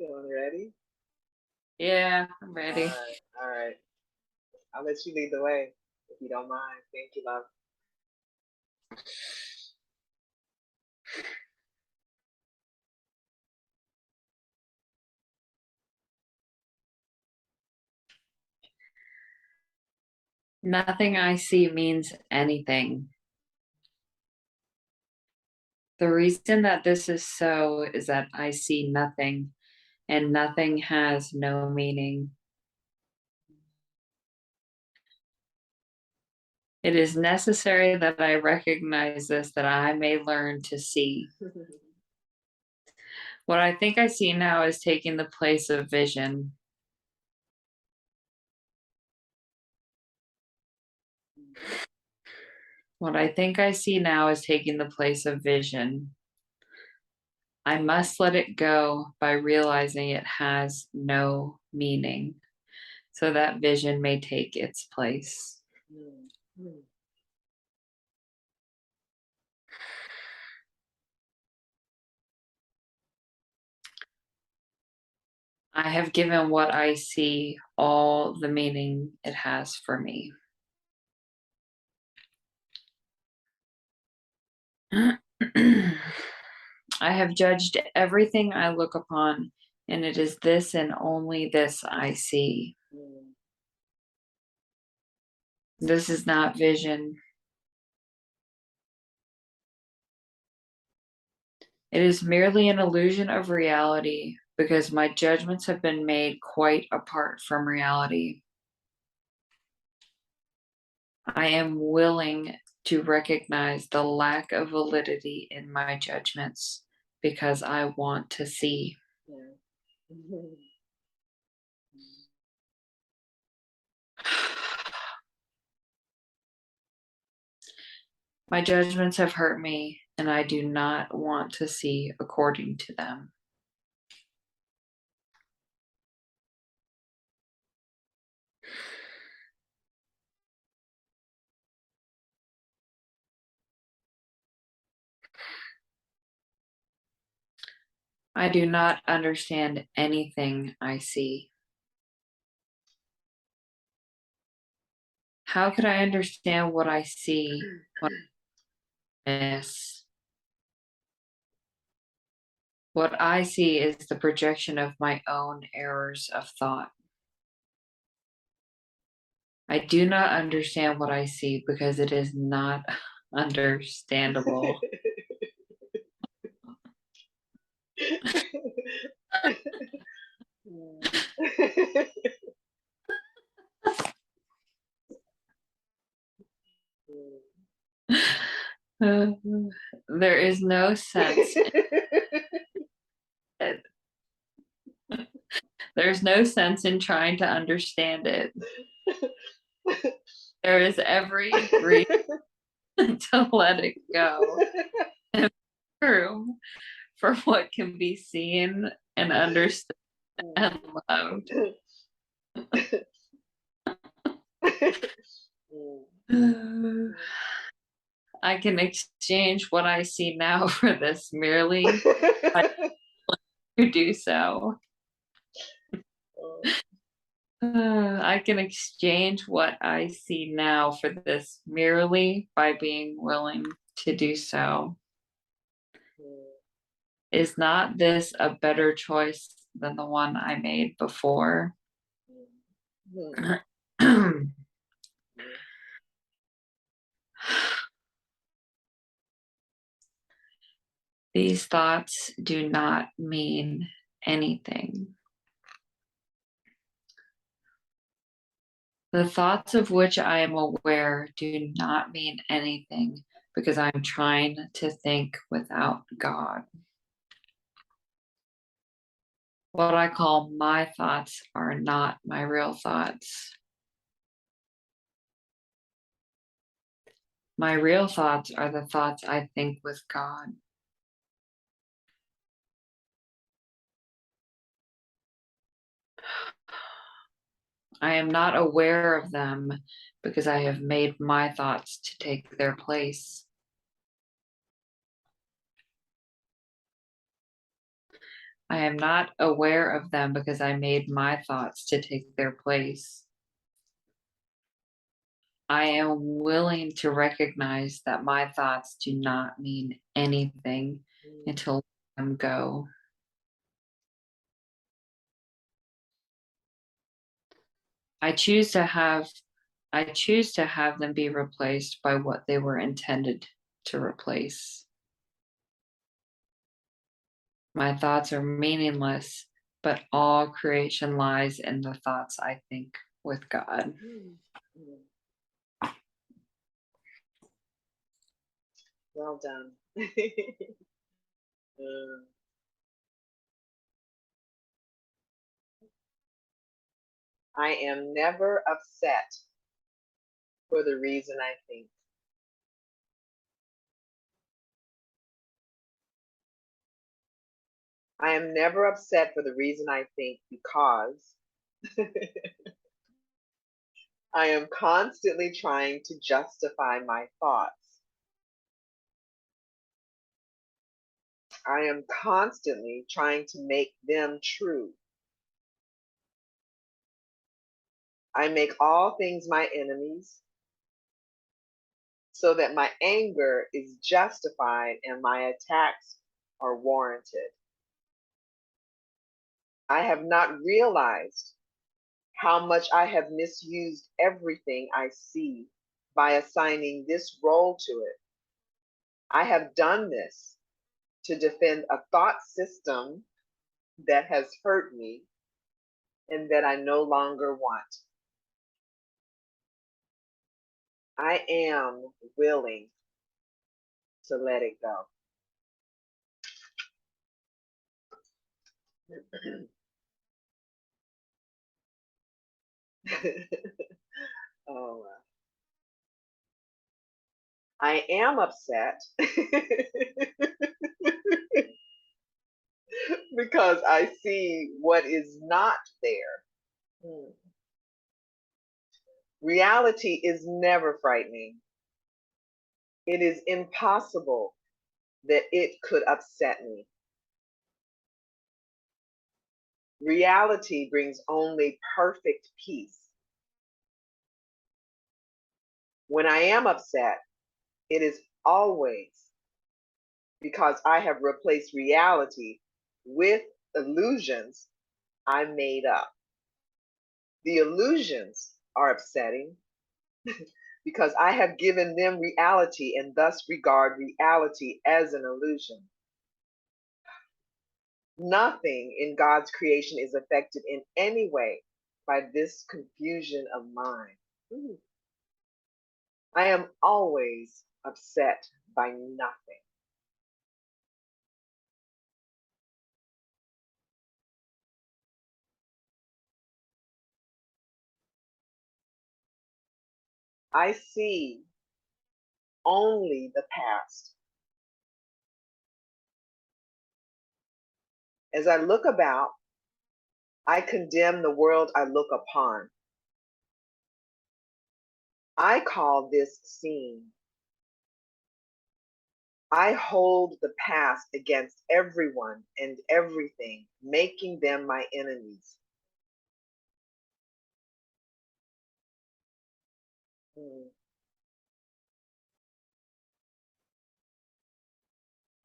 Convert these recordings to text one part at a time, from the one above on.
Feeling ready? Yeah, I'm ready. All right. I'll let you lead the way if you don't mind. Thank you, love. Nothing I see means anything. The reason that this is so is that I see nothing, and nothing has no meaning. It is necessary that I recognize this, that I may learn to see. What I think I see now is taking the place of vision. What I think I see now is taking the place of vision. I must let it go by realizing it has no meaning, so that vision may take its place. I have given what I see all the meaning it has for me. I have judged everything I look upon, and it is this and only this I see. This is not vision. It is merely an illusion of reality because my judgments have been made quite apart from reality. I am willing to recognize the lack of validity in my judgments because I want to see. My judgments have hurt me, and I do not want to see according to them. I do not understand anything I see. How could I understand what I see when I miss? What I see is the projection of my own errors of thought. I do not understand what I see because it is not understandable. There is no sense. There's no sense in trying to understand it. There is every reason to let it go. And room for what can be seen and understood and loved. I can exchange what I see now for this merely to do so. I can exchange what I see now for this merely by being willing to do so. Is not this a better choice than the one I made before? These thoughts do not mean anything. The thoughts of which I am aware do not mean anything because I'm trying to think without God. What I call my thoughts are not my real thoughts. My real thoughts are the thoughts I think with God. I am not aware of them because I have made my thoughts to take their place. I am not aware of them because I made my thoughts to take their place. I am willing to recognize that my thoughts do not mean anything until I let them go. I choose to have them be replaced by what they were intended to replace. My thoughts are meaningless, but all creation lies in the thoughts I think with God. Well done. I am never upset for the reason I think. I am never upset for the reason I think because I am constantly trying to justify my thoughts. I am constantly trying to make them true. I make all things my enemies so that my anger is justified and my attacks are warranted. I have not realized how much I have misused everything I see by assigning this role to it. I have done this to defend a thought system that has hurt me and that I no longer want. I am willing to let it go. Oh, I am upset because I see what is not there. Reality is never frightening. It is impossible that it could upset me. Reality brings only perfect peace. When I am upset, it is always because I have replaced reality with illusions I made up. The illusions are upsetting because I have given them reality and thus regard reality as an illusion. Nothing in God's creation is affected in any way by this confusion of mind. I am always upset by nothing. I see only the past. As I look about, I condemn the world I look upon. I call this seeing. I hold the past against everyone and everything, making them my enemies.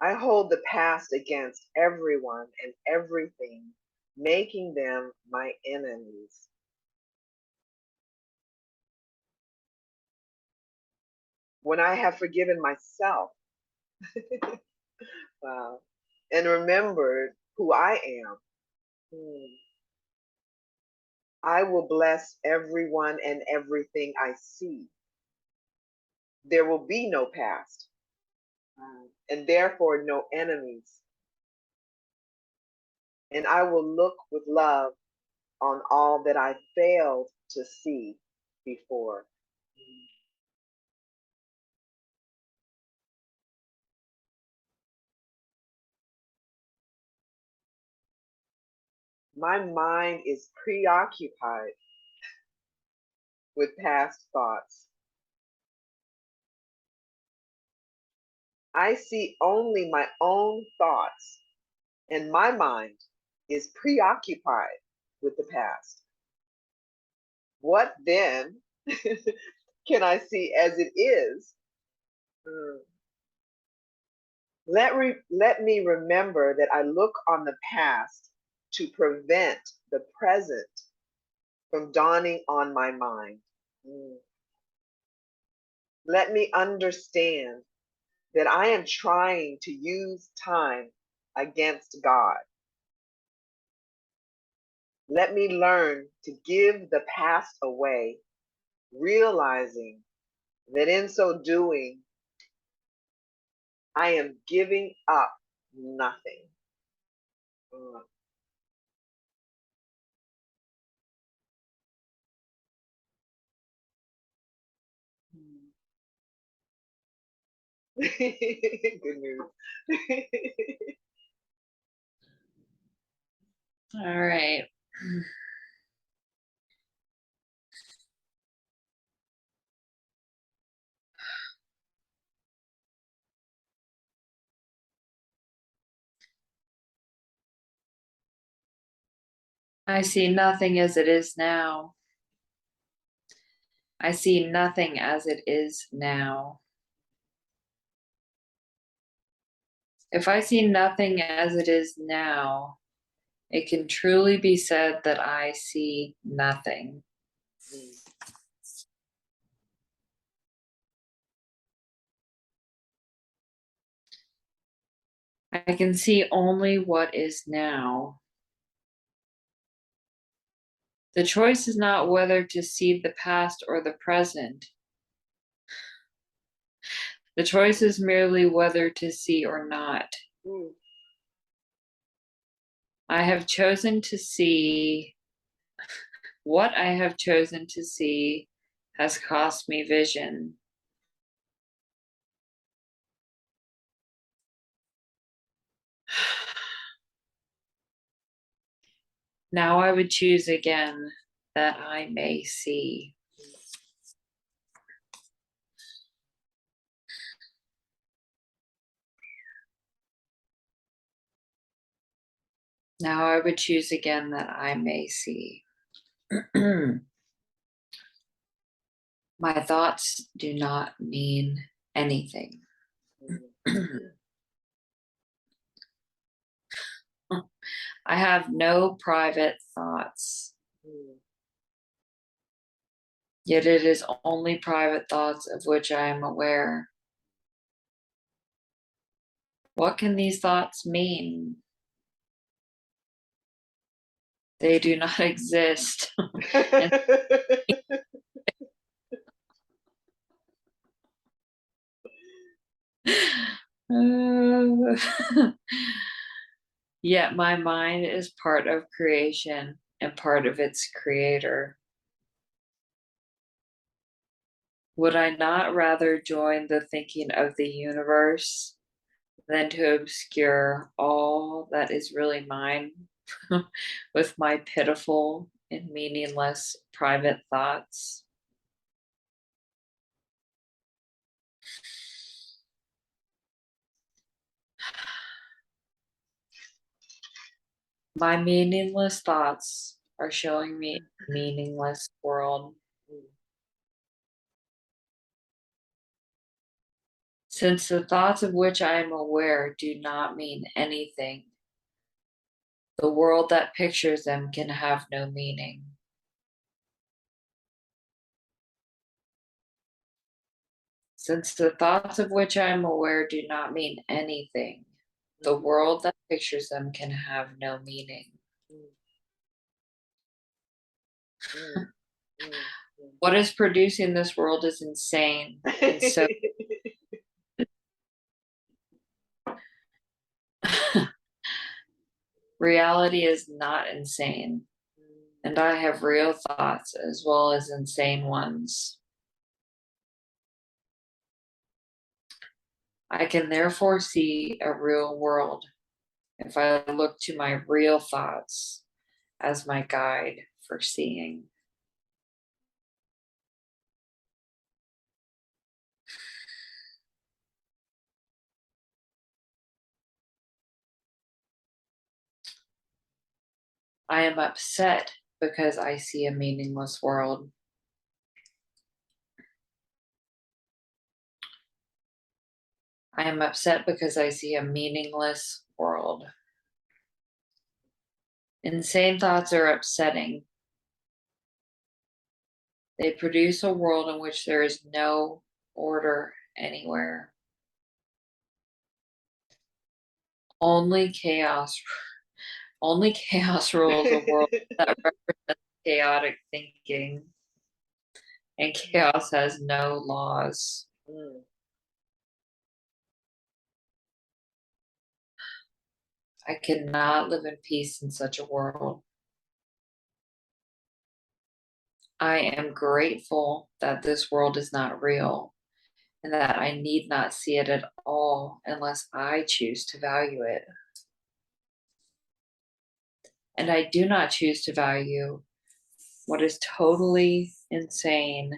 I hold the past against everyone and everything, making them my enemies. When I have forgiven myself, wow, and remembered who I am, I will bless everyone and everything I see. There will be no past, and therefore no enemies. And I will look with love on all that I failed to see before. My mind is preoccupied with past thoughts. I see only my own thoughts, and my mind is preoccupied with the past. What then can I see as it is? Let me remember that I look on the past to prevent the present from dawning on my mind. Let me understand that I am trying to use time against God. Let me learn to give the past away, realizing that in so doing, I am giving up nothing. Good news. All right. I see nothing as it is now. I see nothing as it is now. If I see nothing as it is now, it can truly be said that I see nothing. I can see only what is now. The choice is not whether to see the past or the present. The choice is merely whether to see or not. I have chosen to see. What I have chosen to see has cost me vision. Now I would choose again that I may see. Now I would choose again that I may see. My thoughts do not mean anything. I have no private thoughts. Yet it is only private thoughts of which I am aware. What can these thoughts mean? They do not exist. Yet my mind is part of creation and part of its creator. Would I not rather join the thinking of the universe than to obscure all that is really mine with my pitiful and meaningless private thoughts? My meaningless thoughts are showing me a meaningless world. Since the thoughts of which I am aware do not mean anything, the world that pictures them can have no meaning. Since the thoughts of which I am aware do not mean anything, the world that pictures them can have no meaning. What is producing this world is insane, and so reality is not insane, and I have real thoughts as well as insane ones. I can therefore see a real world if I look to my real thoughts as my guide for seeing. I am upset because I see a meaningless world. I am upset because I see a meaningless world. Insane thoughts are upsetting. They produce a world in which there is no order anywhere. Only chaos rules a world that represents chaotic thinking, and chaos has no laws. Mm. I cannot live in peace in such a world. I am grateful that this world is not real and that I need not see it at all unless I choose to value it. And I do not choose to value what is totally insane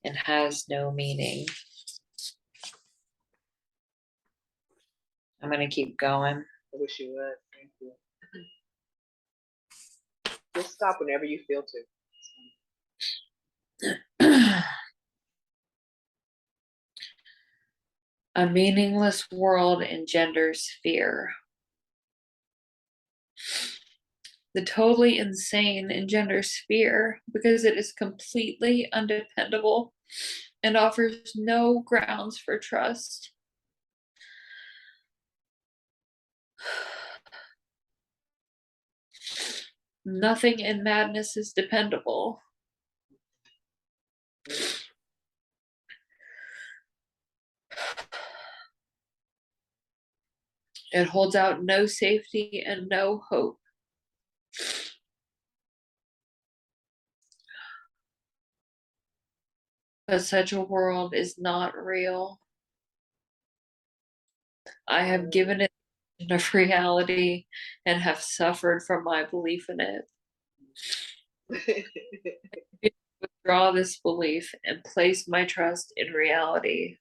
and has no meaning. I'm going to keep going. I wish you would. Thank you. Just stop whenever you feel to. A meaningless world engenders fear. The totally insane engenders fear because it is completely undependable and offers no grounds for trust. Nothing in madness is dependable. It holds out no safety and no hope. But such a world is not real. I have given it enough reality and have suffered from my belief in it. Withdraw this belief and place my trust in reality.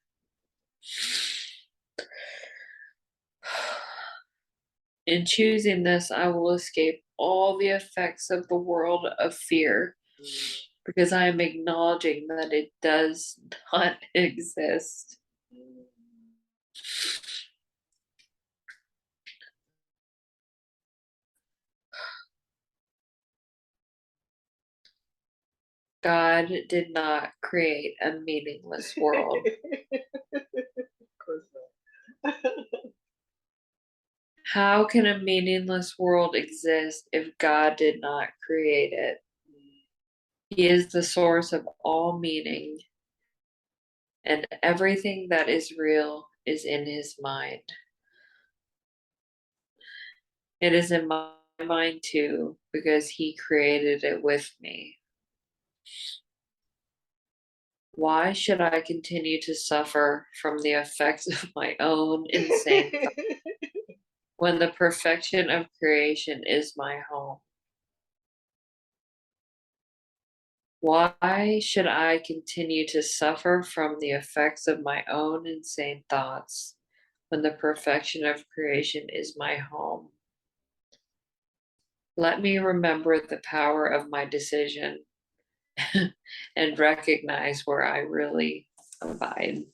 In choosing this, I will escape all the effects of the world of fear because I am acknowledging that it does not exist. God did not create a meaningless world. Of course not. How can a meaningless world exist if God did not create it? He is the source of all meaning, and everything that is real is in his mind. It is in my mind too, because he created it with me. Why should I continue to suffer from the effects of my own insane thoughts when the perfection of creation is my home? Why should I continue to suffer from the effects of my own insane thoughts when the perfection of creation is my home? Let me remember the power of my decision and recognize where I really abide.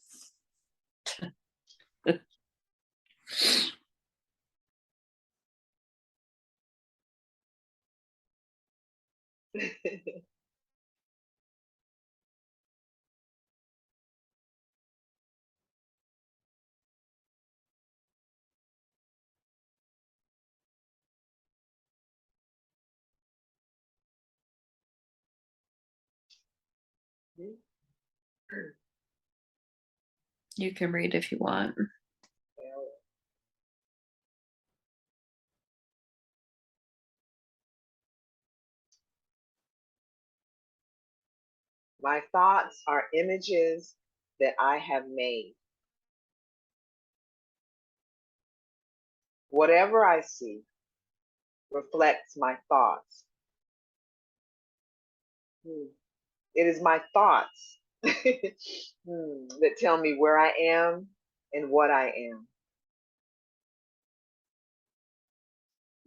You can read if you want. My thoughts are images that I have made. Whatever I see reflects my thoughts. It is my thoughts that tell me where I am and what I am.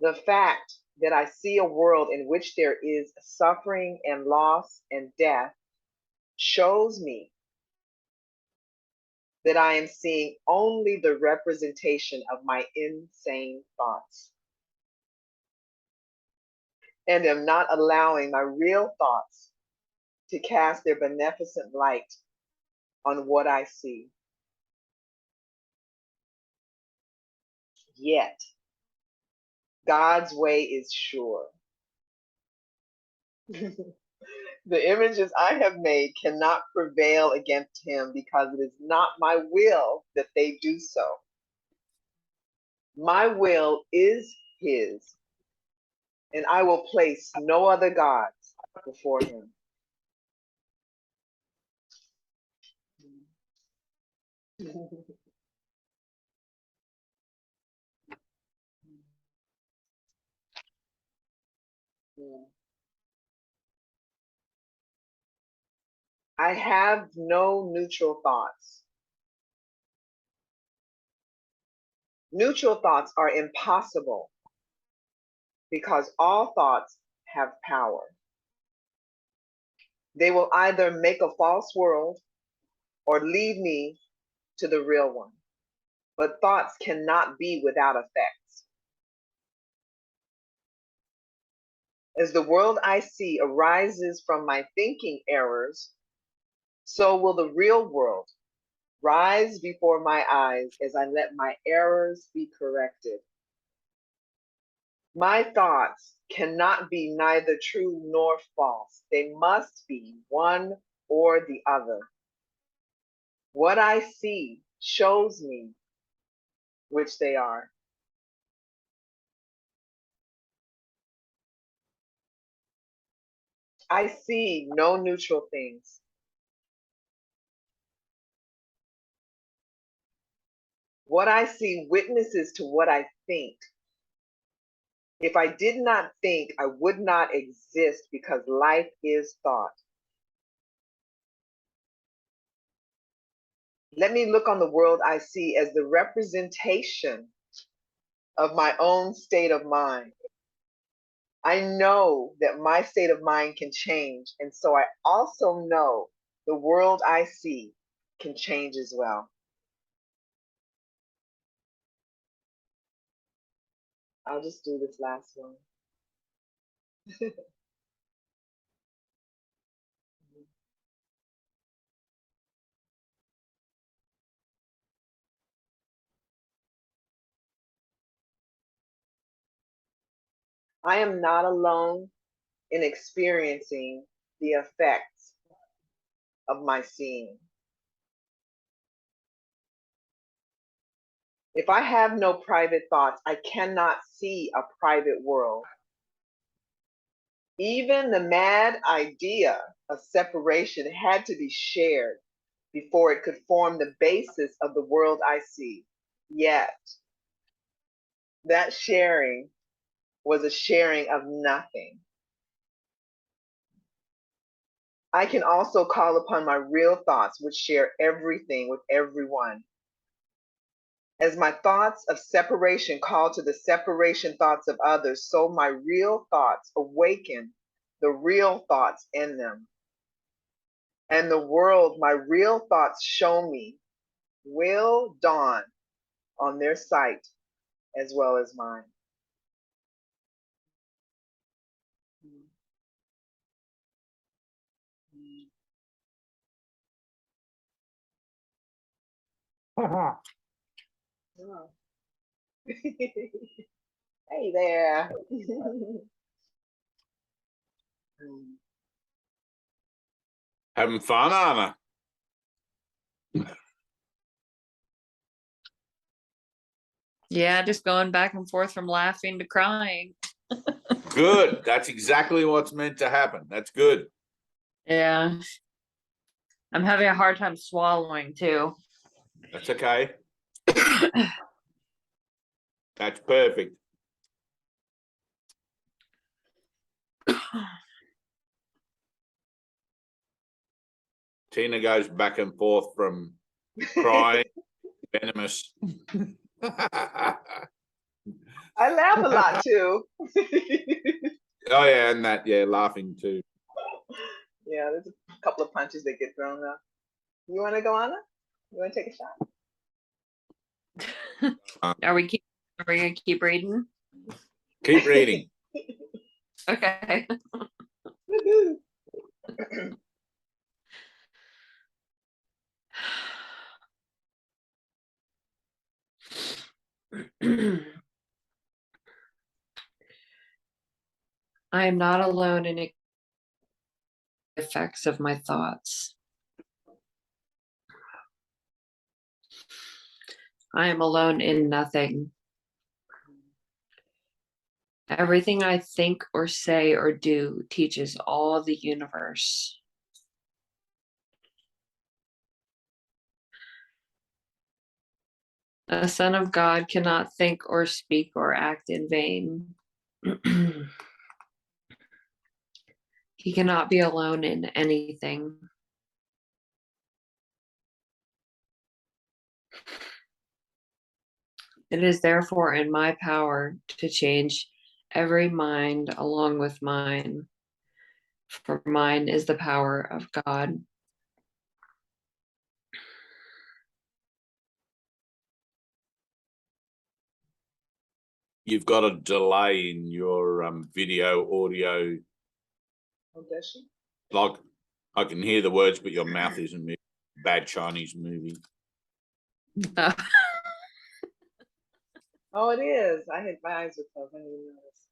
The fact that I see a world in which there is suffering and loss and death shows me that I am seeing only the representation of my insane thoughts and am not allowing my real thoughts to cast their beneficent light on what I see. Yet, God's way is sure. The images I have made cannot prevail against him because it is not my will that they do so. My will is his, and I will place no other gods before him. I have no neutral thoughts. Neutral thoughts are impossible because all thoughts have power. They will either make a false world or lead me to the real one. But thoughts cannot be without effects. As the world I see arises from my thinking errors, so will the real world rise before my eyes as I let my errors be corrected. My thoughts cannot be neither true nor false. They must be one or the other. What I see shows me which they are. I see no neutral things. What I see witnesses to what I think. If I did not think, I would not exist because life is thought. Let me look on the world I see as the representation of my own state of mind. I know that my state of mind can change, and so I also know the world I see can change as well. I'll just do this last one. I am not alone in experiencing the effects of my seeing. If I have no private thoughts, I cannot see a private world. Even the mad idea of separation had to be shared before it could form the basis of the world I see. Yet, that sharing was a sharing of nothing. I can also call upon my real thoughts, which share everything with everyone. As my thoughts of separation call to the separation thoughts of others, so my real thoughts awaken the real thoughts in them. And the world my real thoughts show me will dawn on their sight as well as mine. Oh. Hey there. Having fun, Anna? Yeah, just going back and forth from laughing to crying. Good. That's exactly what's meant to happen. That's good. Yeah. I'm having a hard time swallowing too. That's okay. That's perfect. Tina goes back and forth from crying, venomous. I laugh a lot too. Oh yeah, and that, yeah, laughing too. Yeah, there's a couple of punches that get thrown up. You want to go, Anna? You want to take a shot? Are we gonna keep reading? Keep reading. Okay. Woohoo. I am not alone in the effects of my thoughts. I am alone in nothing. Everything I think or say or do teaches all the universe. A son of God cannot think or speak or act in vain. He cannot be alone in anything. It is therefore in my power to change every mind along with mine, for mine is the power of God. You've got a delay in your video audio. Oh, does she? Like, I can hear the words, but your mouth isn't moving. Bad Chinese movie. Oh, it is. I hit my eyes with those. I didn't even notice.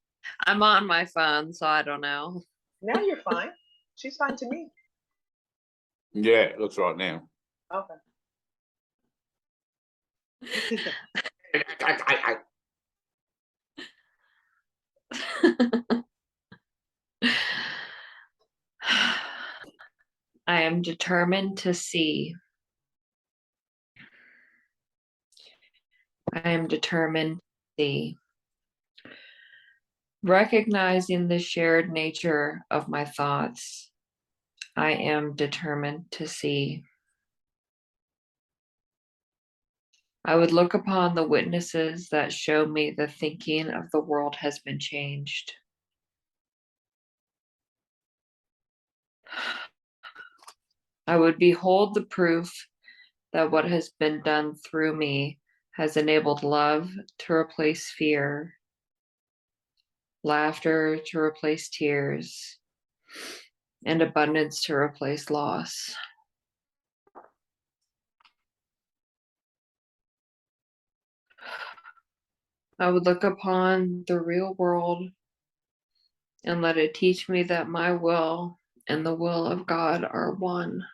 I'm on my phone, so I don't know. Now you're fine. She's fine to me. Yeah, it looks right now. Okay. I am determined to see. I am determined to see. Recognizing the shared nature of my thoughts, I am determined to see. I would look upon the witnesses that show me the thinking of the world has been changed. I would behold the proof that what has been done through me has enabled love to replace fear, laughter to replace tears, and abundance to replace loss. I would look upon the real world and let it teach me that my will and the will of God are one.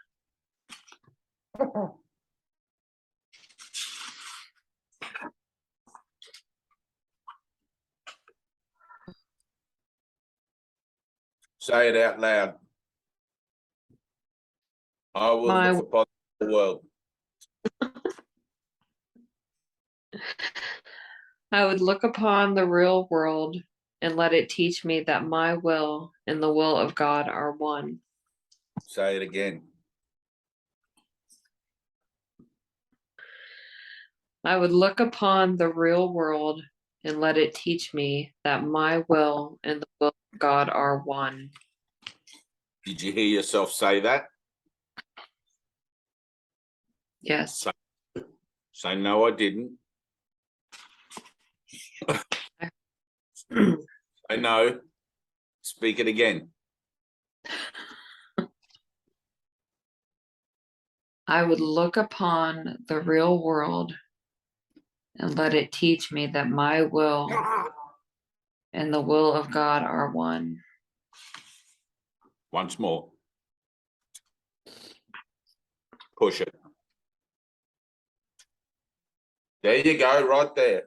Say it out loud. I will My- look upon the world. I would look upon the real world and let it teach me that my will and the will of God are one. Say it again. I would look upon the real world and let it teach me that my will and the will of God are one. Did you hear yourself say that? Yes. Say no, I didn't. Say no. Speak it again. I would look upon the real world and let it teach me that my will and the will of God are one. Once more. Push it. There you go, right there.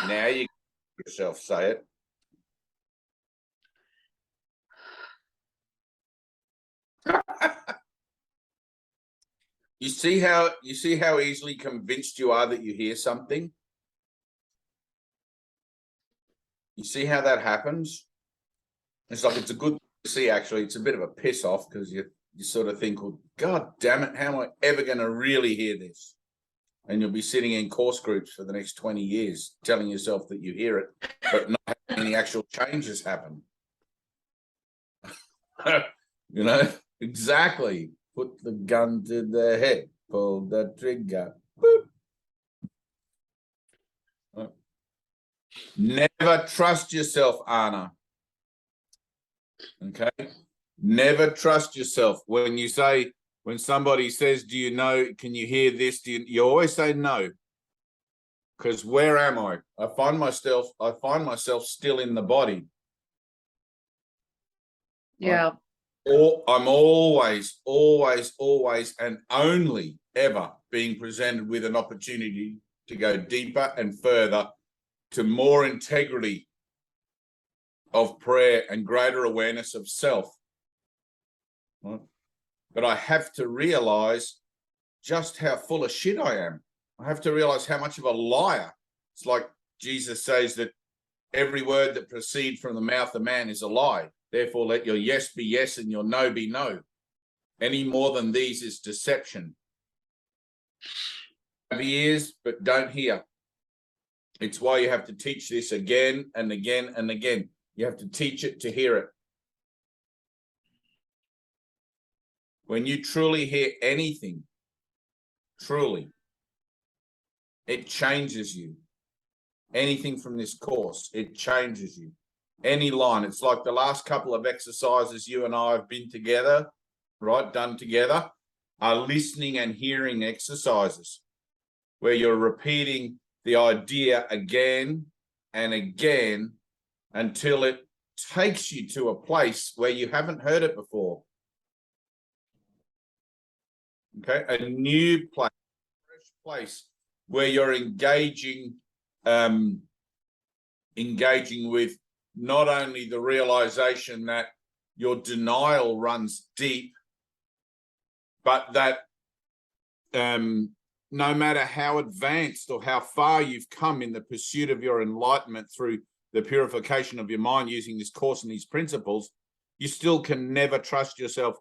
Now you yourself say it. You see how easily convinced you are that you hear something? You see how that happens? It's like, it's a good thing to see, actually. It's a bit of a piss off because you sort of think, well, God damn it, how am I ever going to really hear this? and you'll be sitting in course groups for the next 20 years telling yourself that you hear it, but not having any actual changes happen. You know, exactly. Put the gun to the head, pull the trigger. Boop. Never trust yourself, Anna. Okay? Never trust yourself. When somebody says, do you know, can you hear this? You always say no. Because where am I? I find myself still in the body. Yeah. Or I'm always, and only ever being presented with an opportunity to go deeper and further to more integrity of prayer and greater awareness of self. Right? But I have to realize just how full of shit I am. I have to realize how much of a liar. It's like Jesus says that every word that proceeds from the mouth of man is a lie. Therefore, let your yes be yes and your no be no. Any more than these is deception. Have ears, but don't hear. It's why you have to teach this again and again and again. You have to teach it to hear it. When you truly hear anything, truly, it changes you. Anything from this course, it changes you. Any line, it's like the last couple of exercises you and I have been together, right, done together, are listening and hearing exercises where you're repeating the idea again and again until it takes you to a place where you haven't heard it before. Okay, a new place, fresh place where you're engaging with not only the realization that your denial runs deep, but that no matter how advanced or how far you've come in the pursuit of your enlightenment through the purification of your mind using this course and these principles, you still can never trust yourself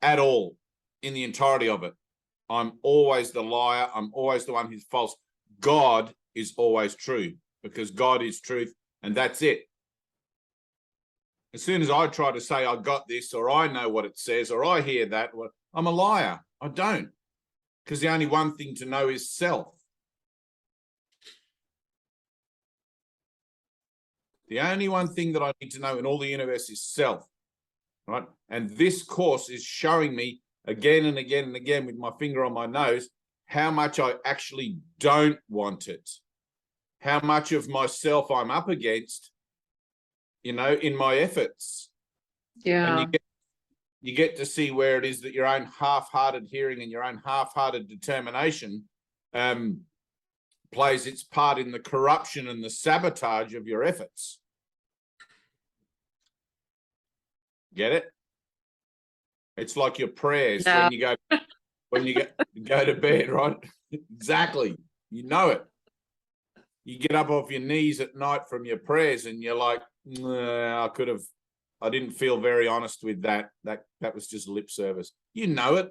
at all in the entirety of it. I'm always the liar. I'm always the one who's false. God is always true because God is truth, and that's it. As soon as I try to say I got this, or I know what it says, or I hear that, well, I'm a liar. I don't, because the only one thing to know is self. The only one thing that I need to know in all the universe is self, right? And this course is showing me again and again and again with my finger on my nose how much I actually don't want it, how much of myself I'm up against, you know, in my efforts. Yeah. And you get to see where it is that your own half-hearted hearing and your own half-hearted determination plays its part in the corruption and the sabotage of your efforts. Get it? It's like your prayers when you go to bed, right? Exactly. You know it. You get up off your knees at night from your prayers and you're like, nah, I didn't feel very honest with that. That was just lip service. You know it.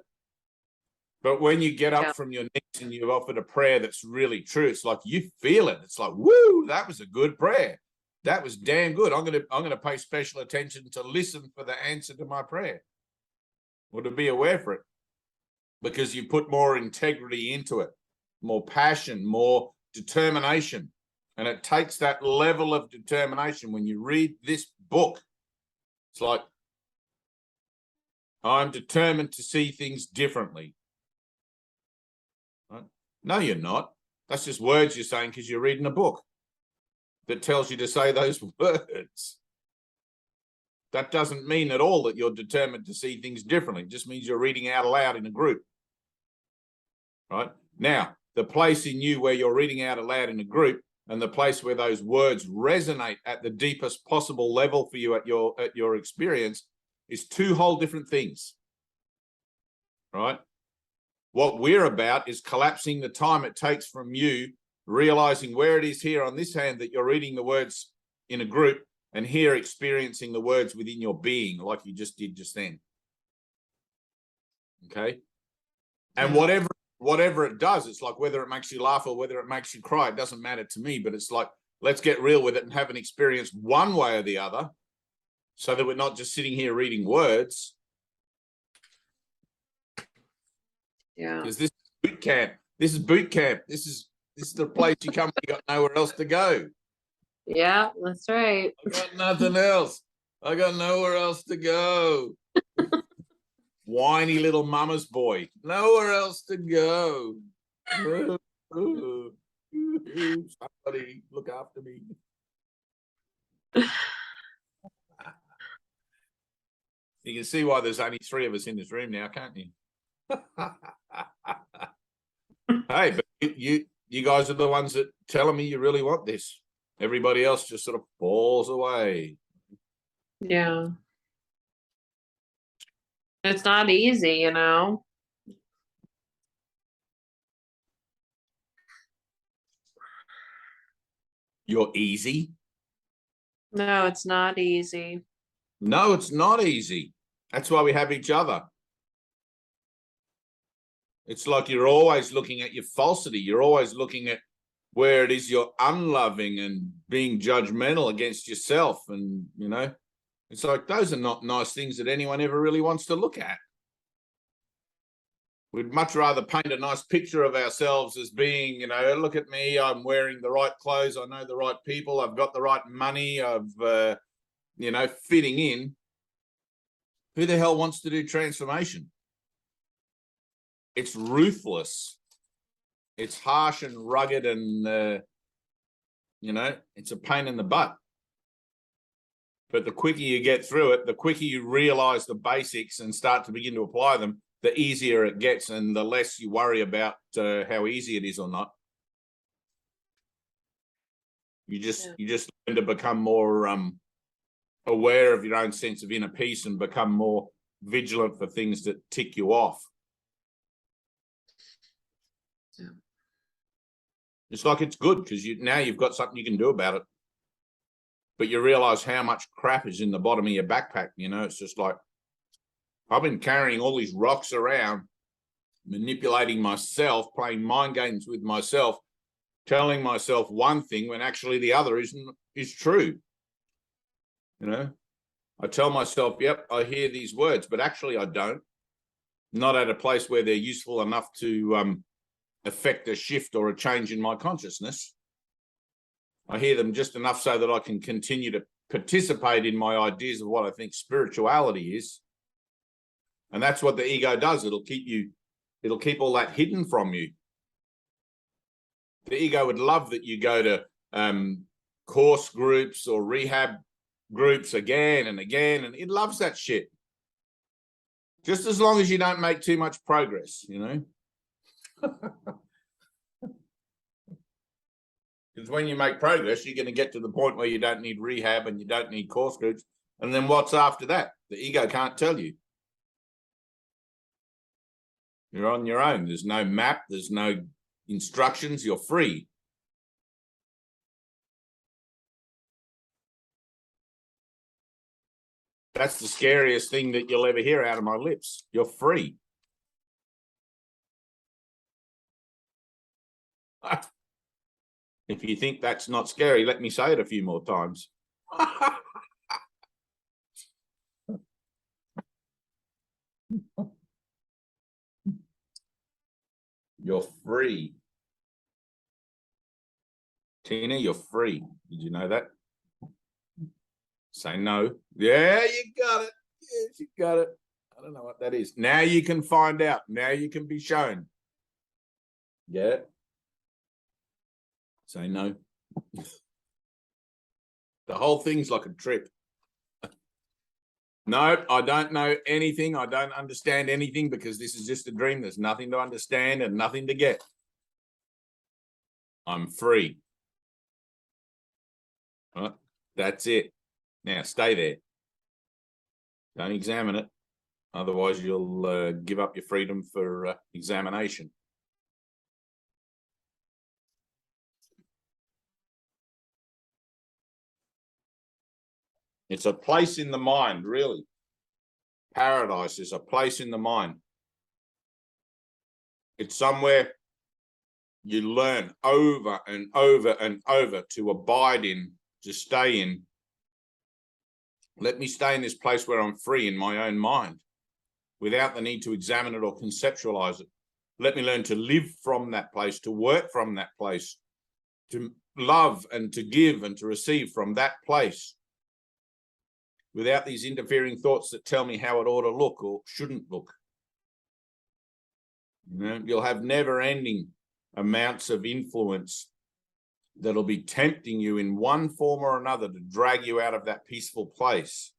But when you get up from your knees and you've offered a prayer that's really true, it's like you feel it. It's like, woo, that was a good prayer. That was damn good. I'm gonna pay special attention to listen for the answer to my prayer, or to be aware for it, because you put more integrity into it, more passion, more determination. And it takes that level of determination. When you read this book, it's like, I'm determined to see things differently. Right? No, you're not. That's just words you're saying because you're reading a book that tells you to say those words. That doesn't mean at all that you're determined to see things differently. It just means you're reading out aloud in a group. Right? Now, the place in you where you're reading out aloud in a group and the place where those words resonate at the deepest possible level for you at your experience is two whole different things. Right? What we're about is collapsing the time it takes from you realizing where it is here on this hand that you're reading the words in a group, and here experiencing the words within your being like you just did just then. Okay? And whatever whatever it does, it's like whether it makes you laugh or whether it makes you cry, it doesn't matter to me. But it's like, let's get real with it and have an experience one way or the other, so that we're not just sitting here reading words. Yeah. Because this is boot camp. This is boot camp. This is the place you come. You got nowhere else to go. Yeah, that's right. I got nothing else. I got nowhere else to go. Whiny little mama's boy. Nowhere else to go. Somebody look after me. You can see why there's only 3 of us in this room now, can't you? Hey, but you guys are the ones that telling me you really want this. Everybody else just sort of falls away. Yeah. It's not easy, you know. You're easy. No, it's not easy. No, it's not easy. That's why we have each other. It's like you're always looking at your falsity. You're always looking at where it is you're unloving and being judgmental against yourself. And, you know, it's like those are not nice things that anyone ever really wants to look at. We'd much rather paint a nice picture of ourselves as being, you know, look at me, I'm wearing the right clothes, I know the right people, I've got the right money, I've, you know, fitting in. Who the hell wants to do transformation? It's ruthless. It's harsh and rugged and, you know, it's a pain in the butt. But the quicker you get through it, the quicker you realize the basics and start to begin to apply them, the easier it gets and the less you worry about how easy it is or not. You just learn to become more aware of your own sense of inner peace and become more vigilant for things that tick you off. Yeah. It's like it's good because now you've got something you can do about it. But you realize how much crap is in the bottom of your backpack. You know, it's just like, I've been carrying all these rocks around, manipulating myself, playing mind games with myself, telling myself one thing when actually the other is true. You know, I tell myself, yep, I hear these words, but actually I don't. Not at a place where they're useful enough to affect a shift or a change in my consciousness. I hear them just enough so that I can continue to participate in my ideas of what I think spirituality is. And that's what the ego does. It'll keep all that hidden from you. The ego would love that you go to course groups or rehab groups again and again, and it loves that shit. Just as long as you don't make too much progress, you know. Because when you make progress, you're going to get to the point where you don't need rehab and you don't need course groups. And then what's after that? The ego can't tell you. You're on your own. There's no map. There's no instructions. You're free. That's the scariest thing that you'll ever hear out of my lips. You're free. If you think that's not scary, let me say it a few more times. You're free. Tina, you're free. Did you know that? Say no. Yeah, you got it. Yes, you got it. I don't know what that is. Now you can find out. Now you can be shown. Yeah. Say no. The whole thing's like a trip. No, I don't know anything. I don't understand anything because this is just a dream. There's nothing to understand and nothing to get. I'm free. Right? That's it. Now stay there. Don't examine it. Otherwise, you'll give up your freedom for examination. It's a place in the mind, really. Paradise is a place in the mind. It's somewhere you learn over and over and over to abide in, to stay in. Let me stay in this place where I'm free in my own mind without the need to examine it or conceptualize it. Let me learn to live from that place, to work from that place, to love and to give and to receive from that place without these interfering thoughts that tell me how it ought to look or shouldn't look. You know, you'll have never-ending amounts of influence that'll be tempting you in one form or another to drag you out of that peaceful place.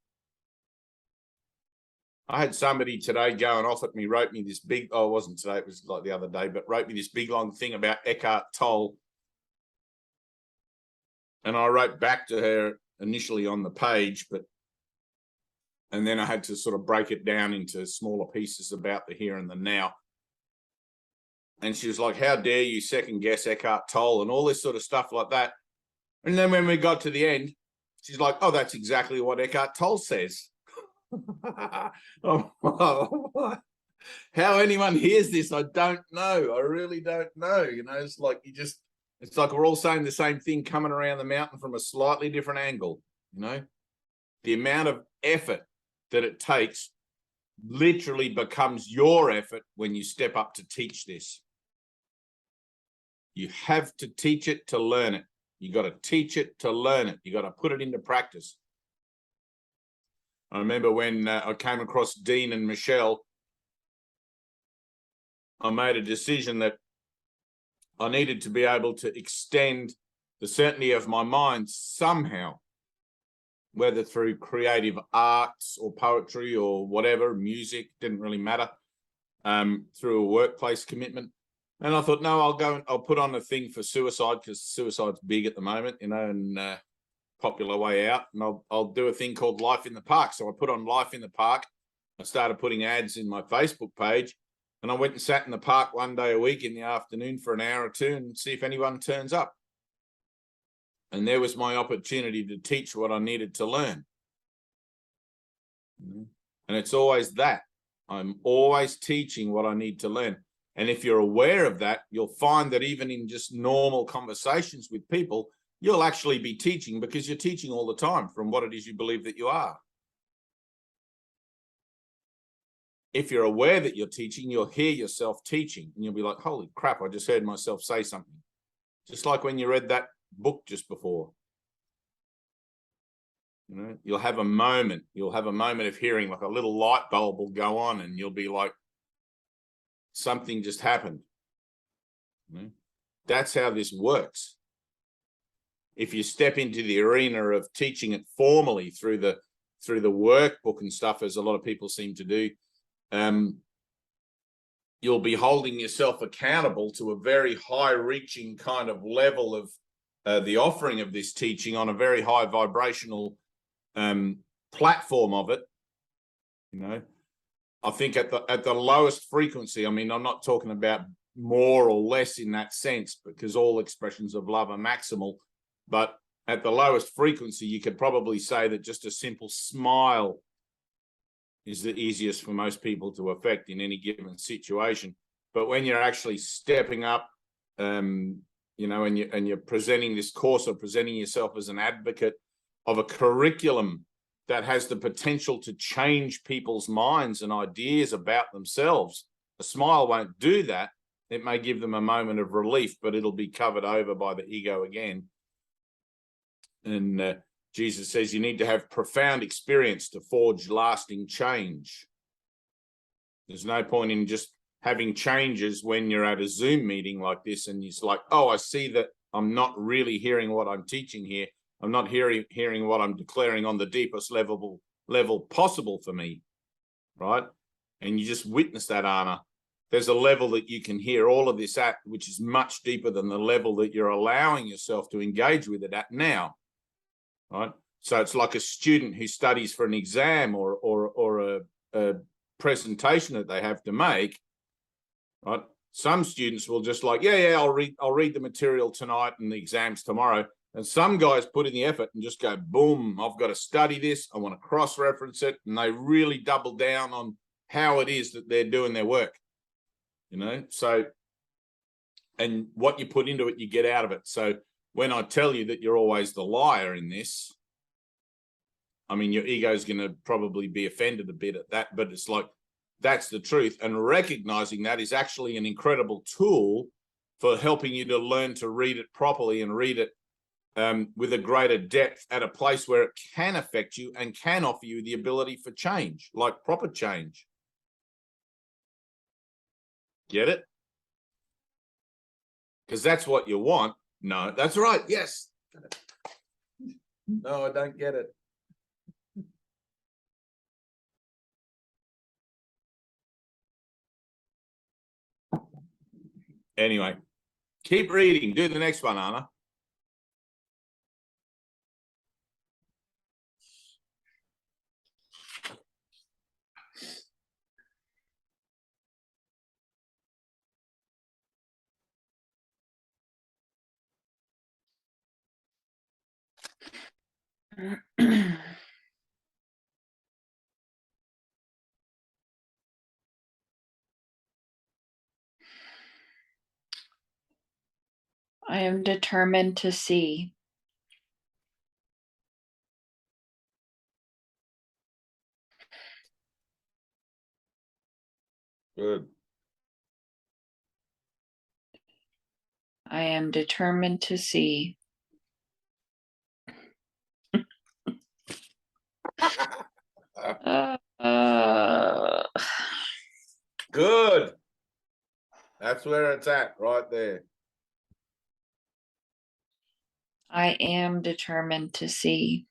I had somebody today going off at me, wrote me this big, oh, it wasn't today, it was like the other day, but wrote me this big long thing about Eckhart Tolle. And I wrote back to her initially on the page, and then I had to sort of break it down into smaller pieces about the here and the now. And she was like, how dare you second guess Eckhart Tolle and all this sort of stuff like that. And then when we got to the end, she's like, oh, that's exactly what Eckhart Tolle says. How anyone hears this, I don't know. I really don't know. You know, it's like it's like we're all saying the same thing coming around the mountain from a slightly different angle. You know, the amount of effort that it takes literally becomes your effort when you step up to teach this. You have to teach it to learn it. You got to teach it to learn it. You got to put it into practice. I remember when I came across Dean and Michelle, I made a decision that I needed to be able to extend the certainty of my mind somehow, whether through creative arts or poetry or whatever, music, didn't really matter, through a workplace commitment. And I thought, no, I'll put on a thing for suicide because suicide's big at the moment, you know, and popular way out. And I'll do a thing called Life in the Park. So I put on Life in the Park. I started putting ads in my Facebook page, and I went and sat in the park one day a week in the afternoon for an hour or two and see if anyone turns up. And there was my opportunity to teach what I needed to learn. And it's always that. I'm always teaching what I need to learn. And if you're aware of that, you'll find that even in just normal conversations with people, you'll actually be teaching because you're teaching all the time from what it is you believe that you are. If you're aware that you're teaching, you'll hear yourself teaching and you'll be like, holy crap, I just heard myself say something. Just like when you read that book just before. You know, you'll have a moment of hearing, like a little light bulb will go on and you'll be like, something just happened. You know? That's how this works. If you step into the arena of teaching it formally through the workbook and stuff, as a lot of people seem to do, you'll be holding yourself accountable to a very high-reaching kind of level of the offering of this teaching on a very high vibrational platform of it. You know, I think at the lowest frequency, I mean, I'm not talking about more or less in that sense, because all expressions of love are maximal, but at the lowest frequency, you could probably say that just a simple smile is the easiest for most people to affect in any given situation. But when you're actually stepping up, you know, and you're presenting this course or presenting yourself as an advocate of a curriculum that has the potential to change people's minds and ideas about themselves, a smile won't do that. It may give them a moment of relief, but it'll be covered over by the ego again. And Jesus says you need to have profound experience to forge lasting change. There's no point in just having changes when you're at a Zoom meeting like this and it's like, oh, I see that I'm not really hearing what I'm teaching here. I'm not hearing what I'm declaring on the deepest level possible for me, right? And you just witness that, Anna. There's a level that you can hear all of this at, which is much deeper than the level that you're allowing yourself to engage with it at now, right? So it's like a student who studies for an exam or a presentation that they have to make, right? Some students will just like, yeah, I'll read the material tonight and the exam's tomorrow. And some guys put in the effort and just go, boom, I've got to study this. I want to cross-reference it. And they really double down on how it is that they're doing their work. you know. So, and what you put into it, you get out of it. So when I tell you that you're always the liar in this, I mean, your ego is going to probably be offended a bit at that, but it's like, that's the truth. And recognizing that is actually an incredible tool for helping you to learn to read it properly and read it with a greater depth at a place where it can affect you and can offer you the ability for change, like proper change. Get it? Because that's what you want. No, that's right. Yes. No, I don't get it. Anyway, keep reading. Do the next one, Anna. I am determined to see. Good. I am determined to see. Good. That's where it's at, right there. I am determined to see.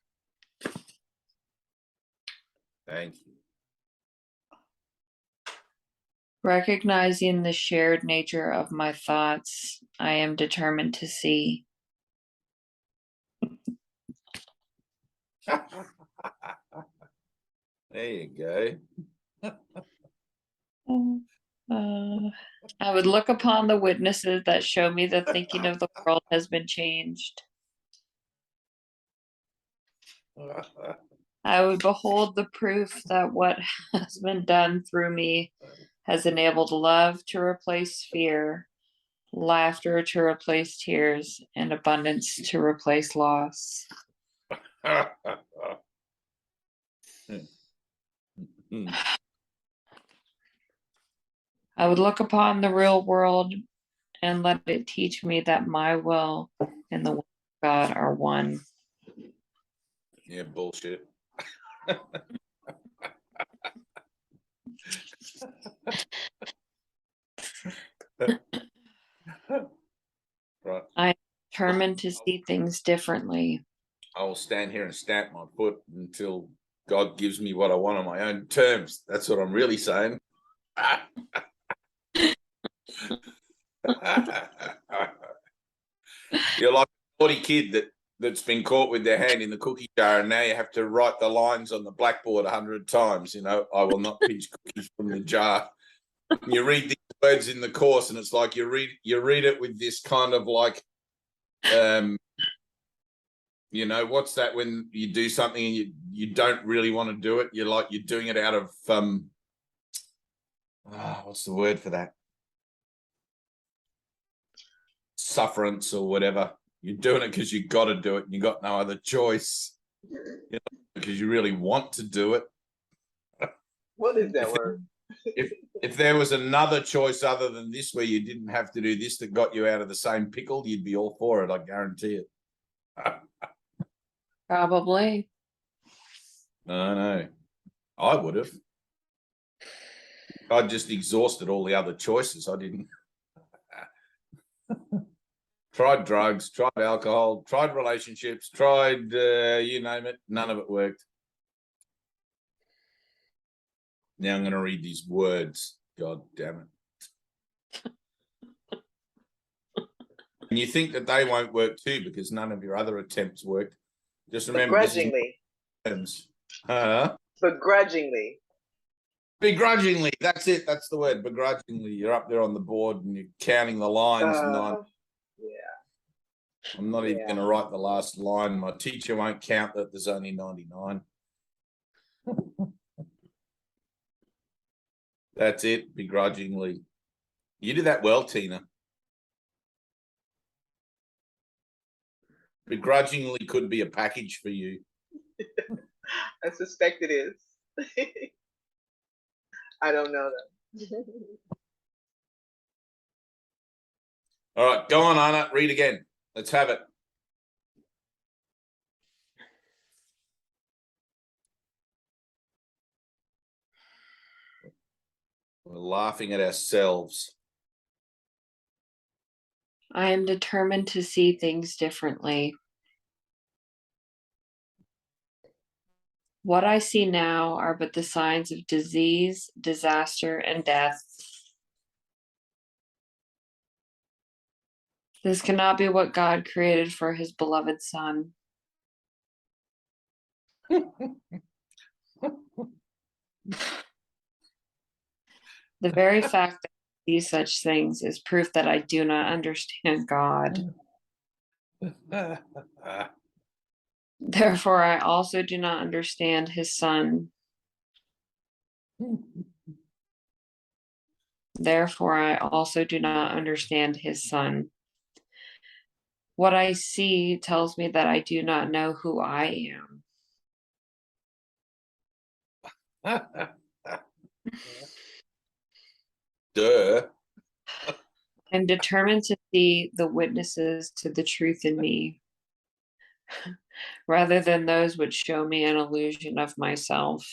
Thank you. Recognizing the shared nature of my thoughts, I am determined to see. There you go. I would look upon the witnesses that show me the thinking of the world has been changed. I would behold the proof that what has been done through me has enabled love to replace fear, laughter to replace tears, and abundance to replace loss. I would look upon the real world and let it teach me that my will and the will of God are one. Yeah, bullshit. Right. I am determined to see things differently. I will stand here and stamp my foot until God gives me what I want on my own terms. That's what I'm really saying. You're like a naughty kid that's been caught with their hand in the cookie jar, and now you have to write the lines on the blackboard 100 times. You know, I will not pinch cookies from the jar. And you read these words in the course, and it's like you read it with this kind of like, you know, what's that when you do something and you don't really want to do it? You're doing it out of what's the word for that? Sufferance or whatever. You're doing it because you got to do it and you got no other choice. You know, because you really want to do it. What is that word? If there was another choice other than this where you didn't have to do this that got you out of the same pickle, you'd be all for it, I guarantee it. Probably. I know. I would have. I just exhausted all the other choices. I didn't. Tried drugs, tried alcohol, tried relationships, tried you name it. None of it worked. Now I'm going to read these words. God damn it. And you think that they won't work too because none of your other attempts worked. Just remember, Begrudgingly. Begrudgingly. Begrudgingly. That's it. That's the word. Begrudgingly. You're up there on the board and you're counting the lines. Yeah. I'm not even going to write the last line. My teacher won't count that there's only 99. That's it. Begrudgingly. You did that well, Tina. Begrudgingly could be a package for you. I suspect it is. I don't know them. All right, go on, Anna. Read again. Let's have it. We're laughing at ourselves. I am determined to see things differently. What I see now are but the signs of disease, disaster, and death. This cannot be what God created for his beloved Son. The very fact that I see such things is proof that I do not understand God. Therefore, I also do not understand his Son. Therefore, I also do not understand his Son. What I see tells me that I do not know who I am. Duh. I'm determined to see the witnesses to the truth in me, rather than those which show me an illusion of myself.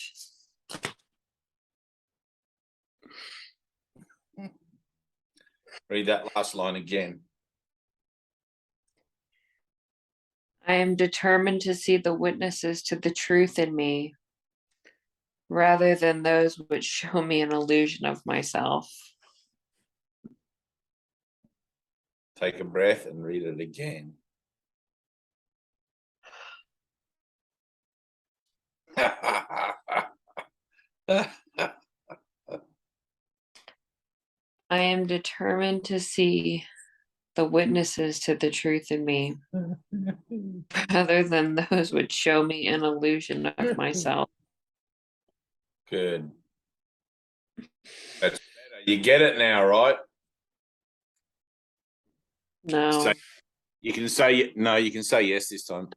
Read that last line again. I am determined to see the witnesses to the truth in me, rather than those which show me an illusion of myself. Take a breath and read it again. I am determined to see the witnesses to the truth in me, rather than those which show me an illusion of myself. Good. That's better. You get it now, right? No. So you can say no. You can say yes this time.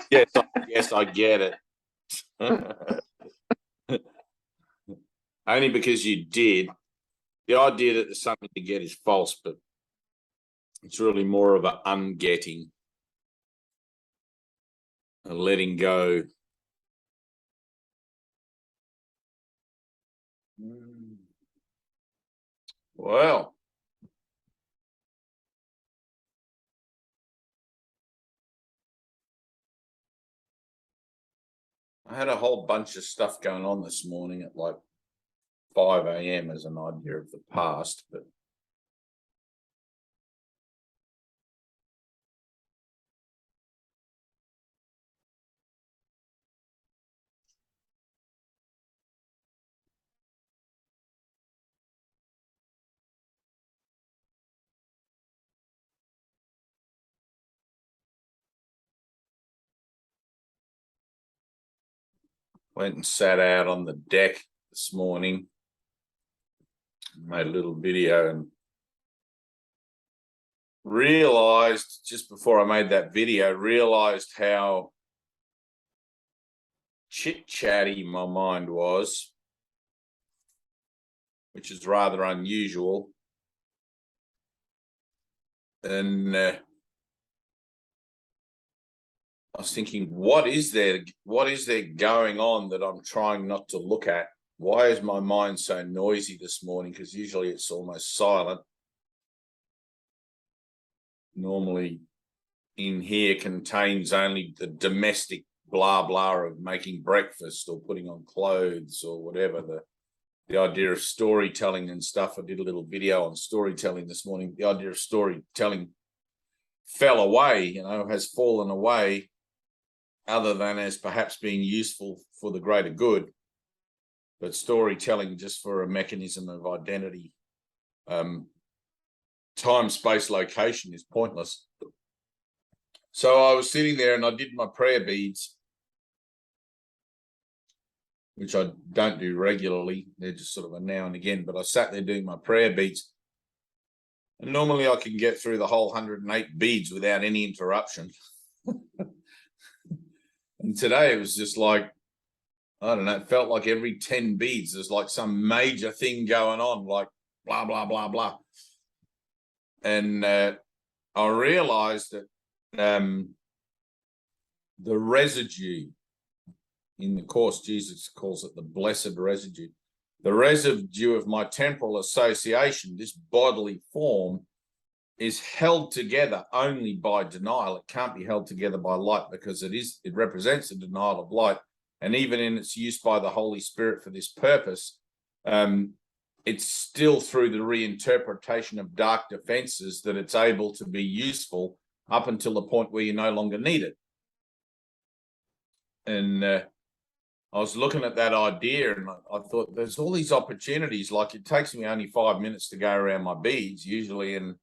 Yes, I get it. Only because you did. The idea that there's something to get is false, but it's really more of an ungetting, a letting go. Well, I had a whole bunch of stuff going on this morning at like 5 a.m. as an idea of the past, but went and sat out on the deck this morning, made a little video, and realized just before I made that video, realized how chit-chatty my mind was, which is rather unusual. And I was thinking, what is there going on that I'm trying not to look at? Why is my mind so noisy this morning? Because usually it's almost silent. Normally in here contains only the domestic blah blah of making breakfast or putting on clothes or whatever. The idea of storytelling and stuff. I did a little video on storytelling this morning. The idea of storytelling fell away, has fallen away, other than as perhaps being useful for the greater good. But storytelling just for a mechanism of identity, time, space, location is pointless. So I was sitting there and I did my prayer beads, which I don't do regularly. They're just sort of a now and again, but I sat there doing my prayer beads And normally I can get through the whole 108 beads without any interruption. And today it was just like, I don't know, it felt like every 10 beads, there's like some major thing going on, like blah, blah, blah, blah. And I realized that the residue in the Course, Jesus calls it the blessed residue. The residue of my temporal association, this bodily form, is held together only by denial. It can't be held together by light, because it represents a denial of light. And even in its use by the Holy Spirit for this purpose, it's still through the reinterpretation of dark defenses that it's able to be useful up until the point where you no longer need it. And I was looking at that idea, and I thought there's all these opportunities. Like, it takes me only 5 minutes to go around my beads usually, and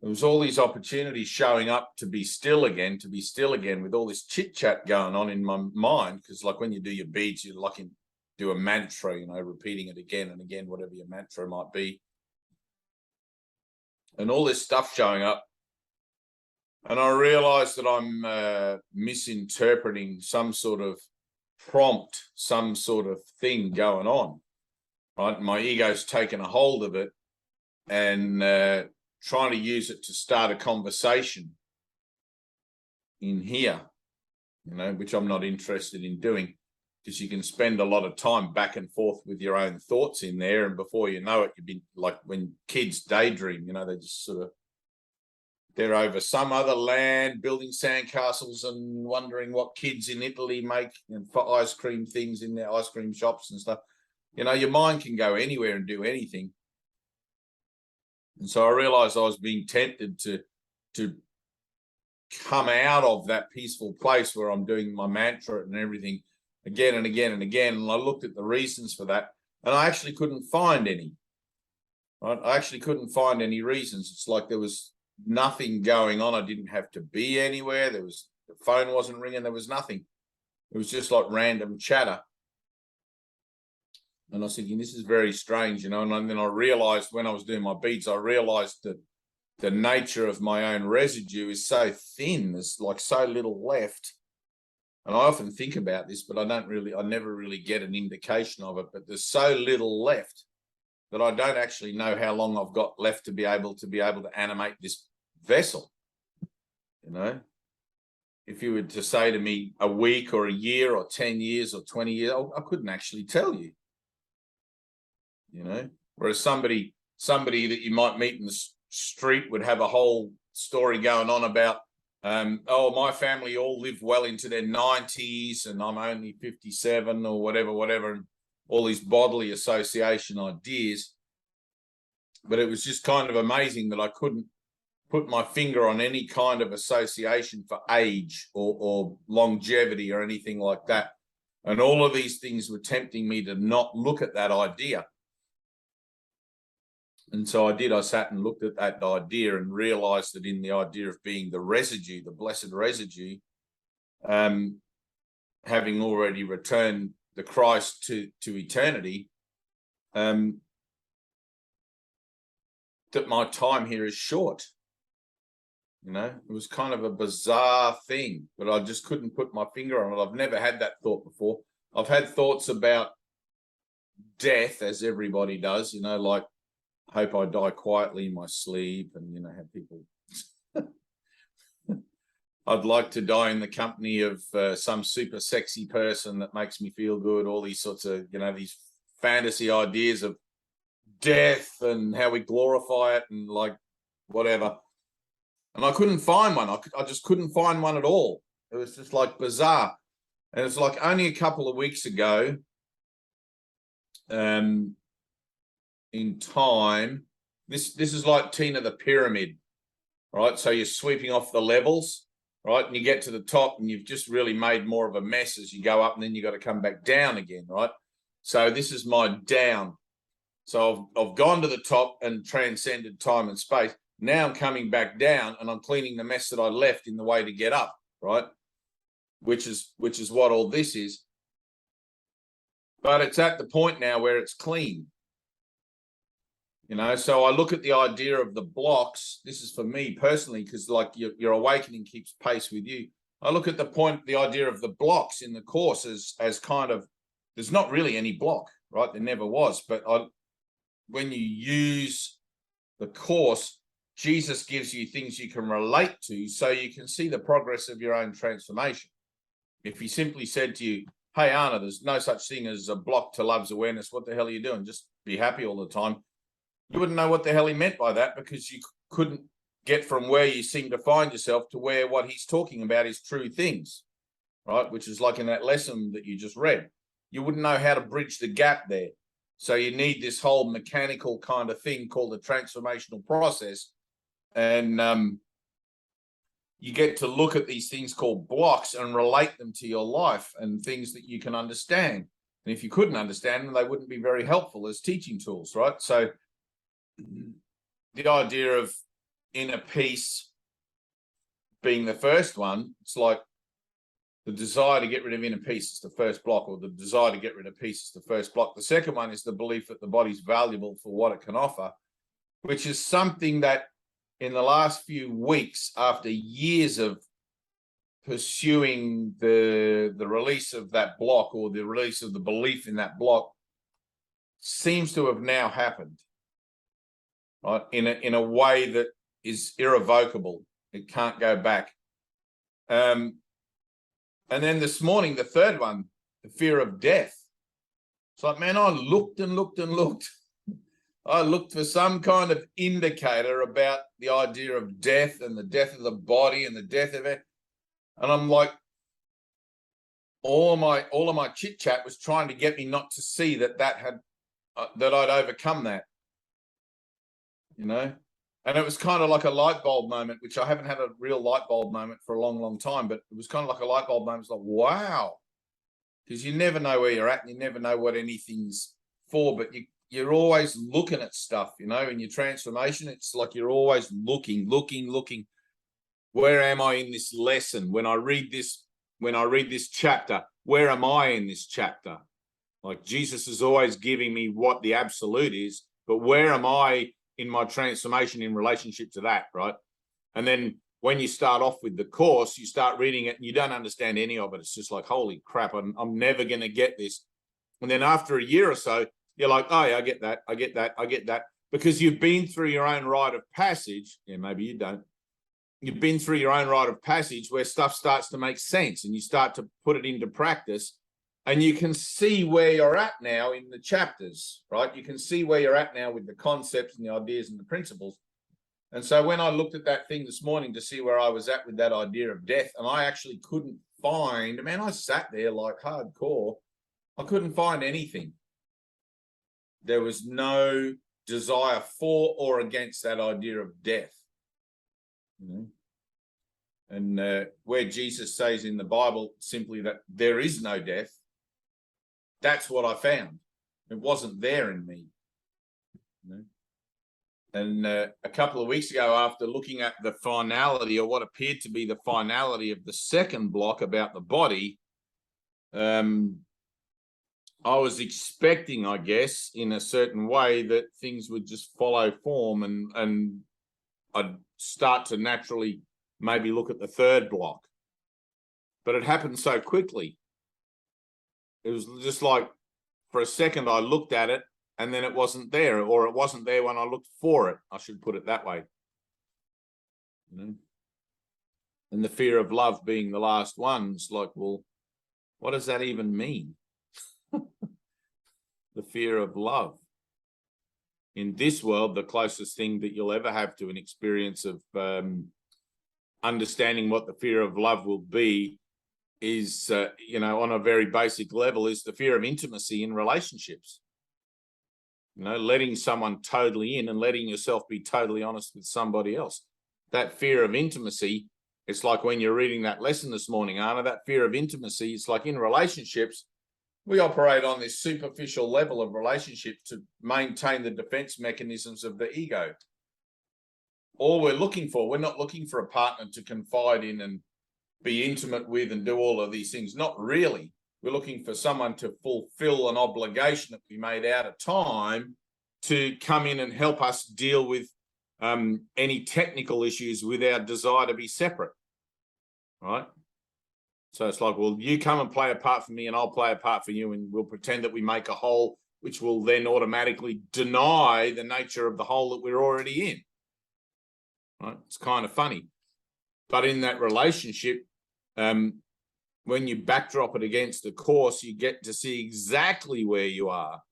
there was all these opportunities showing up to be still again, with all this chit chat going on in my mind. Because like when you do your beads, you like do a mantra, you know, repeating it again and again, whatever your mantra might be, and all this stuff showing up. And I realized that I'm misinterpreting some sort of prompt, some sort of thing going on, right? My ego's taken a hold of it and trying to use it to start a conversation in here, you know, which I'm not interested in doing, because you can spend a lot of time back and forth with your own thoughts in there, and before you know it, you've been like when kids daydream, you know, they just sort of, they're over some other land building sandcastles and wondering what kids in Italy make, and for ice cream things in their ice cream shops and stuff. You know, your mind can go anywhere and do anything. And so I realized I was being tempted to come out of that peaceful place where I'm doing my mantra and everything again and again and again. And I looked at the reasons for that, and I actually couldn't find any. Right? I actually couldn't find any reasons. It's like there was nothing going on. I didn't have to be anywhere. The phone wasn't ringing. There was nothing. It was just like random chatter. And I was thinking, this is very strange, you know. And then I realized when I was doing my beads, I realized that the nature of my own residue is so thin. There's like so little left. And I often think about this, but I never really get an indication of it. But there's so little left that I don't actually know how long I've got left to be able to animate this vessel. You know, if you were to say to me a week or a year or 10 years or 20 years, I couldn't actually tell you. You know, whereas somebody that you might meet in the street would have a whole story going on about, oh, my family all live well into their 90s and I'm only 57 or whatever, and all these bodily association ideas. But it was just kind of amazing that I couldn't put my finger on any kind of association for age or longevity or anything like that. And all of these things were tempting me to not look at that idea. And so I did. I sat and looked at that idea and realized that in the idea of being the residue, the blessed residue, having already returned the Christ to eternity, that my time here is short. You know, it was kind of a bizarre thing, but I just couldn't put my finger on it. I've never had that thought before. I've had thoughts about death, as everybody does, you know, like, hope I die quietly in my sleep, and, you know, have people. I'd like to die in the company of some super sexy person that makes me feel good. All these sorts of, you know, these fantasy ideas of death and how we glorify it and like whatever. And I couldn't find one. I just couldn't find one at all. It was just like bizarre. And it's like only a couple of weeks ago, in time, this is like Tina the Pyramid, right? So you're sweeping off the levels, right? And you get to the top and you've just really made more of a mess as you go up, and then you got to come back down again, right? So this is my down. So I've gone to the top and transcended time and space. Now I'm coming back down and I'm cleaning the mess that I left in the way to get up, right? Which is what all this is. But it's at the point now where it's clean. So I look at the idea of the blocks. This is for me personally, because like your awakening keeps pace with you. I look at the idea of the blocks in the course as kind of, there's not really any block, right? There never was. But when you use the course, Jesus gives you things you can relate to so you can see the progress of your own transformation. If he simply said to you, hey, Anna, there's no such thing as a block to love's awareness. What the hell are you doing? Just be happy all the time. You wouldn't know what the hell he meant by that, because you couldn't get from where you seem to find yourself to where what he's talking about is true things, right? Which is like in that lesson that you just read. You wouldn't know how to bridge the gap there. So you need this whole mechanical kind of thing called the transformational process. And you get to look at these things called blocks and relate them to your life and things that you can understand. And if you couldn't understand them, they wouldn't be very helpful as teaching tools, right? So the idea of inner peace being the first one, it's like the desire to get rid of inner peace is the first block, or the desire to get rid of peace is the first block. The second one is the belief that the body's valuable for what it can offer, which is something that in the last few weeks, after years of pursuing the release of that block, or the release of the belief in that block, seems to have now happened, right? In a way that is irrevocable. It can't go back. And then this morning, the third one, the fear of death. It's like, man, I looked and looked and looked. I looked for some kind of indicator about the idea of death and the death of the body and the death of it. And I'm like, all of my chit chat was trying to get me not to see that that I'd overcome that, And it was kind of like a light bulb moment, which I haven't had a real light bulb moment for a long, long time, but it was kind of like a light bulb moment. It's like, wow, because you never know where you're at and you never know what anything's for, but you're always looking at stuff, in your transformation. It's like you're always looking. Where am I in this lesson? When I read this chapter, where am I in this chapter? Like Jesus is always giving me what the absolute is, but where am I in my transformation in relationship to that, right? And then when you start off with the course, you start reading it and you don't understand any of it. It's just like, holy crap, I'm never going to get this. And then after a year or so, you're like, oh yeah, I get that. Because you've been through your own rite of passage. Yeah, maybe you don't. You've been through your own rite of passage where stuff starts to make sense and you start to put it into practice. And you can see where you're at now in the chapters, right? You can see where you're at now with the concepts and the ideas and the principles. And so when I looked at that thing this morning to see where I was at with that idea of death, and I actually couldn't find, man, I sat there like hardcore. I couldn't find anything. There was no desire for or against that idea of death. And where Jesus says in the Bible simply that there is no death, that's what I found. It wasn't there in me. And a couple of weeks ago, after looking at the finality, or what appeared to be the finality of the second block about the body, I was expecting, I guess, in a certain way that things would just follow form and I'd start to naturally maybe look at the third block. But it happened so quickly. It was just like, for a second, I looked at it and then it wasn't there, or it wasn't there when I looked for it. I should put it that way. And the fear of love being the last one, it's like, well, what does that even mean? The fear of love. In this world, the closest thing that you'll ever have to an experience of understanding what the fear of love will be is, on a very basic level, is the fear of intimacy in relationships. Letting someone totally in and letting yourself be totally honest with somebody else. That fear of intimacy, it's like when you're reading that lesson this morning, Anna, that fear of intimacy, it's like in relationships, we operate on this superficial level of relationship to maintain the defense mechanisms of the ego. All we're looking for, we're not looking for a partner to confide in and be intimate with and do all of these things. Not really. We're looking for someone to fulfill an obligation that we made out of time to come in and help us deal with any technical issues with our desire to be separate, right? So it's like, well, you come and play a part for me and I'll play a part for you, and we'll pretend that we make a whole, which will then automatically deny the nature of the whole that we're already in, right? It's kind of funny. But in that relationship, when you backdrop it against the Course, you get to see exactly where you are.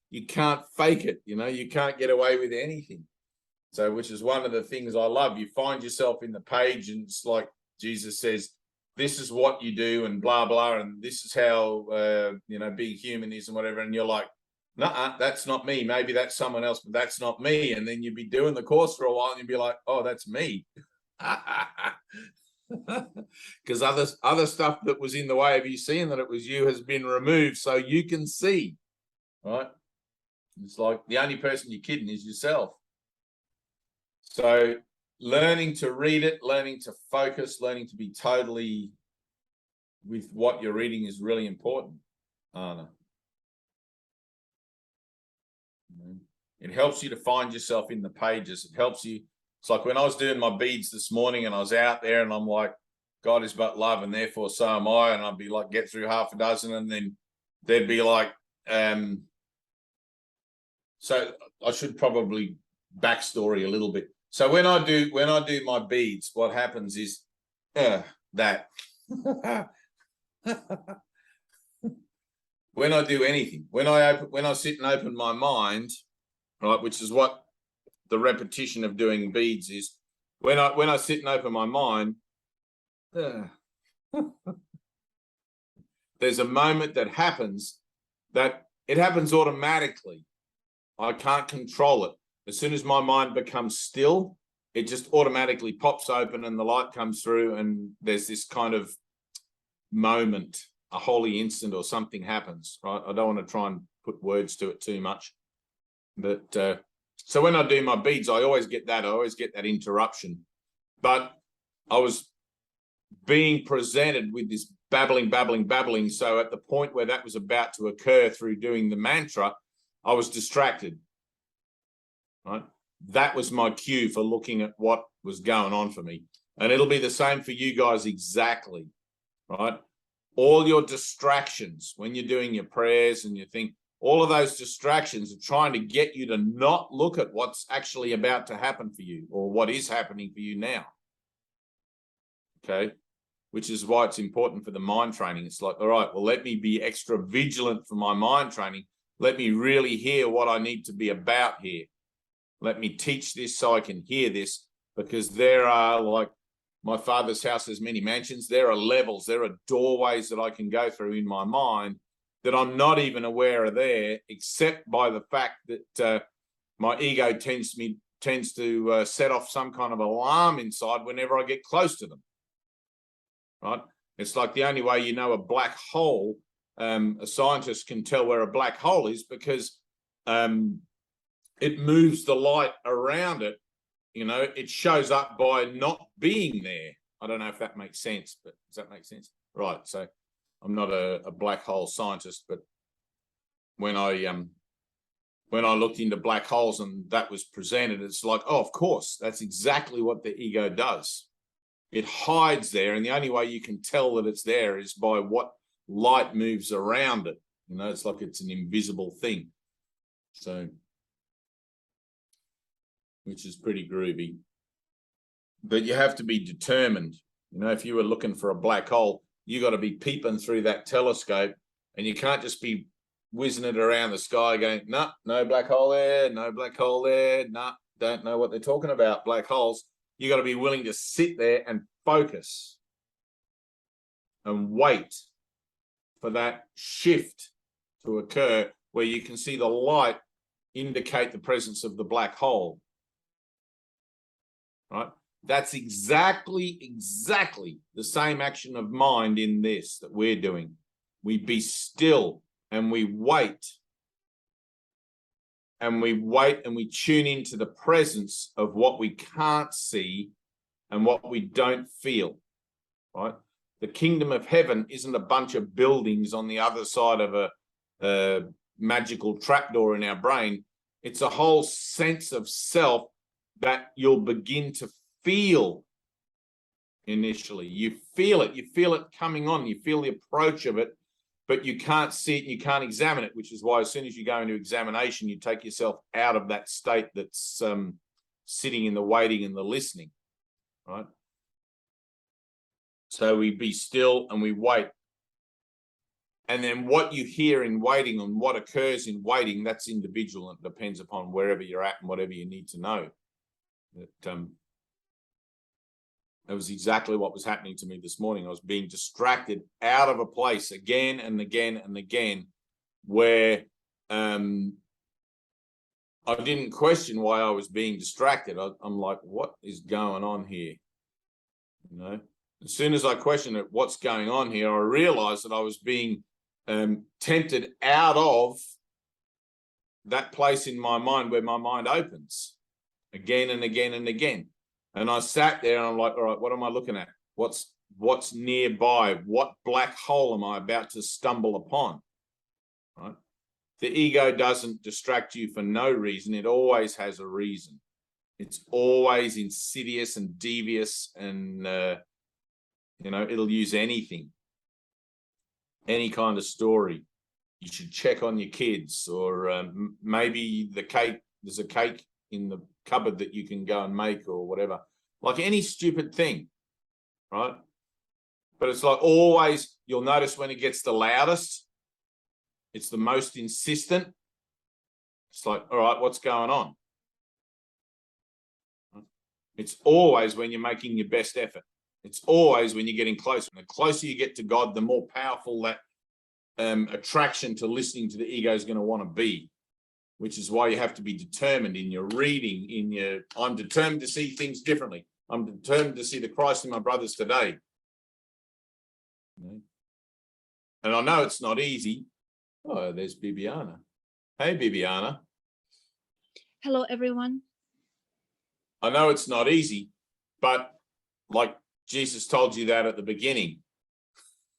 You can't fake it, you know, you can't get away with anything. So, which is one of the things I love. You find yourself in the page and it's like Jesus says, this is what you do and blah, blah, and this is how, you know, being human is and whatever. And you're like, nah, that's not me. Maybe that's someone else, but that's not me. And then you'd be doing the Course for a while and you'd be like, oh, that's me. Because other stuff that was in the way of you seeing that it was you has been removed so you can see, right? It's like the only person you're kidding is yourself. So learning to read it, learning to focus, learning to be totally with what you're reading is really important, Anna. It helps you to find yourself in the pages. It helps you. It's like when I was doing my beads this morning and I was out there and I'm like, God is but love and therefore so am I. And I'd be like, get through half a dozen and then there'd be like, so I should probably backstory a little bit. So when I do my beads, what happens is that when I do anything, when I sit and open my mind, right, which is what the repetition of doing beads is, when I sit and open my mind, there's a moment that happens that it happens automatically. I can't control it. As soon as my mind becomes still, it just automatically pops open and the light comes through and there's this kind of moment, a holy instant or something happens, right? I don't want to try and put words to it too much. But so when I do my beads, I always get that. I always get that interruption. But I was being presented with this babbling. So at the point where that was about to occur through doing the mantra, I was distracted, right? That was my cue for looking at what was going on for me. And it'll be the same for you guys exactly, right? All your distractions when you're doing your prayers and you think, all of those distractions are trying to get you to not look at what's actually about to happen for you or what is happening for you now. Okay? Which is why it's important for the mind training. It's like, all right, well, let me be extra vigilant for my mind training. Let me really hear what I need to be about here. Let me teach this so I can hear this, because there are, like my Father's house has many mansions. There are levels, there are doorways that I can go through in my mind that I'm not even aware are there, except by the fact that my ego tends to set off some kind of alarm inside whenever I get close to them, right? It's like the only way you know a black hole, a scientist can tell where a black hole is because it moves the light around it. You know, it shows up by not being there. I don't know if that makes sense, but does that make sense? Right. So I'm not a black hole scientist, but when I looked into black holes and that was presented, it's like, oh, of course, that's exactly what the ego does. It hides there, and the only way you can tell that it's there is by what light moves around it. You know, it's like it's an invisible thing. So, which is pretty groovy. But you have to be determined. You know, if you were looking for a black hole, you got to be peeping through that telescope, and you can't just be whizzing it around the sky going, no, no black hole there, no black hole there, no, don't know what they're talking about, black holes. You got to be willing to sit there and focus and wait for that shift to occur where you can see the light indicate the presence of the black hole, right? That's exactly the same action of mind in this that we're doing. We be still and we wait. And we wait and we tune into the presence of what we can't see and what we don't feel, right? The kingdom of heaven isn't a bunch of buildings on the other side of magical trapdoor in our brain. It's a whole sense of self that you'll begin to feel initially. You feel it coming on, you feel the approach of it, but you can't see it and you can't examine it, which is why as soon as you go into examination, you take yourself out of that state that's sitting in the waiting and the listening, right? So we be still and we wait. And then what you hear in waiting and what occurs in waiting, that's individual and depends upon wherever you're at and whatever you need to know. That was exactly what was happening to me this morning. I was being distracted out of a place again and again and again where I didn't question why I was being distracted. I'm like, what is going on here? You know, as soon as I questioned it, what's going on here, I realized that I was being tempted out of that place in my mind where my mind opens again and again and again. And I sat there and I'm like, all right, what am I looking at? What's nearby? What black hole am I about to stumble upon? Right? The ego doesn't distract you for no reason. It always has a reason. It's always insidious and devious, and you know, it'll use anything, any kind of story. You should check on your kids, or maybe there's a cake in the cupboard that you can go and make, or whatever, like any stupid thing, right? But it's like always, you'll notice when it gets the loudest, it's the most insistent. It's like, all right, what's going on? It's always when you're making your best effort. It's always when you're getting closer. And the closer you get to God, the more powerful that attraction to listening to the ego is going to want to be, which is why you have to be determined in your reading, I'm determined to see things differently. I'm determined to see the Christ in my brothers today. And I know it's not easy. Oh, there's Bibiana. Hey, Bibiana. Hello, everyone. I know it's not easy, but like Jesus told you that at the beginning,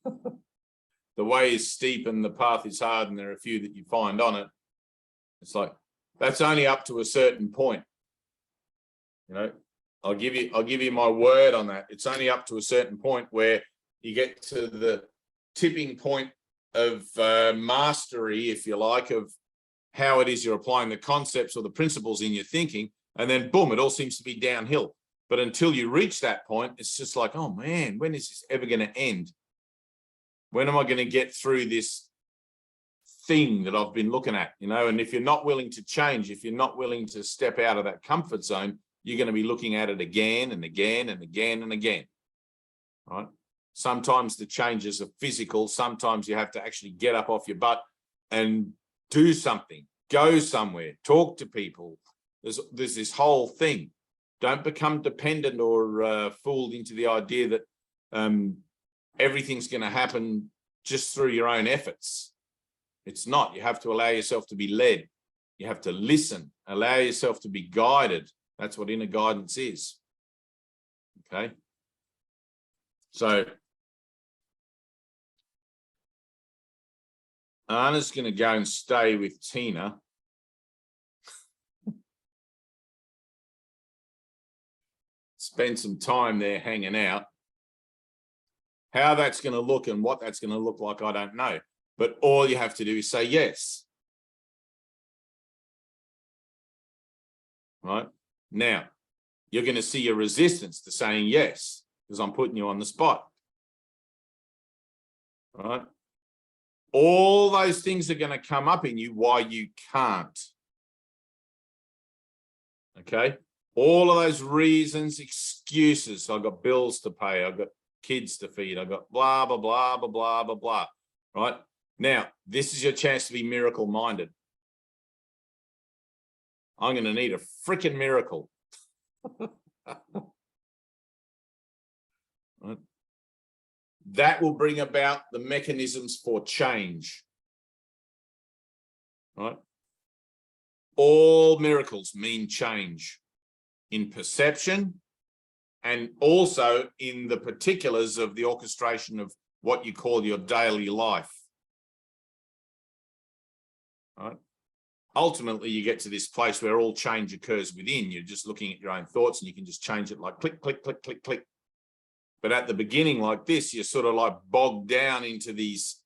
the way is steep and the path is hard, and there are a few that you find on it. It's like, that's only up to a certain point. You know, I'll give you my word on that. It's only up to a certain point where you get to the tipping point of mastery, if you like, of how it is you're applying the concepts or the principles in your thinking, and then boom, it all seems to be downhill. But until you reach that point, it's just like, oh man, when is this ever going to end? When am I going to get through this thing that I've been looking at? You know, and if you're not willing to change, if you're not willing to step out of that comfort zone, you're going to be looking at it again and again and again and again, right? Sometimes the changes are physical. Sometimes you have to actually get up off your butt and do something, go somewhere, talk to people. There's this whole thing. Don't become dependent or fooled into the idea that everything's going to happen just through your own efforts. It's not. You have to allow yourself to be led. You have to listen, allow yourself to be guided. That's what inner guidance is. Okay. So Anna's going to go and stay with Tina. Spend some time there hanging out. How that's going to look and what that's going to look like, I don't know. But all you have to do is say yes. Right? Now, you're going to see a resistance to saying yes, because I'm putting you on the spot. Right? All those things are going to come up in you why you can't. Okay? All of those reasons, excuses. I've got bills to pay. I've got kids to feed. I've got blah, blah, blah, blah, blah, blah, blah. Right? Now, this is your chance to be miracle-minded. I'm going to need a freaking miracle. Right? That will bring about the mechanisms for change. Right? All miracles mean change in perception and also in the particulars of the orchestration of what you call your daily life. right? Ultimately, you get to this place where all change occurs within. You're just looking at your own thoughts and you can just change it like click, click, click, click, click. But at the beginning like this, you're sort of like bogged down into these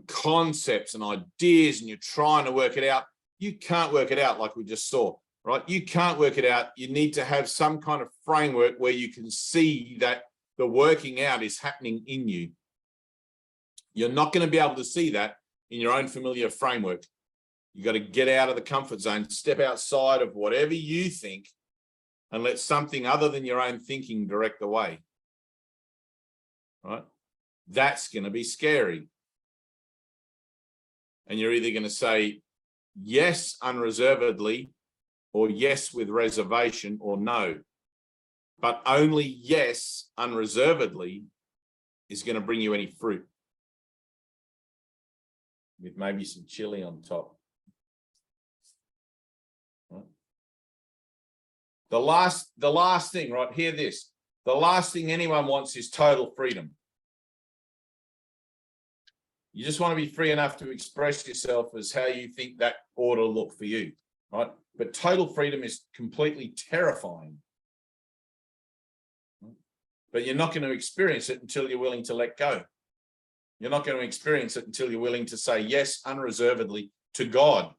concepts and ideas and you're trying to work it out. You can't work it out like we just saw, right? You can't work it out. You need to have some kind of framework where you can see that the working out is happening in you. You're not going to be able to see that in your own familiar framework. You got to get out of the comfort zone, step outside of whatever you think and let something other than your own thinking direct the way. Right? That's going to be scary. And you're either going to say yes unreservedly or yes with reservation or no. But only yes unreservedly is going to bring you any fruit. With maybe some chili on top. Right? The last thing, right, hear this. The last thing anyone wants is total freedom. You just want to be free enough to express yourself as how you think that ought to look for you, right? But total freedom is completely terrifying. But you're not going to experience it until you're willing to let go. You're not going to experience it until you're willing to say yes unreservedly to God.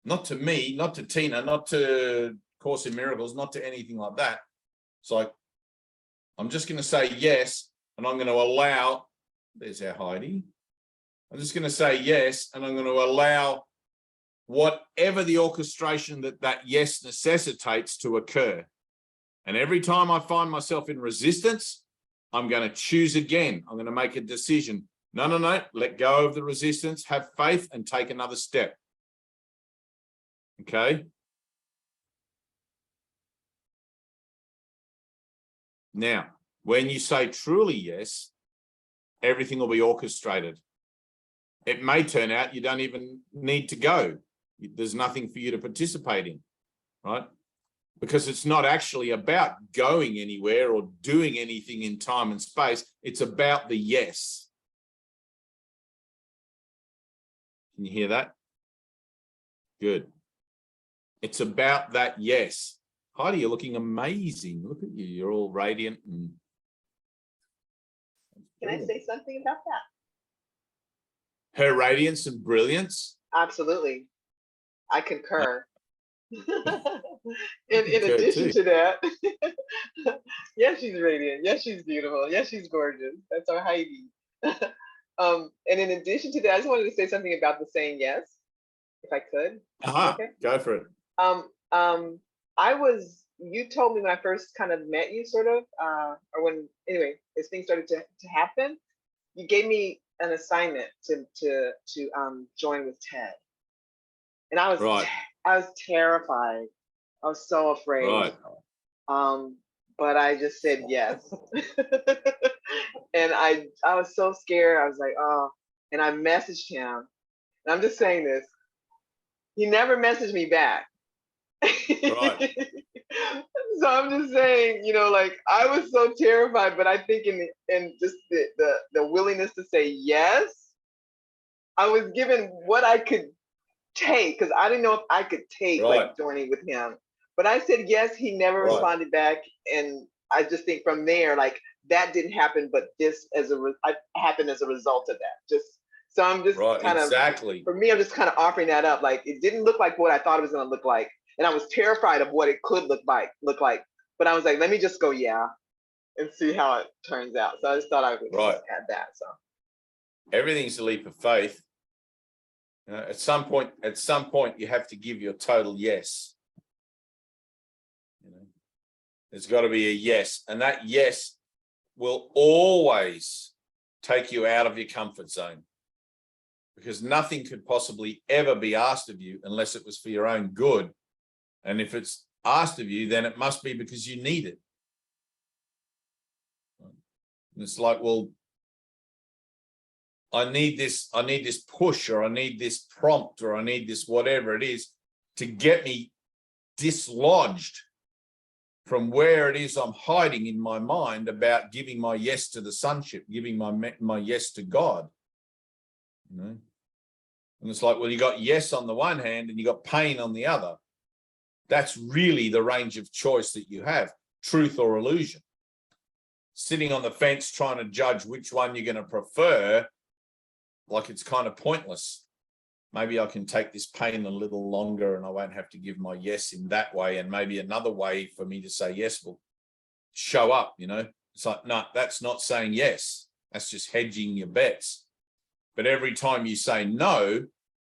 Not to me, not to Tina, not to Course in Miracles, not to anything like that. It's like, I'm just going to say yes, and I'm going to allow, there's our Heidi. I'm just going to say yes, and I'm going to allow whatever the orchestration that yes necessitates to occur. And every time I find myself in resistance, I'm going to choose again. I'm going to make a decision. No, let go of the resistance, have faith, and take another step. Okay? Now, when you say truly yes, everything will be orchestrated. It may turn out you don't even need to go. There's nothing for you to participate in, right? Because it's not actually about going anywhere or doing anything in time and space. It's about the yes. Can you hear that? Good. It's about that yes. Heidi, you're looking amazing. Look at you. You're all radiant. And... Can I say something about that? Her radiance and brilliance? Absolutely. I concur. in addition to that, yes, she's radiant. Yes, she's beautiful. Yes, she's gorgeous. That's our Heidi. And in addition to that, I just wanted to say something about the saying yes, if I could. Okay. Go for it. You told me when I first kind of met you, sort of, or when, anyway, as things started to happen, you gave me an assignment to join with Ted. And I was right. I was terrified. I was so afraid. Right. But I just said yes. And I was so scared. I was like, oh, and I messaged him. And I'm just saying this. He never messaged me back. Right. So I'm just saying, like I was so terrified, but I think in just the willingness to say yes, I was given what I could take, because I didn't know if I could take like joining with him. But I said yes, he never responded back. And I just think from there, like that didn't happen, but this happened as a result of that. So I'm just kind of, for me, I'm just kind of offering that up. Like it didn't look like what I thought it was going to look like. And I was terrified of what it could look like. But I was like, let me just go, and see how it turns out. So I just thought I would just add that. So everything's a leap of faith. At some point, you have to give your total yes. There's got to be a yes, and that yes will always take you out of your comfort zone, because nothing could possibly ever be asked of you unless it was for your own good. And if it's asked of you, then it must be because you need it. And it's like, well, I need this push, or I need this prompt, or I need this whatever it is to get me dislodged from where it is I'm hiding in my mind about giving my yes to the sonship, giving my yes to God. And it's like, well, you got yes on the one hand and you got pain on the other. That's really the range of choice that you have, truth or illusion. Sitting on the fence trying to judge which one you're going to prefer, like it's kind of pointless. Maybe I can take this pain a little longer and I won't have to give my yes in that way. And maybe another way for me to say yes will show up, you know. It's like, no, that's not saying yes. That's just hedging your bets. But every time you say no,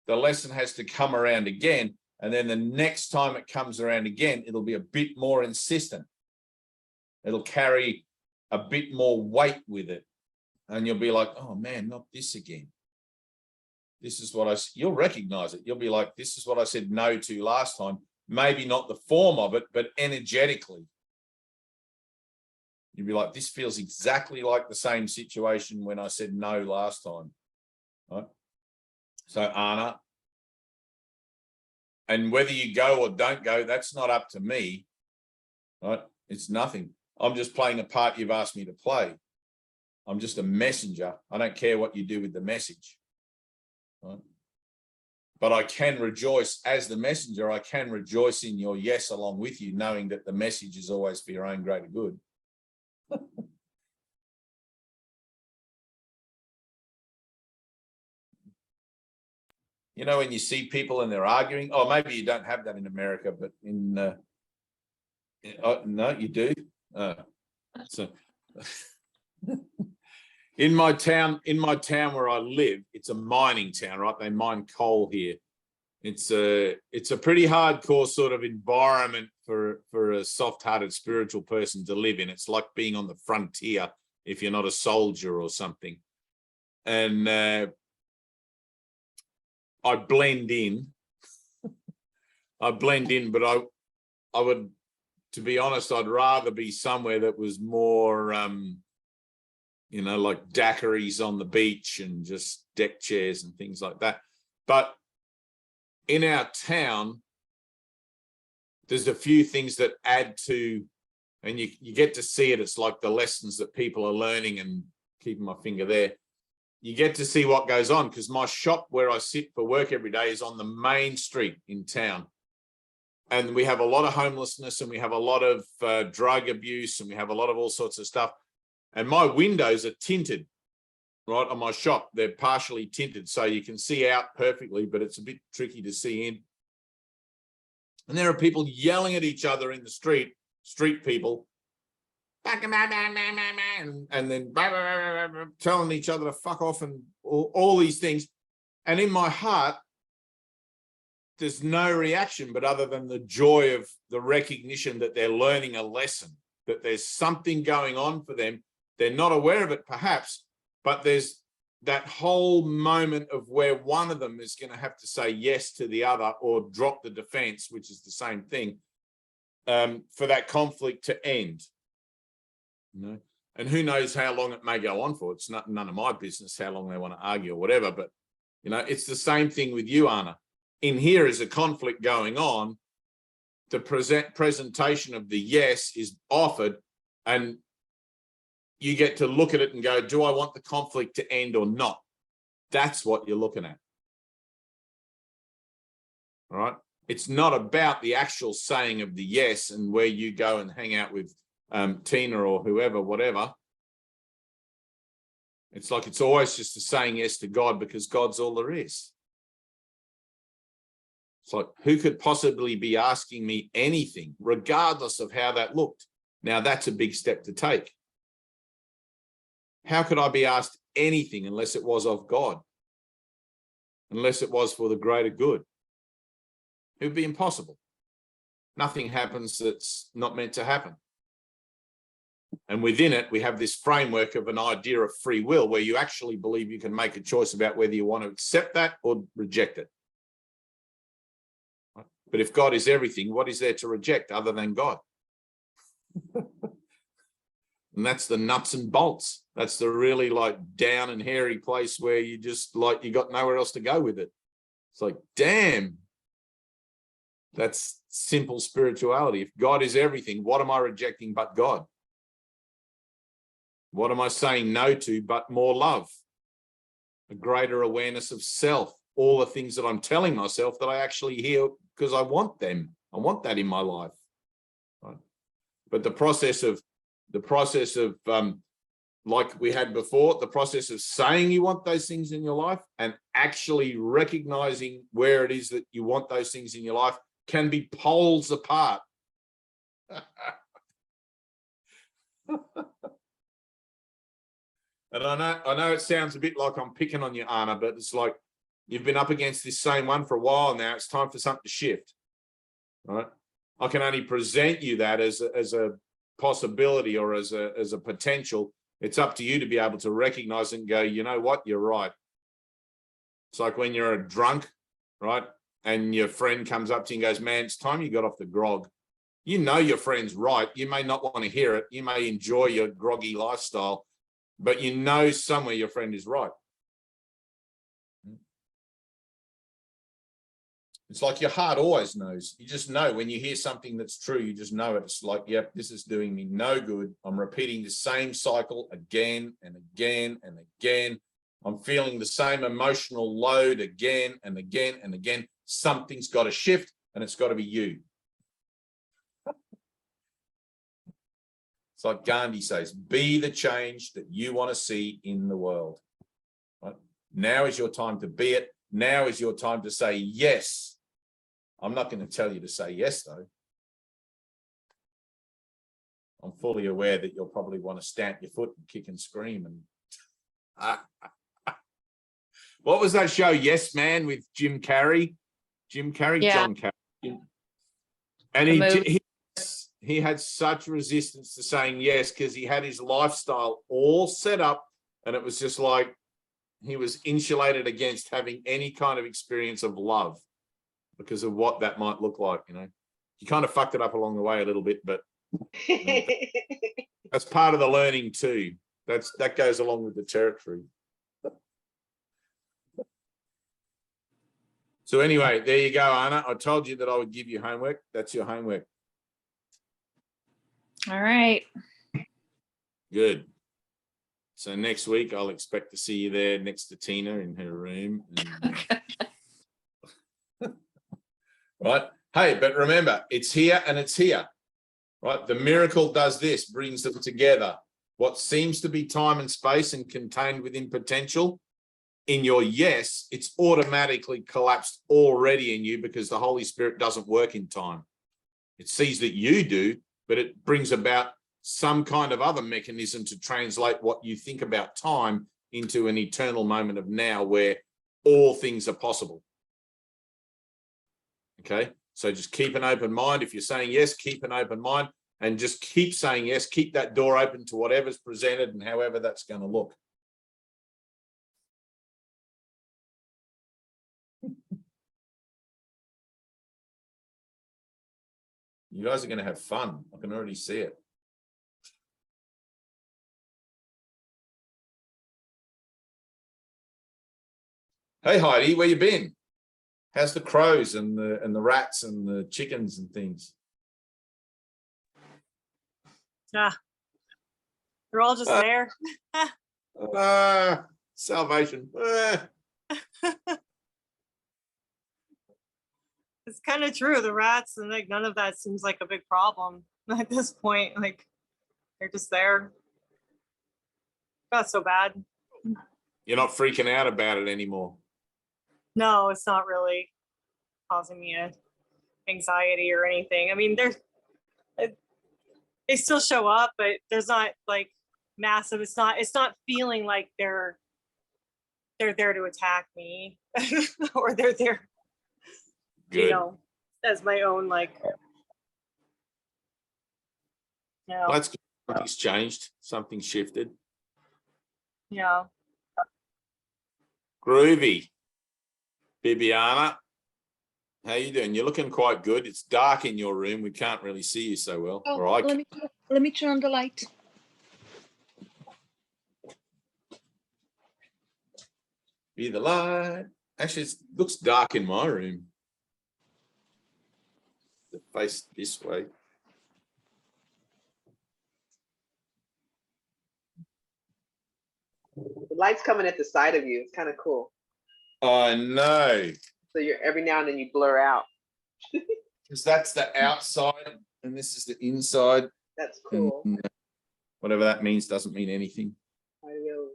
the lesson has to come around again. And then the next time it comes around again, it'll be a bit more insistent. It'll carry a bit more weight with it. And you'll be like, oh man, not this again. This is what you'll recognize it. You'll be like, this is what I said no to last time. Maybe not the form of it, but energetically. You'll be like, this feels exactly like the same situation when I said no last time. Right? So Anna, and whether you go or don't go, that's not up to me. Right? It's nothing. I'm just playing a part you've asked me to play. I'm just a messenger. I don't care what you do with the message. Right? But I can rejoice as the messenger. I can rejoice in your yes along with you, knowing that the message is always for your own greater good. You know, when you see people and they're arguing, oh, maybe you don't have that in America, but in no, you do. So in my town where I live, it's a mining town, right? They mine coal here. It's a pretty hardcore sort of environment for a soft-hearted spiritual person to live in. It's like being on the frontier if you're not a soldier or something. And I blend in. But I would, to be honest, I'd rather be somewhere that was more, you know, like daiquiris on the beach and just deck chairs and things like that. But in our town, there's a few things that add to, and you get to see it. It's like the lessons that people are learning, and keeping my finger there. You get to see what goes on, because my shop where I sit for work every day is on the main street in town. And we have a lot of homelessness, and we have a lot of drug abuse, and we have a lot of all sorts of stuff. And my windows are tinted, right, on my shop. They're partially tinted, so you can see out perfectly, but it's a bit tricky to see in. And there are people yelling at each other in the street people, and then telling each other to fuck off and all these things. And in my heart, there's no reaction, but other than the joy of the recognition that they're learning a lesson, that there's something going on for them. They're not aware of it, perhaps, but there's that whole moment of where one of them is going to have to say yes to the other or drop the defense, which is the same thing, for that conflict to end. You know? And who knows how long it may go on for. It's none of my business how long they want to argue or whatever, but you know, it's the same thing with you, Anna. In here is a conflict going on. The presentation of the yes is offered, and you get to look at it and go, do I want the conflict to end or not? That's what you're looking at. All right. It's not about the actual saying of the yes and where you go and hang out with Tina or whoever, whatever. It's like it's always just a saying yes to God, because God's all there is. It's like, who could possibly be asking me anything, regardless of how that looked? Now, that's a big step to take. How could I be asked anything unless it was of God? Unless it was for the greater good? It would be impossible. Nothing happens that's not meant to happen. And within it, we have this framework of an idea of free will, where you actually believe you can make a choice about whether you want to accept that or reject it. But if God is everything, what is there to reject other than God? And that's the nuts and bolts. That's the really like down and hairy place where you just like, you got nowhere else to go with it. It's like, damn, that's simple spirituality. If God is everything, what am I rejecting but God? What am I saying no to but more love? A greater awareness of self, all the things that I'm telling myself that I actually hear because I want them. I want that in my life. Right? But the process of like we had before, the process of saying you want those things in your life and actually recognizing where it is that you want those things in your life can be poles apart. And I know it sounds a bit like I'm picking on you, Anna, but it's like you've been up against this same one for a while now. It's time for something to shift, right? I can only present you that as a possibility or as a potential. It's up to you to be able to recognize and go, you know what, you're right. It's like when you're a drunk, right? And your friend comes up to you and goes, man, it's time you got off the grog. You know your friend's right. You may not want to hear it. You may enjoy your groggy lifestyle, but you know somewhere your friend is right. It's like your heart always knows. You just know when you hear something that's true, you just know it. It's like, yep, this is doing me no good. I'm repeating the same cycle again and again and again. I'm feeling the same emotional load again and again and again. Something's got to shift, and it's got to be you. It's like Gandhi says, be the change that you want to see in the world. Right? Now is your time to be it. Now is your time to say yes. I'm not going to tell you to say yes, though. I'm fully aware that you'll probably want to stamp your foot and kick and scream. And what was that show, Yes Man, with Jim Carrey? Jim Carrey, Yeah. John Carrey. And he had such resistance to saying yes because he had his lifestyle all set up, and it was just like he was insulated against having any kind of experience of love because of what that might look like. You know, he kind of fucked it up along the way a little bit, but that's part of the learning too. That goes along with the territory. So anyway, there you go, Anna. I told you that I would give you homework. That's your homework. All right. Good. So next week, I'll expect to see you there next to Tina in her room. And, right. Hey, but remember, it's here and it's here. Right. The miracle does this, brings them together. What seems to be time and space and contained within potential, in your yes, it's automatically collapsed already in you because the Holy Spirit doesn't work in time. It sees that you do, but it brings about some kind of other mechanism to translate what you think about time into an eternal moment of now where all things are possible. Okay, so just keep an open mind. If you're saying yes, keep an open mind and just keep saying yes. Keep that door open to whatever's presented and however that's going to look. You guys are going to have fun. I can already see it. Hey Heidi, where you been? How's the crows and the rats and the chickens and things? Yeah, they're all just there. Salvation. It's kind of true. The rats and like none of that seems like a big problem at this point. Like they're just there. Not so bad. You're not freaking out about it anymore. No, it's not really causing me anxiety or anything. I mean, they still show up, but there's not like massive. It's not feeling like they're there to attack me or they're there. Good. You know, as my own like. Yeah. Well, that's good. Something's changed. Something shifted. Yeah. Groovy. Bibiana, how you doing? You're looking quite good. It's dark in your room. We can't really see you so well. Oh, All right. let me turn on the light. Be the light. Actually, it looks dark in my room. Face this way. The light's coming at the side of you. It's kind of cool. I know. So you're every now and then you blur out. Because that's the outside and this is the inside. That's cool. And whatever that means doesn't mean anything. I know.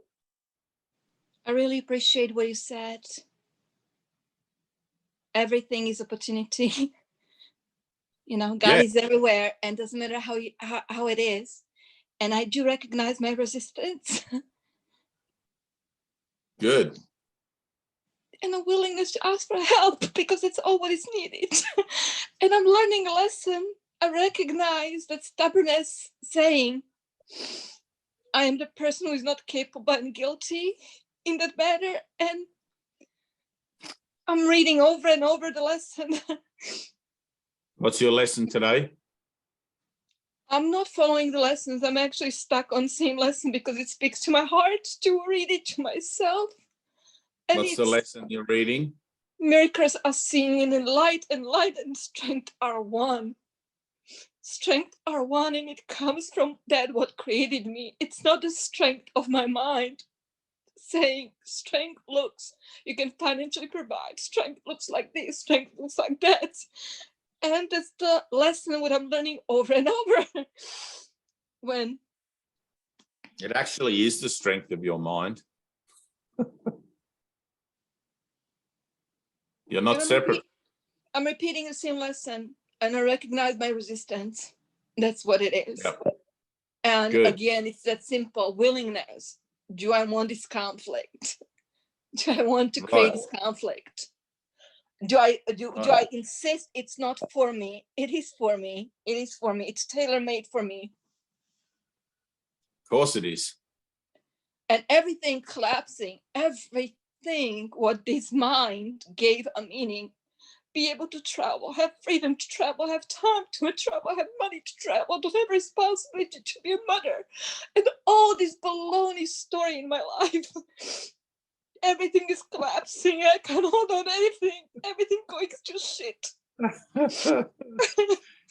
I really appreciate what you said. Everything is opportunity. You know, God Yeah. is everywhere, and doesn't matter how it is. And I do recognize my resistance Good. and a willingness to ask for help because it's all what is needed. And I'm learning a lesson. I recognize that stubbornness saying, I am the person who is not capable and guilty in that matter. And I'm reading over and over the lesson. What's your lesson today? I'm not following the lessons. I'm actually stuck on same lesson because it speaks to my heart to read it to myself. And What's the lesson you're reading? Miracles are seen in light, and light and strength are one. Strength are one, and it comes from that what created me. It's not the strength of my mind saying strength looks, you can financially provide, strength looks like this, strength looks like that. And that's the lesson what I'm learning over and over. When It actually is the strength of your mind. You're not separate. I'm repeating the same lesson, and I recognize my resistance. That's what it is. Yep. And Good. again, it's that simple willingness. Do I want this conflict? Do I want to create this conflict? Do I insist it's not for me? It is for me. It is for me. It's tailor-made for me. Of course it is. And everything collapsing, everything what this mind gave a meaning, be able to travel, have freedom to travel, have time to travel, have money to travel, to have responsibility to be a mother, and all this baloney story in my life. Everything is collapsing. I can't hold on anything. Everything going to shit.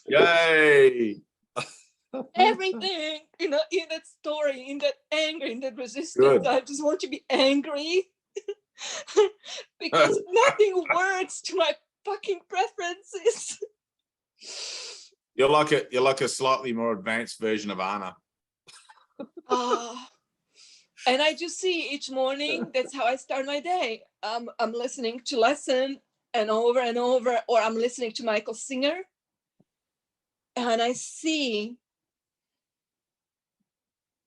Yay. Everything, in that story, in that anger, in that resistance. Good. I just want to be angry because nothing works to my fucking preferences. You're like a slightly more advanced version of Anna. And I just see each morning, that's how I start my day. I'm listening to lesson and over, or I'm listening to Michael Singer. And I see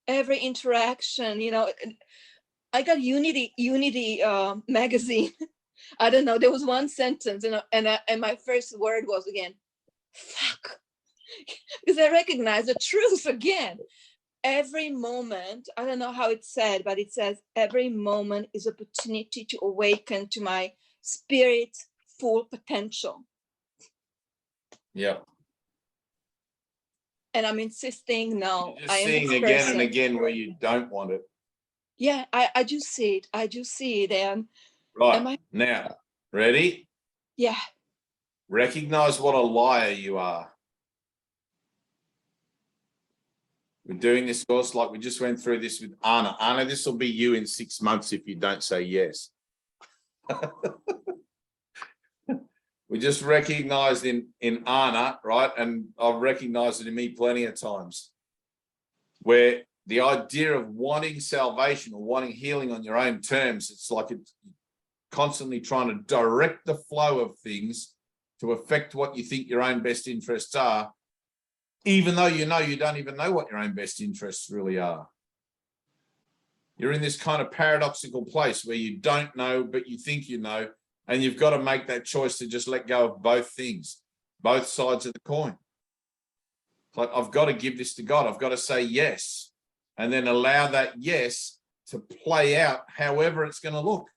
every interaction, I got Unity magazine. I don't know, there was one sentence, and my first word was again, fuck. Because I recognize the truth again. Every moment, I don't know how it's said, but it says every moment is opportunity to awaken to my spirit's full potential. Yeah. And I'm insisting, no, You're just I am seeing this again person. and again where you don't want it. Yeah, I do see it. And Right. Now, ready? yeah. Recognize what a liar you are. We're doing this course like we just went through this with Anna. Anna, this will be you in 6 months if you don't say yes. We just recognized in Anna, right? And I've recognized it in me plenty of times, where the idea of wanting salvation or wanting healing on your own terms, it's like it's constantly trying to direct the flow of things to affect what you think your own best interests are, even though you don't even know what your own best interests really are. You're in this kind of paradoxical place where you don't know, but you think you know, and you've got to make that choice to just let go of both things, both sides of the coin. It's like, I've got to give this to God. I've got to say yes, and then allow that yes to play out however it's going to look.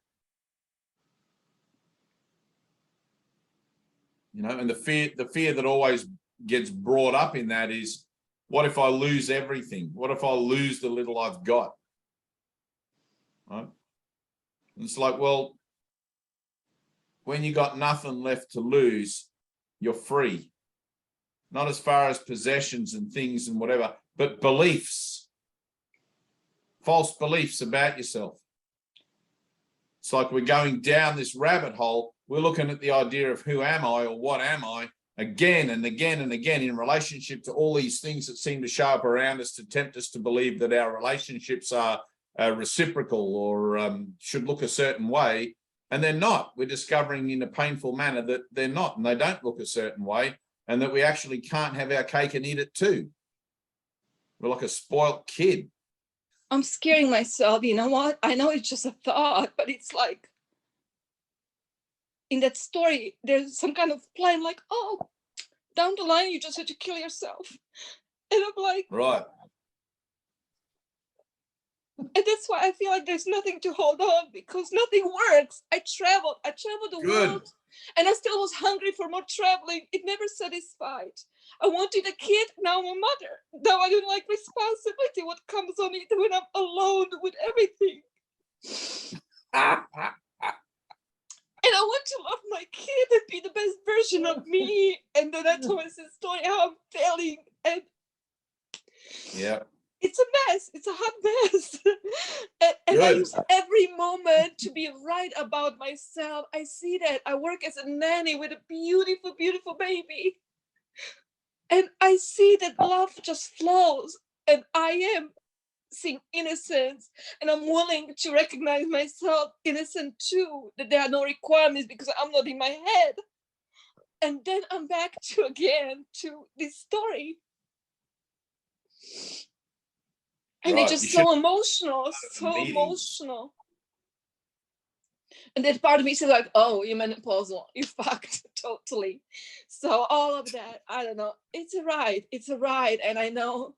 And the fear that always gets brought up in that is, what if I lose everything? What if I lose the little I've got? Right? And it's like, well, when you got nothing left to lose, you're free. Not as far as possessions and things and whatever, but beliefs, false beliefs about yourself. It's like we're going down this rabbit hole. We're looking at the idea of who am I or what am I again and again and again in relationship to all these things that seem to show up around us to tempt us to believe that our relationships are reciprocal or should look a certain way. And they're not. We're discovering in a painful manner that they're not, and they don't look a certain way, and that we actually can't have our cake and eat it too. We're like a spoilt kid. I'm scaring myself. You know what? I know it's just a thought, but it's like in that story, there's some kind of plan like, oh, down the line, you just have to kill yourself. And I'm like, right. And that's why I feel like there's nothing to hold on because nothing works. I traveled the world, and I still was hungry for more traveling. It never satisfied. I wanted a kid, now I'm a mother. Now I don't like responsibility, what comes on it when I'm alone with everything. And I want to love my kid and be the best version of me. And then I told myself story how I'm failing. And yeah, it's a mess. It's a hot mess. and I use every moment to be right about myself. I see that. I work as a nanny with a beautiful, beautiful baby. And I see that love just flows. And I am seeing innocence. And I'm willing to recognize myself innocent too. That there are no requirements because I'm not in my head. And then I'm back to this story. And it's just so emotional, emotional. And that part of me says like, oh, you're menopausal, you fucked totally. So all of that, I don't know. It's a ride. And I know.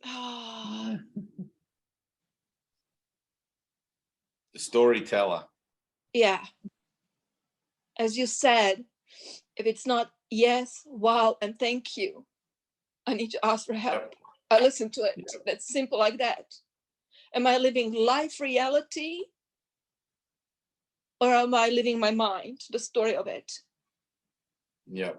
The storyteller. Yeah. As you said, if it's not yes, wow, and thank you, I need to ask for help. I listen to it. That's simple like that. Am I living life reality? Or am I living my mind, the story of it? Yeah.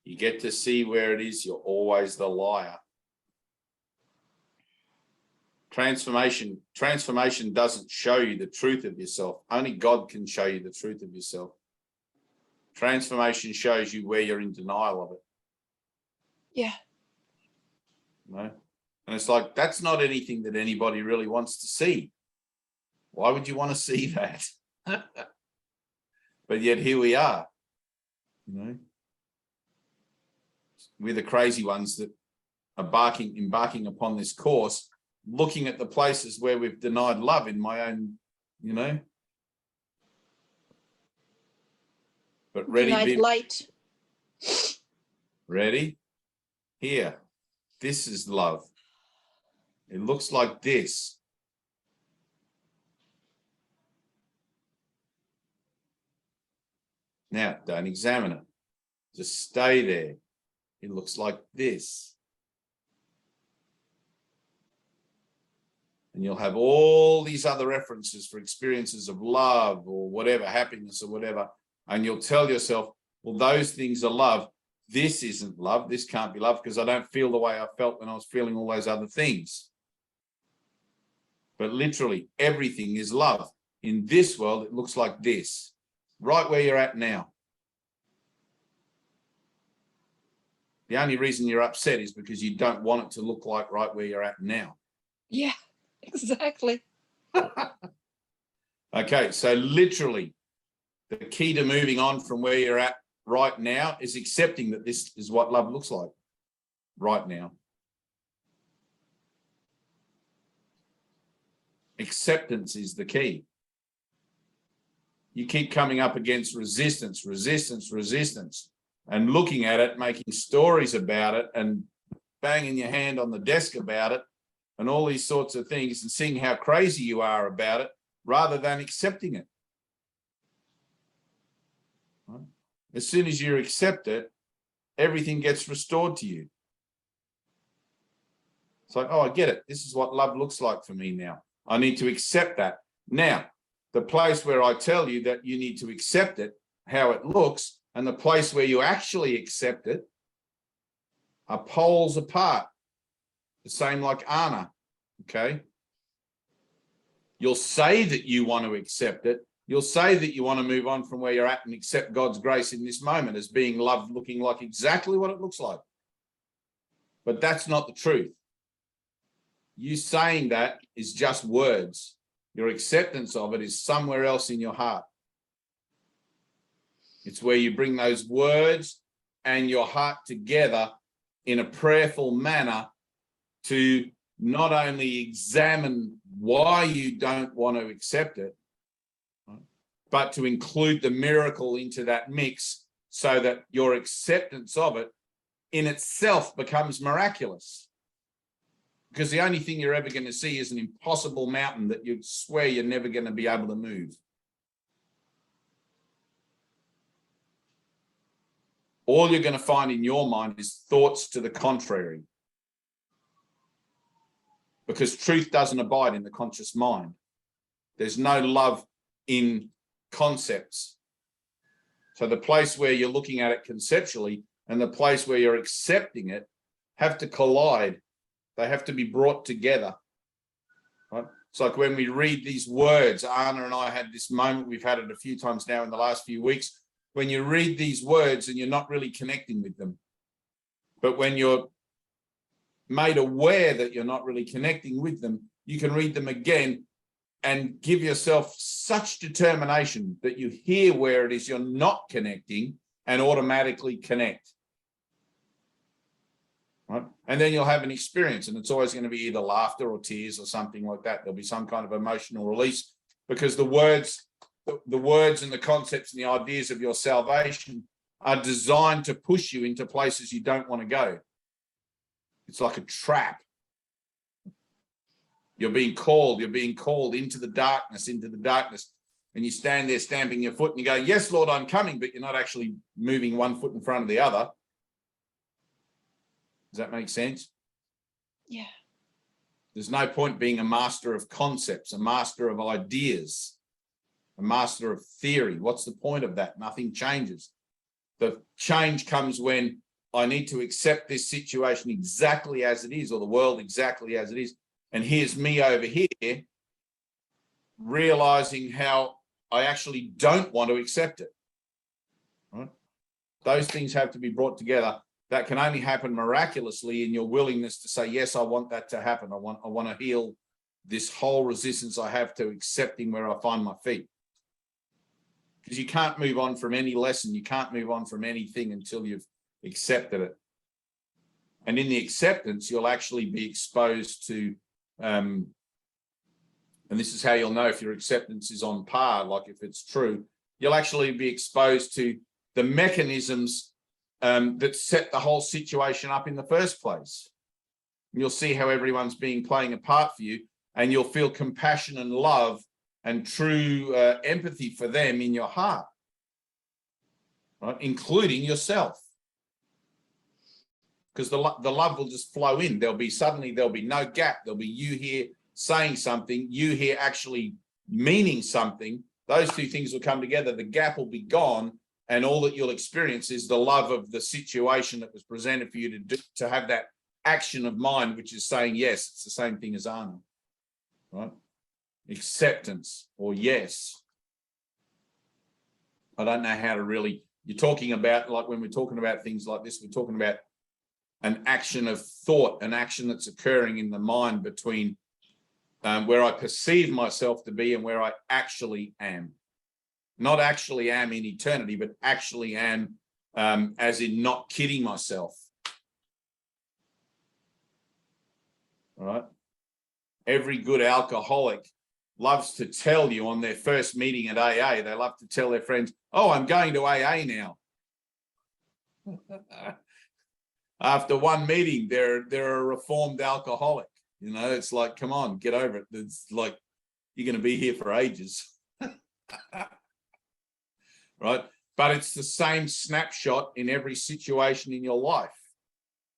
You get to see where it is. You're always the liar. Transformation doesn't show you the truth of yourself. Only God can show you the truth of yourself. Transformation shows you where you're in denial of it. Yeah. No? And it's like, that's not anything that anybody really wants to see. Why would you want to see that? But yet here we are. You know? We're the crazy ones that are embarking upon this course, looking at the places where we've denied love in my own, you know. But ready, denied light. Ready? Here. This is love. It looks like this. Now, don't examine it. Just stay there. It looks like this. And you'll have all these other references for experiences of love or whatever, happiness or whatever. And you'll tell yourself, well, those things are love. This isn't love. This can't be love because I don't feel the way I felt when I was feeling all those other things. But literally everything is love. In this world, it looks like this, right where you're at now. The only reason you're upset is because you don't want it to look like right where you're at now. Yeah, exactly. Okay, so literally the key to moving on from where you're at right now is accepting that this is what love looks like right now. Acceptance is the key. You keep coming up against resistance, and looking at it, making stories about it and banging your hand on the desk about it and all these sorts of things and seeing how crazy you are about it rather than accepting it. As soon as you accept it, everything gets restored to you. It's like, oh, I get it. This is what love looks like for me now. I need to accept that. Now, the place where I tell you that you need to accept it, how it looks, and the place where you actually accept it are poles apart. The same like Anna, okay? You'll say that you want to accept it. You'll say that you want to move on from where you're at and accept God's grace in this moment as being love, looking like exactly what it looks like. But that's not the truth. You saying that is just words. Your acceptance of it is somewhere else in your heart. It's where you bring those words and your heart together in a prayerful manner to not only examine why you don't want to accept it, but to include the miracle into that mix so that your acceptance of it in itself becomes miraculous. Because the only thing you're ever going to see is an impossible mountain that you swear you're never going to be able to move. All you're going to find in your mind is thoughts to the contrary. Because truth doesn't abide in the conscious mind. There's no love in concepts. So the place where you're looking at it conceptually and the place where you're accepting it have to collide. They have to be brought together. Right? It's like when we read these words, Anna and I had this moment, we've had it a few times now in the last few weeks, when you read these words and you're not really connecting with them. But when you're made aware that you're not really connecting with them, you can read them again and give yourself such determination that you hear where it is you're not connecting and automatically connect. Right? And then you'll have an experience, and it's always going to be either laughter or tears or something like that. There'll be some kind of emotional release because the words and the concepts and the ideas of your salvation are designed to push you into places you don't want to go. It's like a trap. You're being called into the darkness, and you stand there stamping your foot and you go, yes, Lord, I'm coming, but you're not actually moving one foot in front of the other. Does that make sense? Yeah. There's no point being a master of concepts, a master of ideas, a master of theory. What's the point of that? Nothing changes. The change comes when I need to accept this situation exactly as it is, or the world exactly as it is. And here's me over here realizing how I actually don't want to accept it. Right? Those things have to be brought together. That can only happen miraculously in your willingness to say, yes, I want that to happen. I want to heal this whole resistance I have to accepting where I find my feet. Because you can't move on from any lesson. You can't move on from anything until you've accepted it. And in the acceptance, you'll actually be exposed to, and this is how you'll know if your acceptance is on par, like if it's true, you'll actually be exposed to the mechanisms that set the whole situation up in the first place. And you'll see how everyone's playing a part for you, and you'll feel compassion and love and true empathy for them in your heart, right? Including yourself. Because the love will just flow in. There'll be no gap. There'll be you here saying something, you here actually meaning something. Those two things will come together. The gap will be gone. And all that you'll experience is the love of the situation that was presented for you to have that action of mind, which is saying, yes, it's the same thing as Anna, right? Acceptance or yes. I don't know how to really, you're talking about, like when we're talking about things like this, we're talking about an action of thought, an action that's occurring in the mind between where I perceive myself to be and where I actually am. Not actually am in eternity, but actually am as in not kidding myself. All right. Every good alcoholic loves to tell you on their first meeting at AA, they love to tell their friends, oh, I'm going to AA now. After one meeting, they're a reformed alcoholic. You know, it's like, come on, get over it. It's like, you're going to be here for ages. Right? But it's the same snapshot in every situation in your life,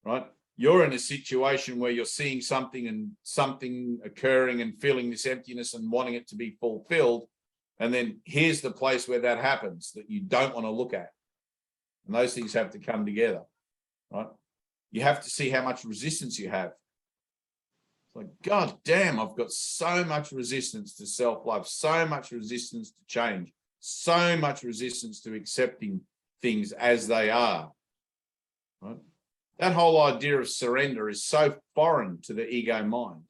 right? You're in a situation where you're seeing something occurring and feeling this emptiness and wanting it to be fulfilled. And then here's the place where that happens that you don't want to look at. And those things have to come together, right? You have to see how much resistance you have. It's like, God damn, I've got so much resistance to self-love, so much resistance to change, so much resistance to accepting things as they are. Right? That whole idea of surrender is so foreign to the ego mind.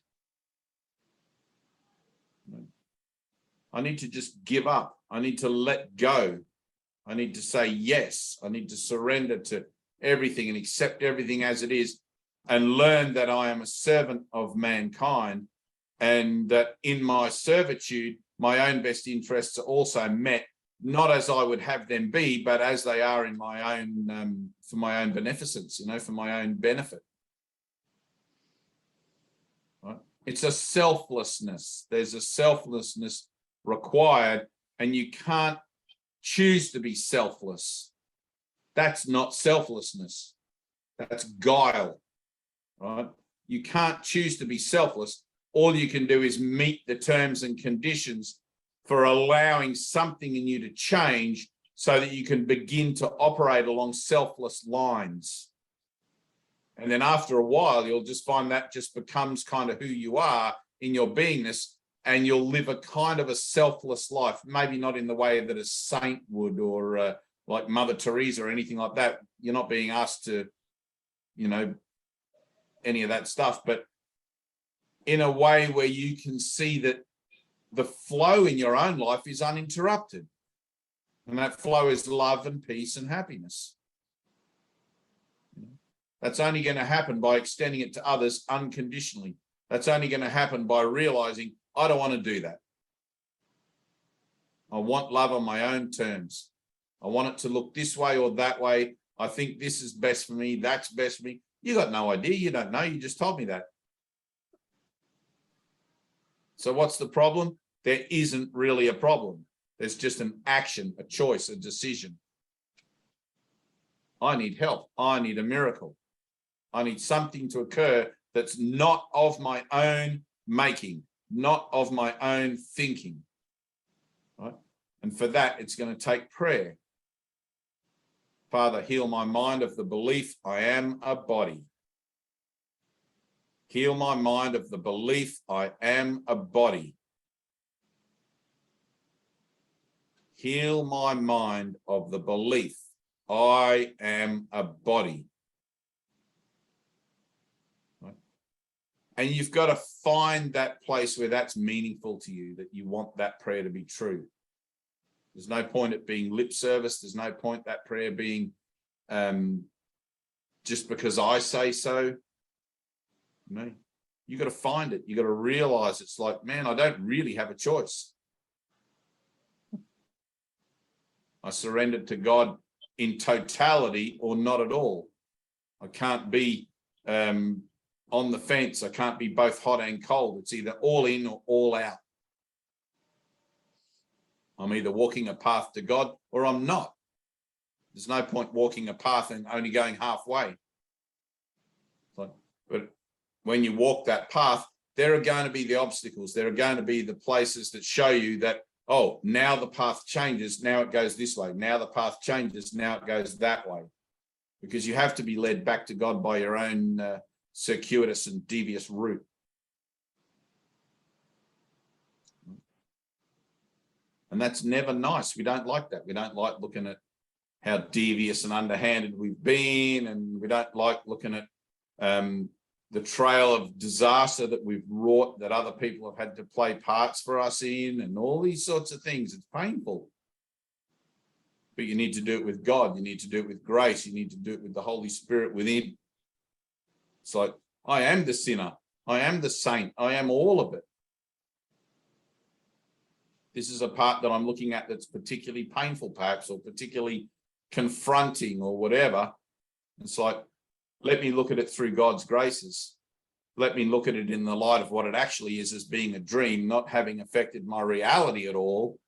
I need to just give up. I need to let go. I need to say yes. I need to surrender to everything and accept everything as it is, and learn that I am a servant of mankind, and that in my servitude, my own best interests are also met, not as I would have them be, but as they are in my own, for my own beneficence, for my own benefit. Right? It's a selflessness. There's a selflessness required, and you can't choose to be selfless. That's not selflessness. That's guile. Right? You can't choose to be selfless. All you can do is meet the terms and conditions for allowing something in you to change so that you can begin to operate along selfless lines. And then after a while, you'll just find that just becomes kind of who you are in your beingness, and you'll live a kind of a selfless life, maybe not in the way that a saint would, or like Mother Teresa or anything like that. You're not being asked to, any of that stuff, but in a way where you can see that the flow in your own life is uninterrupted. And that flow is love and peace and happiness. That's only going to happen by extending it to others unconditionally. That's only going to happen by realizing, I don't want to do that. I want love on my own terms. I want it to look this way or that way. I think this is best for me. That's best for me. You got no idea. You don't know. You just told me that. So what's the problem? There isn't really a problem. There's just an action, a choice, a decision. I need help. I need a miracle. I need something to occur that's not of my own making, not of my own thinking. Right? And for that, it's going to take prayer. Father, heal my mind of the belief I am a body. Heal my mind of the belief I am a body. Heal my mind of the belief I am a body. Right? And you've got to find that place where that's meaningful to you, that you want that prayer to be true. There's no point it being lip service. There's no point that prayer being just because I say so. You got to find it. You got to realize it's like, man, I don't really have a choice. I surrendered to God in totality or not at all. I can't be on the fence. I can't be both hot and cold. It's either all in or all out. I'm either walking a path to God or I'm not. There's no point walking a path and only going halfway. But when you walk that path, there are going to be the obstacles. There are going to be the places that show you that, oh, now the path changes. Now it goes this way. Now the path changes. Now it goes that way. Because you have to be led back to God by your own circuitous and devious route. And that's never nice. We don't like that. We don't like looking at how devious and underhanded we've been. And we don't like looking at the trail of disaster that we've wrought, that other people have had to play parts for us in, and all these sorts of things. It's painful. But you need to do it with God. You need to do it with grace. You need to do it with the Holy Spirit within. It's like, I am the sinner. I am the saint. I am all of it. This is a part that I'm looking at that's particularly painful, perhaps, or particularly confronting or whatever. It's like, let me look at it through God's graces. Let me look at it in the light of what it actually is, as being a dream, not having affected my reality at all,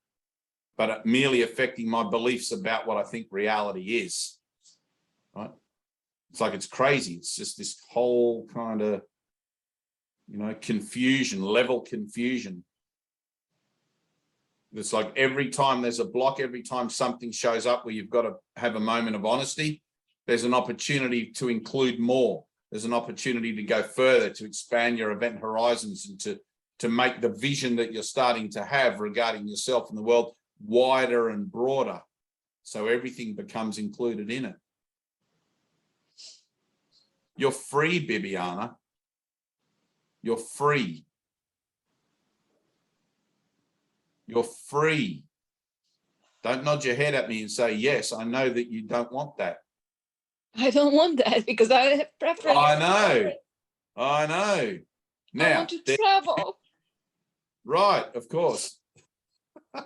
but merely affecting my beliefs about what I think reality is. Right? It's like, it's crazy. It's just this whole kind of, confusion, level confusion. It's like every time there's a block, every time something shows up where you've got to have a moment of honesty, there's an opportunity to include more. There's an opportunity to go further, to expand your event horizons, and to make the vision that you're starting to have regarding yourself and the world wider and broader. So everything becomes included in it. You're free, Bibiana. You're free. You're free. Don't nod your head at me and say, yes, I know that you don't want that. I don't want that because I have preference. I know. I know. Now, I want to travel. Right, of course. I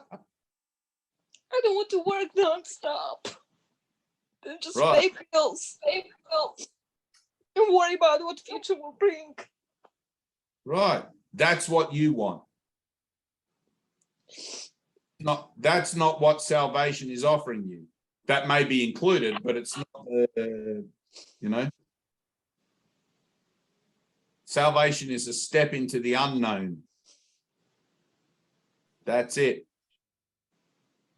don't want to work nonstop. And just Right. pay bills, and worry about what future will bring. Right. That's what you want. That's not what salvation is offering you. That may be included, but it's not, you know. Salvation is a step into the unknown. That's it.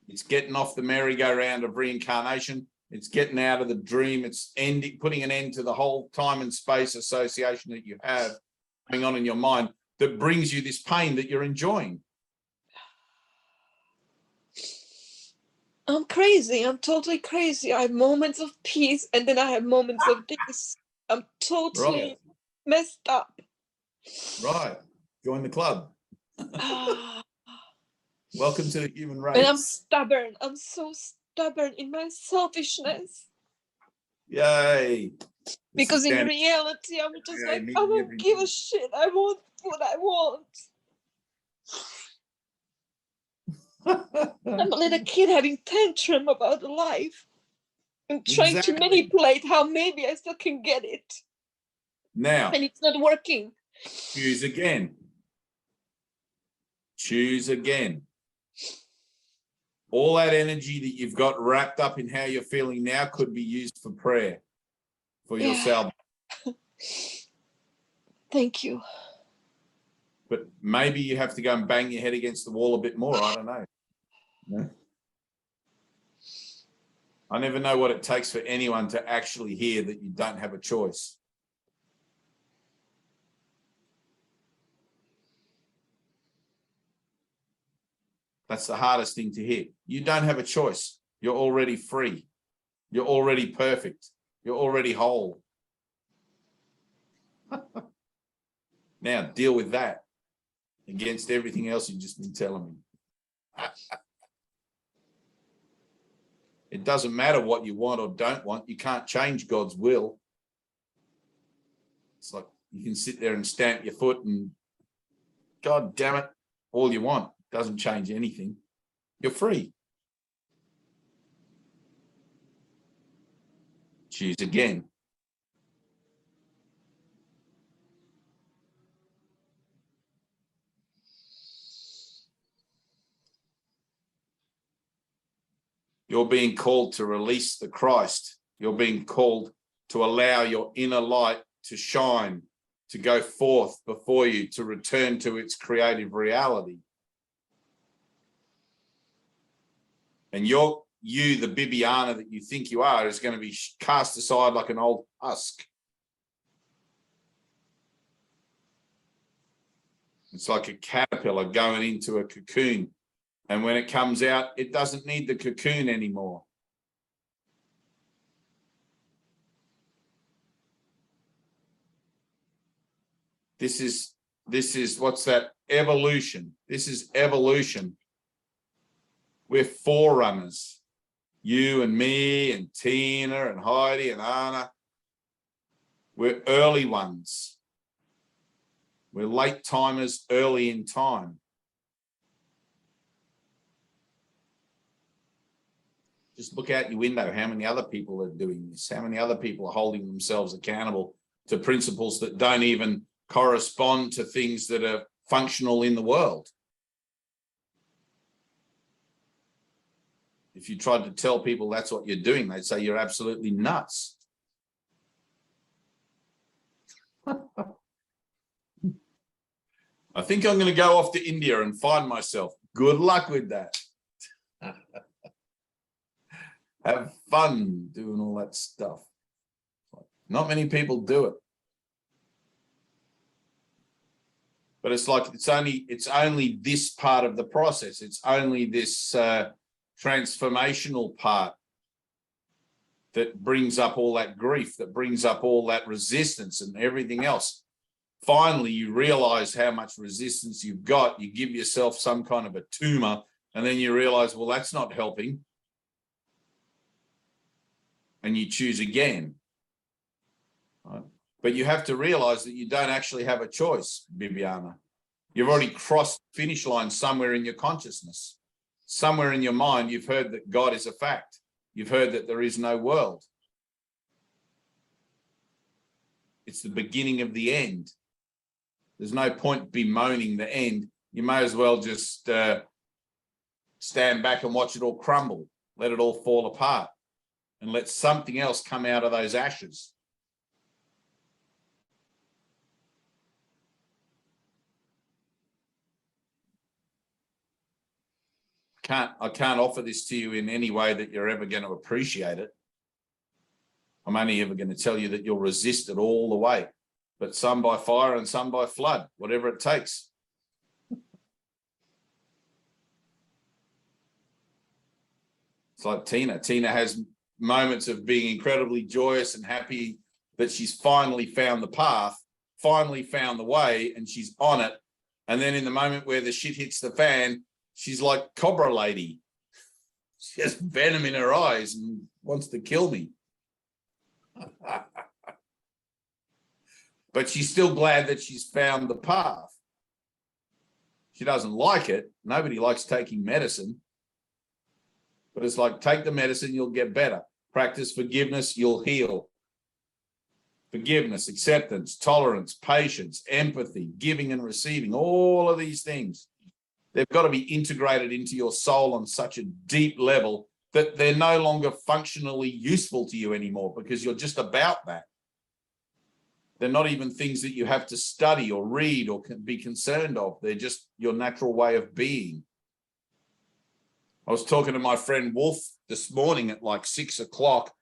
It's getting off the merry-go-round of reincarnation. It's getting out of the dream. It's putting an end to the whole time and space association that you have going on in your mind that brings you this pain that you're enjoying. I'm crazy. I'm totally crazy. I have moments of peace and then I have moments of this. I'm totally messed up. Right. Join the club. Welcome to the human race. And I'm stubborn. I'm so stubborn in my selfishness. Yay. Because in reality, I'm just like, I don't give a shit. I want what I want. I'm a little kid having tantrum about life and trying to manipulate how maybe I still can get it. Now, and it's not working. Choose again. Choose again. All that energy that you've got wrapped up in how you're feeling now could be used for prayer for yourself. Thank you. But maybe you have to go and bang your head against the wall a bit more. I don't know. No? I never know what it takes for anyone to actually hear that you don't have a choice. That's the hardest thing to hear. You don't have a choice. You're already free. You're already perfect. You're already whole. Now deal with that against everything else you've just been telling me. It doesn't matter what you want or don't want. You can't change God's will. It's like you can sit there and stamp your foot and God damn it, all you want. Doesn't change anything. You're free. Choose again. You're being called to release the Christ. You're being called to allow your inner light to shine, to go forth before you, to return to its creative reality. And you, the Bibiana that you think you are, is going to be cast aside like an old husk. It's like a caterpillar going into a cocoon. And when it comes out, it doesn't need the cocoon anymore. This is what's that? Evolution. This is evolution. We're forerunners. You and me and Tina and Heidi and Anna. We're early ones. We're late timers early in time. Just look out your window, how many other people are doing this? How many other people are holding themselves accountable to principles that don't even correspond to things that are functional in the world? If you tried to tell people that's what you're doing, they'd say you're absolutely nuts. I think I'm going to go off to India and find myself. Good luck with that. Have fun doing all that stuff. Not many people do it. But it's like it's only this part of the process. It's only this transformational part that brings up all that grief, that brings up all that resistance and everything else. Finally, you realize how much resistance you've got. You give yourself some kind of a tumor, and then you realize, well, that's not helping. And you choose again. Right? But you have to realize that you don't actually have a choice, Bibiana. You've already crossed the finish line somewhere in your consciousness. Somewhere in your mind, you've heard that God is a fact. You've heard that there is no world. It's the beginning of the end. There's no point bemoaning the end. You may as well just stand back and watch it all crumble. Let it all fall apart and let something else come out of those ashes. I can't offer this to you in any way that you're ever going to appreciate it. I'm only ever going to tell you that you'll resist it all the way, but some by fire and some by flood, whatever it takes. It's like Tina. Tina has moments of being incredibly joyous and happy that she's finally found the path, finally found the way, and she's on it. And then in the moment where the shit hits the fan, she's like Cobra Lady. She has venom in her eyes and wants to kill me. But she's still glad that she's found the path. She doesn't like it. Nobody likes taking medicine. But it's like, take the medicine, you'll get better. Practice forgiveness, you'll heal. Forgiveness, acceptance, tolerance, patience, empathy, giving and receiving, all of these things. They've got to be integrated into your soul on such a deep level that they're no longer functionally useful to you anymore because you're just about that. They're not even things that you have to study or read or can be concerned of. They're just your natural way of being. I was talking to my friend Wolf this morning at like 6 o'clock.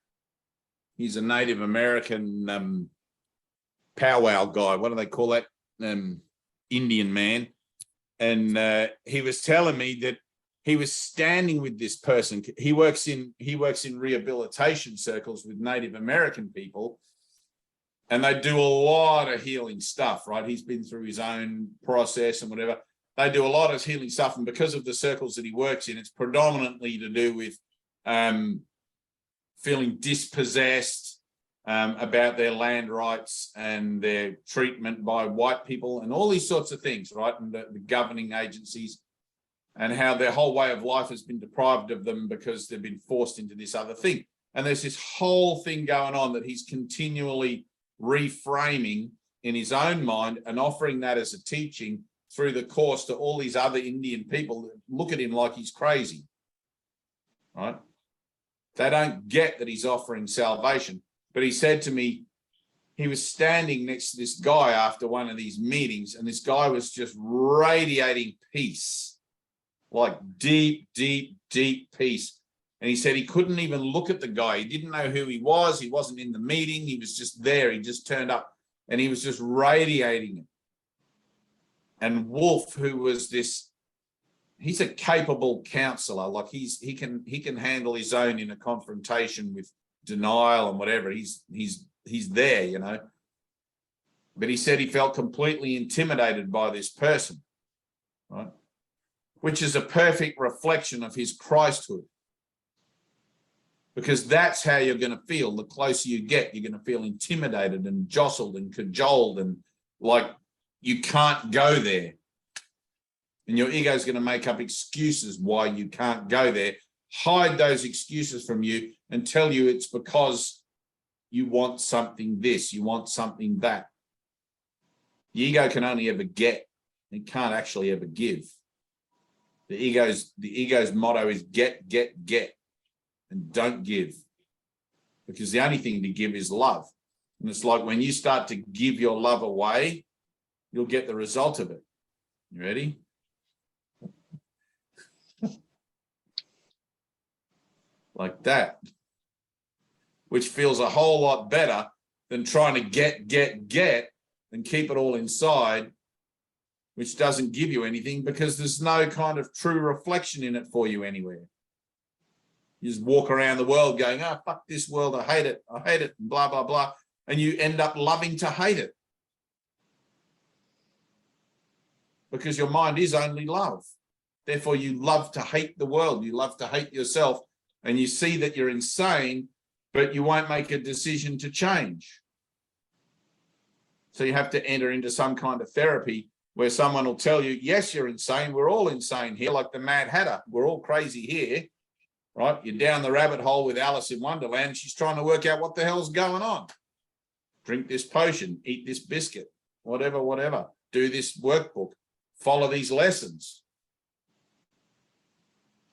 He's a Native American powwow guy. What do they call that? Indian man. And he was telling me that he was standing with this person. He works in rehabilitation circles with Native American people, and they do a lot of healing stuff, right? He's been through his own process and whatever. They do a lot of healing stuff, and because of the circles that he works in, it's predominantly to do with feeling dispossessed, about their land rights and their treatment by white people and all these sorts of things, right? And the governing agencies, and how their whole way of life has been deprived of them because they've been forced into this other thing. And there's this whole thing going on that he's continually reframing in his own mind and offering that as a teaching through the course to all these other Indian people that look at him like he's crazy, right? They don't get that he's offering salvation. But he said to me, he was standing next to this guy after one of these meetings, and this guy was just radiating peace, like deep, deep, deep peace. And he said he couldn't even look at the guy. He didn't know who he was. He wasn't in the meeting. He was just there. He just turned up, and he was just radiating it. And Wolf, who was this, he's a capable counselor. Like he can handle his own in a confrontation with denial and whatever. He's there, you know. But he said he felt completely intimidated by this person, right? Which is a perfect reflection of his Christhood. Because that's how you're going to feel. The closer you get, you're going to feel intimidated and jostled and cajoled and like you can't go there. And your ego is going to make up excuses why you can't go there. Hide those excuses from you and tell you it's because you want something this, you want something that. The ego can only ever get. It can't actually ever give. The ego's motto is get, and don't give. Because the only thing to give is love. And it's like when you start to give your love away, you'll get the result of it. You ready? Like that, which feels a whole lot better than trying to get and keep it all inside, which doesn't give you anything because there's no kind of true reflection in it for you anywhere. You just walk around the world going, oh, fuck this world, I hate it, and blah, blah, blah. And you end up loving to hate it. Because your mind is only love. Therefore, you love to hate the world. You love to hate yourself. And you see that you're insane, but you won't make a decision to change. So you have to enter into some kind of therapy where someone will tell you, yes, you're insane. We're all insane here, like the Mad Hatter. We're all crazy here, right? You're down the rabbit hole with Alice in Wonderland. She's trying to work out what the hell's going on. Drink this potion, eat this biscuit, whatever. Do this workbook, follow these lessons,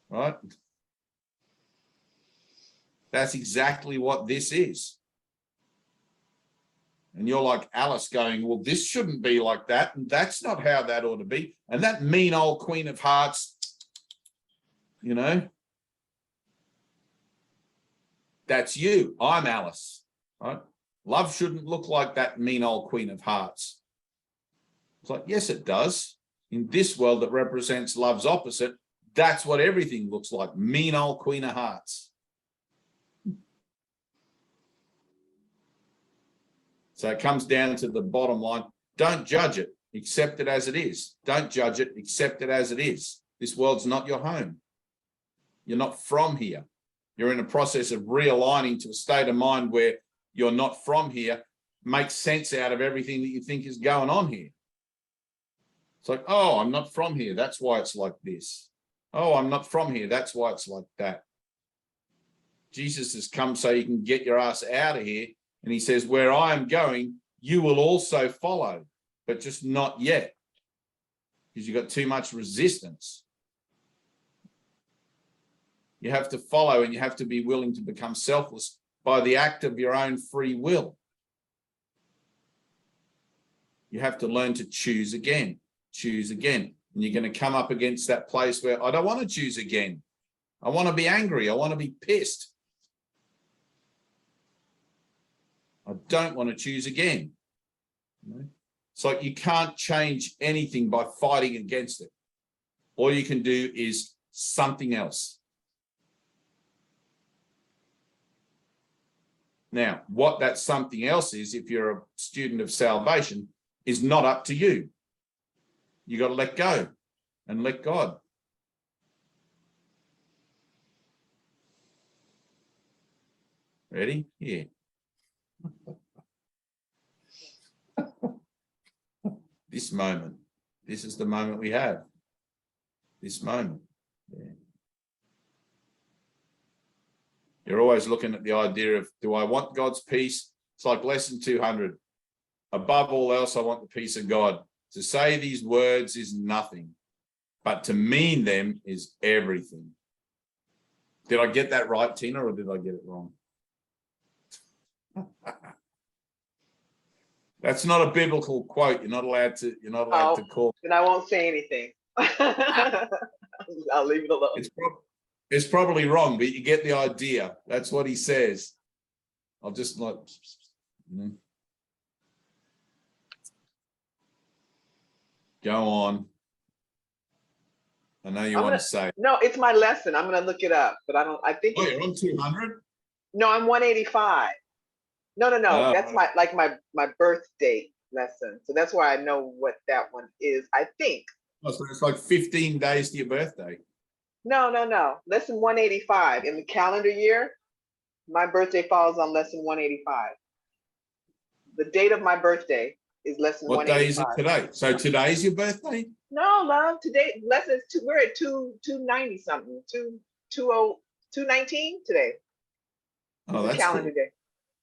right? That's exactly what this is. And you're like Alice going, well, this shouldn't be like that. And that's not how that ought to be. And that mean old Queen of Hearts, you know, that's you. I'm Alice, right? Love shouldn't look like that mean old Queen of Hearts. It's like, yes, it does. In this world that represents love's opposite, that's what everything looks like. Mean old Queen of Hearts. So it comes down to the bottom line. Don't judge it. Accept it as it is. Don't judge it. Accept it as it is. This world's not your home. You're not from here. You're in a process of realigning to a state of mind where you're not from here. Make sense out of everything that you think is going on here. It's like, oh, I'm not from here. That's why it's like this. Oh, I'm not from here. That's why it's like that. Jesus has come so you can get your ass out of here. And he says, where I am going, you will also follow, but just not yet, because you've got too much resistance. You have to follow, and you have to be willing to become selfless by the act of your own free will. You have to learn to choose again. And you're going to come up against that place where I don't want to choose again. I want to be angry. I want to be pissed. I don't want to choose again. It's like you can't change anything by fighting against it. All you can do is something else. Now, what that something else is, if you're a student of salvation, is not up to you. You got to let go and let God. Ready? Yeah. This moment. This is the moment we have. This moment. Yeah. You're always looking at the idea of, do I want God's peace? It's like lesson 200. Above all else, I want the peace of God. To say these words is nothing, but to mean them is everything. Did I get that right, Tina, or did I get it wrong? That's not a biblical quote. You're not allowed to call. Then I won't say anything. I'll leave it alone. It's probably wrong, but you get the idea. That's what he says. I'll just like, go on. I know you want to say. No, it's my lesson. I'm going to look it up, but I think. Oh, you're on 200? No, I'm 185. No. Oh. That's my birth date lesson. So that's why I know what that one is, I think. Oh, so it's like 15 days to your birthday. No. Lesson 185. In the calendar year, my birthday falls on lesson 185. The date of my birthday is lesson 185. What day is it today? So today's your birthday? No, love. Today, lessons. We're at 290 something. 219 today. Oh, that's calendar cool. day.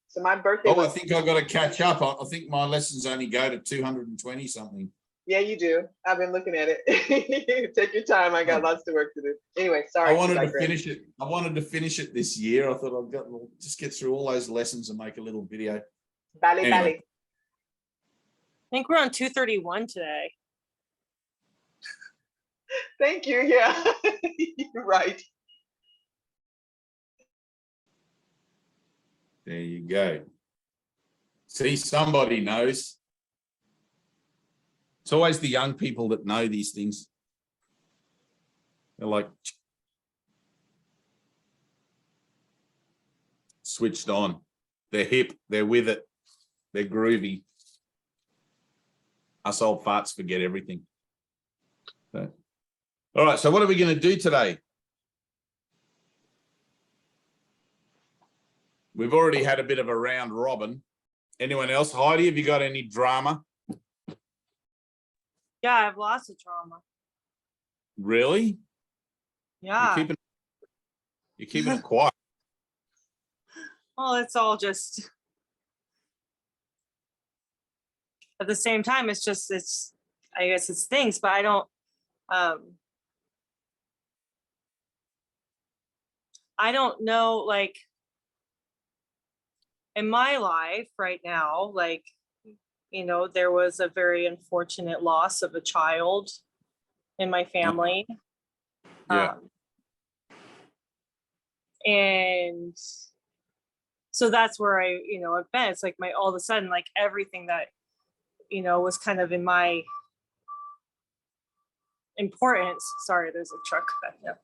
So my birthday. Oh, I think I've got to catch up. I think my lessons only go to 220 something. Yeah, you do. I've been looking at it. Take your time. I got lots of work to do. Anyway, sorry. I wanted to finish it. I wanted to finish it this year. I thought we'll just get through all those lessons and make a little video. Bally. I think we're on 231 today. Thank you. Yeah, you're right. There you go. See, somebody knows. It's always the young people that know these things. They're like switched on. They're hip. They're with it. They're groovy. Us old farts forget everything. So, all right. So what are we going to do today? We've already had a bit of a round robin. Anyone else? Heidi, have you got any drama? Yeah, I have lots of trauma. Really? Yeah. You're keeping it quiet. Well, it's all just at the same time, it's I guess it's things, but I don't know, like in my life right now, like, you know, there was a very unfortunate loss of a child in my family. Yeah. And so that's where I've been. It's like all of a sudden, like everything that, was kind of in my importance. Sorry, there's a truck back there.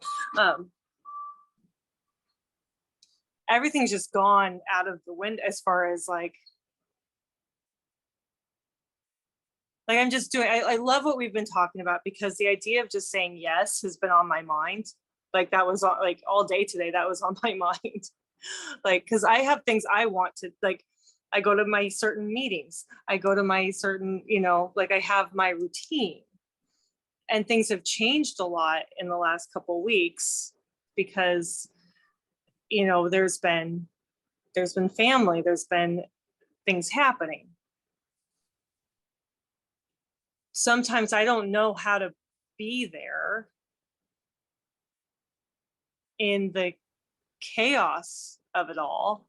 Everything's just gone out of the wind as far as like I'm just doing, I love what we've been talking about, because the idea of just saying yes has been on my mind. Like that was like all day today, that was on my mind. Like, cause I have things I want to, like, I go to my certain meetings, I go to my certain, like I have my routine, and things have changed a lot in the last couple of weeks because, there's been family, there's been things happening. Sometimes I don't know how to be there in the chaos of it all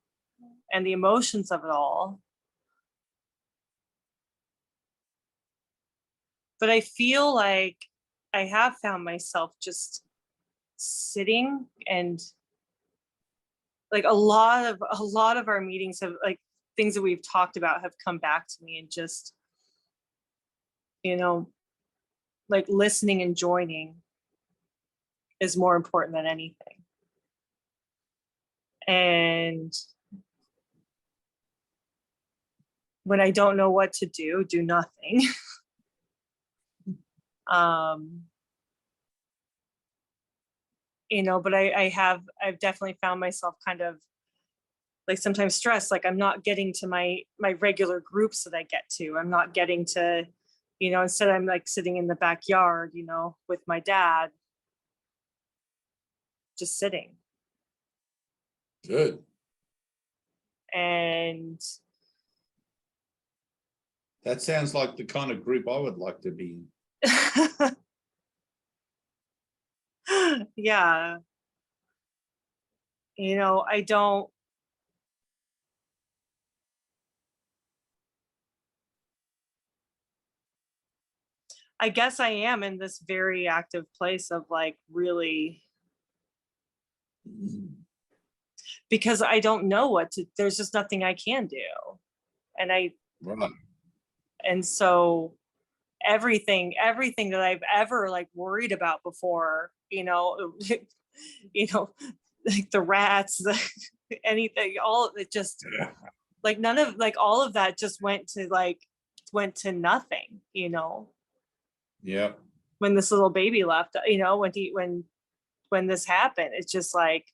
and the emotions of it all. But I feel like I have found myself just sitting, and like a lot of our meetings have, like, things that we've talked about have come back to me, and just, like listening and joining is more important than anything. And when I don't know what to do nothing. But I've definitely found myself kind of like sometimes stressed, like I'm not getting to my regular groups that I get to. I'm not getting to, instead I'm like sitting in the backyard, with my dad, just sitting. Good. And that sounds like the kind of group I would like to be in. Yeah. I guess I am in this very active place of like really, because I don't know there's just nothing I can do. And Right. And so everything that I've ever like worried about before, like the rats, anything, all of it just like none of, like all of that just went to nothing, Yeah. when this little baby left, when this happened, it's just like,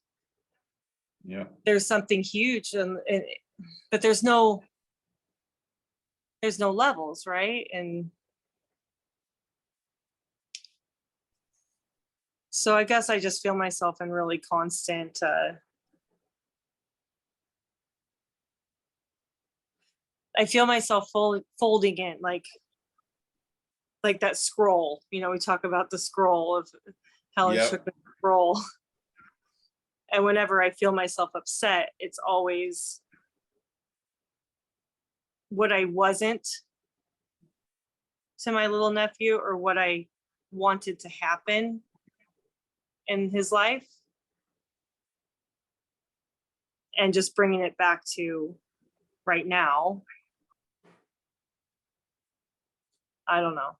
yeah, there's something huge, but there's no levels, right? And so I guess I just feel myself in really constant I feel myself folding in, like that scroll, we talk about the scroll of Helen Yep. Schucman's scroll. And whenever I feel myself upset, it's always what I wasn't to my little nephew, or what I wanted to happen in his life, and just bringing it back to right now, I don't know.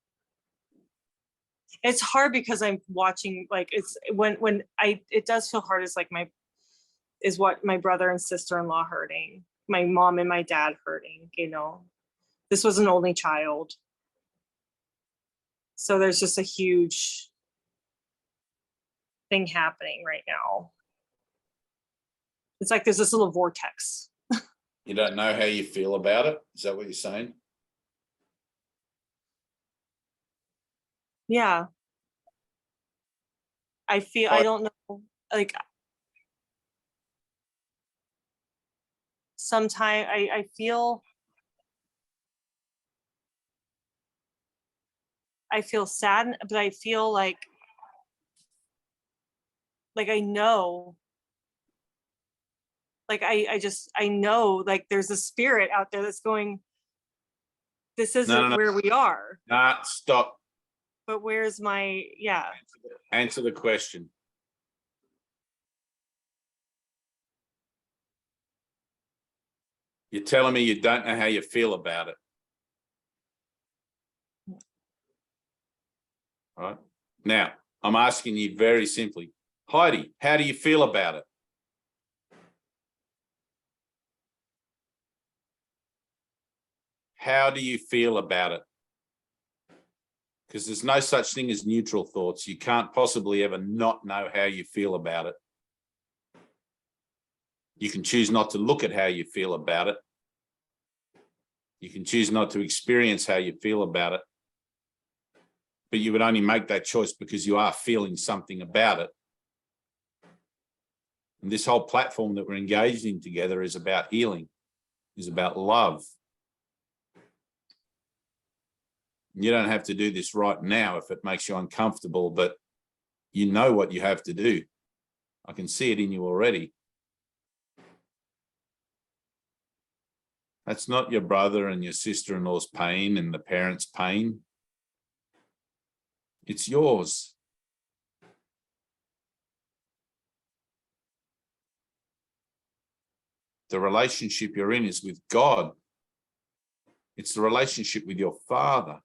It's hard because I'm watching, like, it's when it does feel hard. It's like what my brother and sister-in-law hurting, my mom and my dad hurting, you know. This was an only child. So there's just a huge thing happening right now. It's like there's this little vortex. You don't know how you feel about it? Is that what you're saying? Yeah. I feel, I don't know, like, sometimes I feel sad, but I feel like I know, like I know, like there's a spirit out there that's going, this isn't No. where we are. Nah, stop. But where's my, yeah. Answer the question. You're telling me you don't know how you feel about it. All right. Now, I'm asking you very simply, Heidi, how do you feel about it? How do you feel about it? Because there's no such thing as neutral thoughts. You can't possibly ever not know how you feel about it. You can choose not to look at how you feel about it. You can choose not to experience how you feel about it. But you would only make that choice because you are feeling something about it. And this whole platform that we're engaged in together is about healing, is about love. You don't have to do this right now if it makes you uncomfortable, but you know what you have to do. I can see it in you already. That's not your brother and your sister-in-law's pain and the parents' pain. It's yours. The relationship you're in is with God. It's the relationship with your Father.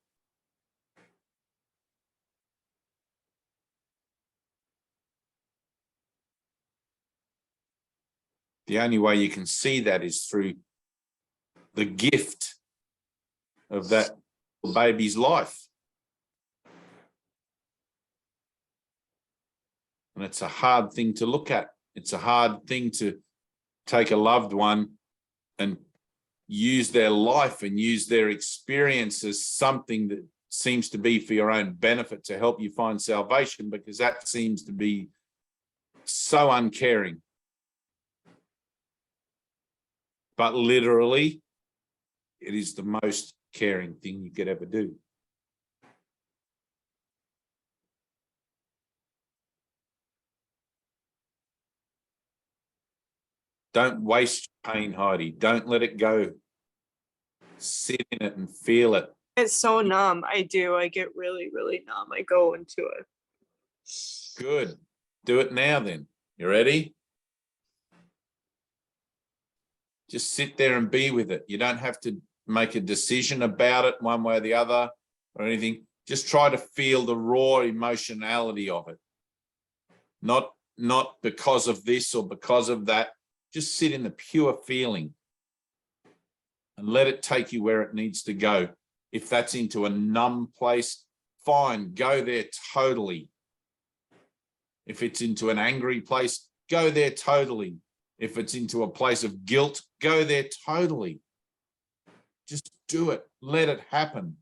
The only way you can see that is through the gift of that baby's life. And it's a hard thing to look at. It's a hard thing to take a loved one and use their life and use their experience as something that seems to be for your own benefit to help you find salvation, because that seems to be so uncaring. But literally, it is the most caring thing you could ever do. Don't waste pain, Heidi. Don't let it go. Sit in it and feel it. It's so numb. I do. I get really, really numb. I go into it. Good. Do it now then. You ready? Just sit there and be with it. You don't have to make a decision about it one way or the other or anything. Just try to feel the raw emotionality of it. Not because of this or because of that. Just sit in the pure feeling and let it take you where it needs to go. If that's into a numb place, fine, go there totally. If it's into an angry place, go there totally. If it's into a place of guilt, go there totally. Just do it. Let it happen.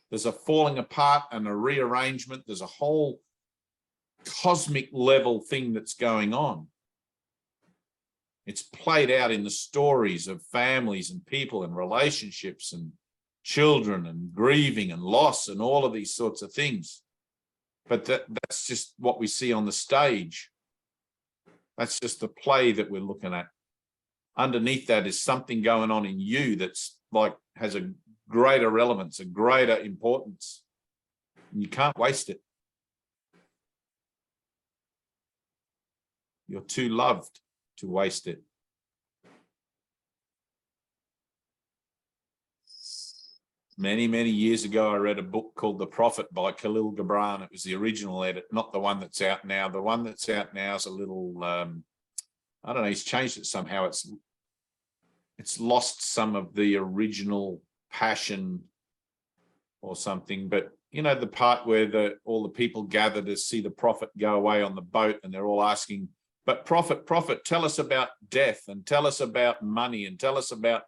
There's a falling apart and a rearrangement. There's a whole cosmic level thing that's going on. It's played out in the stories of families and people and relationships and children and grieving and loss and all of these sorts of things. But that's just what we see on the stage. That's just the play that we're looking at. Underneath that is something going on in you that's like has a greater relevance, a greater importance. And you can't waste it. You're too loved to waste it. many, many years ago, I read a book called The Prophet by Khalil Gibran. It was the original edit, not the one that's out now. The one that's out now is a little, I don't know, he's changed it somehow. It's lost some of the original passion or something. But, you know, the part where all the people gather to see the prophet go away on the boat, and they're all asking, but prophet, tell us about death, and tell us about money, and tell us about,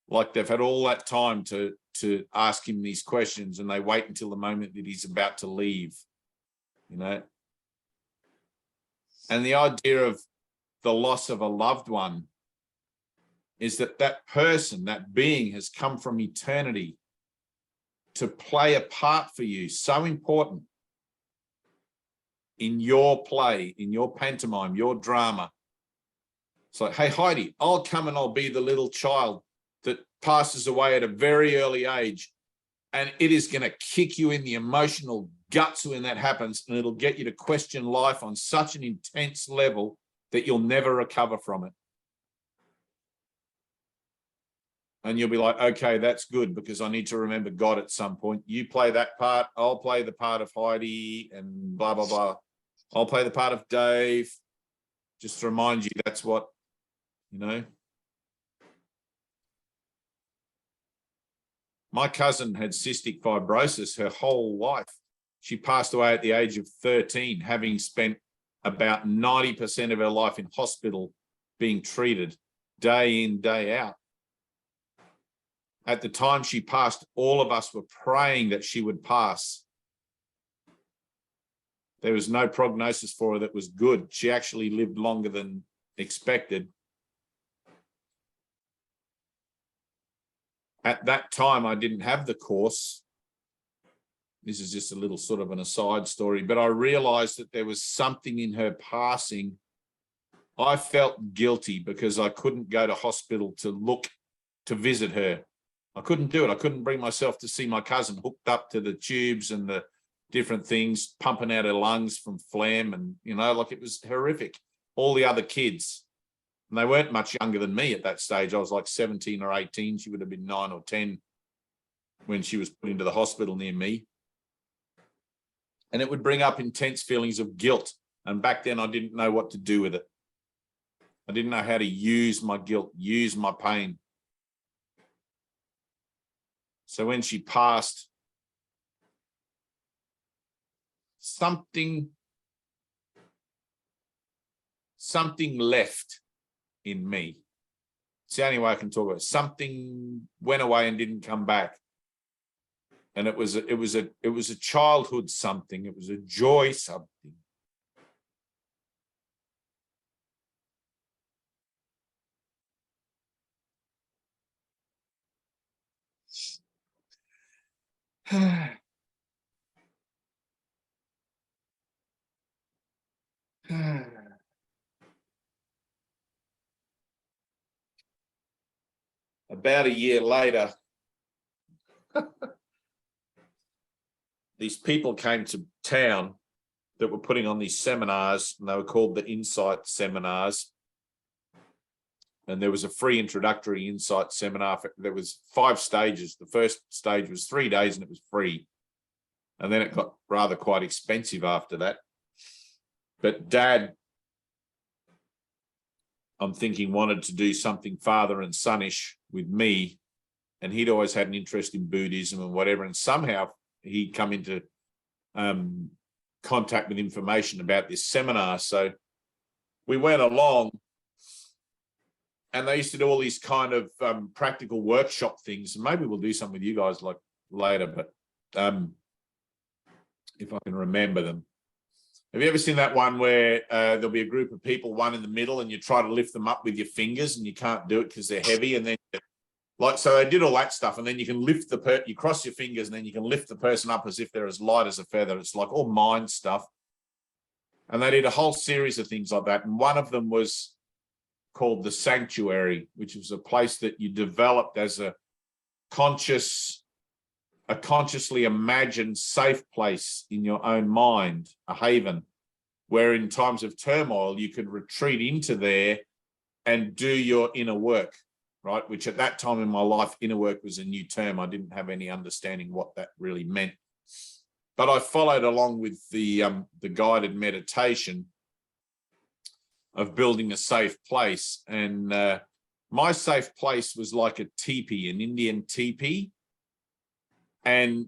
like, they've had all that time to ask him these questions, and they wait until the moment that he's about to leave, you know. And the idea of the loss of a loved one is that that person, that being, has come from eternity to play a part for you, so important in your play, in your pantomime, your drama. It's like, hey, Heidi, I'll come and I'll be the little child that passes away at a very early age, and it is going to kick you in the emotional guts when that happens, and it'll get you to question life on such an intense level that you'll never recover from it. And you'll be like, okay, that's good, because I need to remember God at some point. You play that part, I'll play the part of Heidi, and blah, blah, blah. I'll play the part of Dave. Just to remind you, that's what, you know. My cousin had cystic fibrosis her whole life. She passed away at the age of 13, having spent about 90% of her life in hospital being treated day in, day out. At the time she passed, all of us were praying that she would pass. There was no prognosis for her that was good. She actually lived longer than expected. At that time, I didn't have the course. This is just a little sort of an aside story, but I realized that there was something in her passing. I felt guilty because I couldn't go to hospital to visit her. I couldn't do it. I couldn't bring myself to see my cousin hooked up to the tubes and the different things, pumping out her lungs from phlegm, and, you know, like, it was horrific. All the other kids, and they weren't much younger than me at that stage. I was like 17 or 18. She would have been 9 or 10 when she was put into the hospital near me. And it would bring up intense feelings of guilt. And back then I didn't know what to do with it. I didn't know how to use my guilt, use my pain. So when she passed, something left in me. It's the only way I can talk about it. Something went away and didn't come back. And it was a childhood something. It was a joy something. About a year later, these people came to town that were putting on these seminars, and they were called the Insight Seminars. And there was a free introductory Insight seminar. There was 5 stages. The first stage was 3 days and it was free. And then it got rather quite expensive after that. But Dad, I'm thinking, wanted to do something father and sonish with me. And he'd always had an interest in Buddhism and whatever. And somehow he'd come into contact with information about this seminar. So we went along, and they used to do all these kind of practical workshop things. And maybe we'll do some with you guys like later, but if I can remember them. Have you ever seen that one where there'll be a group of people, one in the middle, and you try to lift them up with your fingers and you can't do it because they're heavy? And then, like, so they did all that stuff, and then you can lift you cross your fingers, and then you can lift the person up as if they're as light as a feather. It's like all mind stuff. And they did a whole series of things like that. And one of them was called the Sanctuary, which was a place that you developed as a consciously imagined safe place in your own mind, a haven, where in times of turmoil you could retreat into there and do your inner work, right? Which at that time in my life, inner work was a new term. I didn't have any understanding what that really meant. But I followed along with the guided meditation of building a safe place. And my safe place was like a teepee, an Indian teepee. And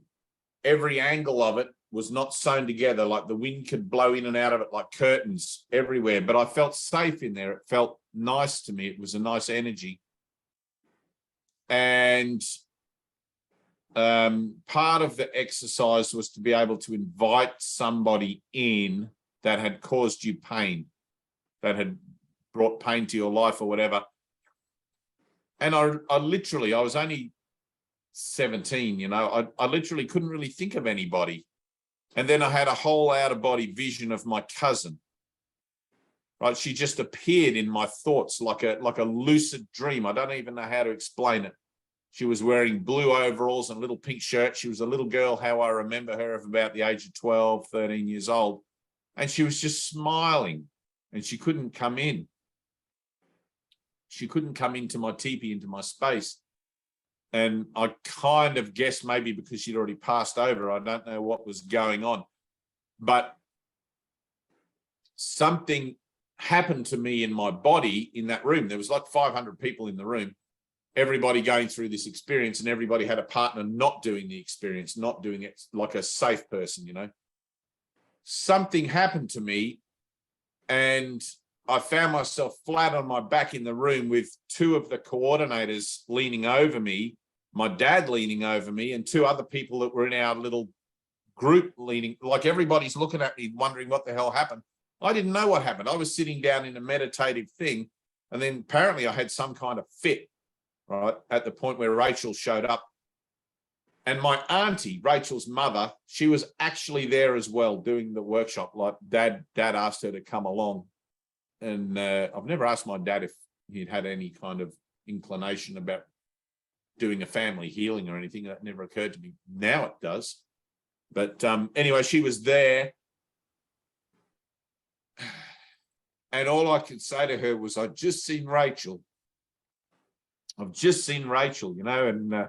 every angle of it was not sewn together. Like the wind could blow in and out of it like curtains everywhere. But I felt safe in there. It felt nice to me. It was a nice energy. And part of the exercise was to be able to invite somebody in that had caused you pain, that had brought pain to your life or whatever. And I was only 17, you know, I literally couldn't really think of anybody. And then I had a whole out-of-body vision of my cousin, right? She just appeared in my thoughts like a lucid dream. I don't even know how to explain it. She was wearing blue overalls and a little pink shirt. She was a little girl, how I remember her, of about the age of 12, 13 years old. And she was just smiling, and she couldn't come in. She couldn't come into my teepee, into my space. And I kind of guessed maybe because she'd already passed over. I don't know what was going on. But something happened to me in my body in that room. There was like 500 people in the room, everybody going through this experience, and everybody had a partner not doing the experience, not doing it like a safe person, you know. Something happened to me, and I found myself flat on my back in the room with two of the coordinators leaning over me, my dad leaning over me, and two other people that were in our little group leaning, like everybody's looking at me wondering what the hell happened. I didn't know what happened. I was sitting down in a meditative thing, and then apparently I had some kind of fit, right, at the point where Rachel showed up. And my auntie, Rachel's mother, she was actually there as well doing the workshop. Like dad asked her to come along. And I've never asked my dad if he'd had any kind of inclination about doing a family healing or anything. That never occurred to me. Now it does. But anyway, she was there. And all I could say to her was, I've just seen Rachel. I've just seen Rachel, you know, and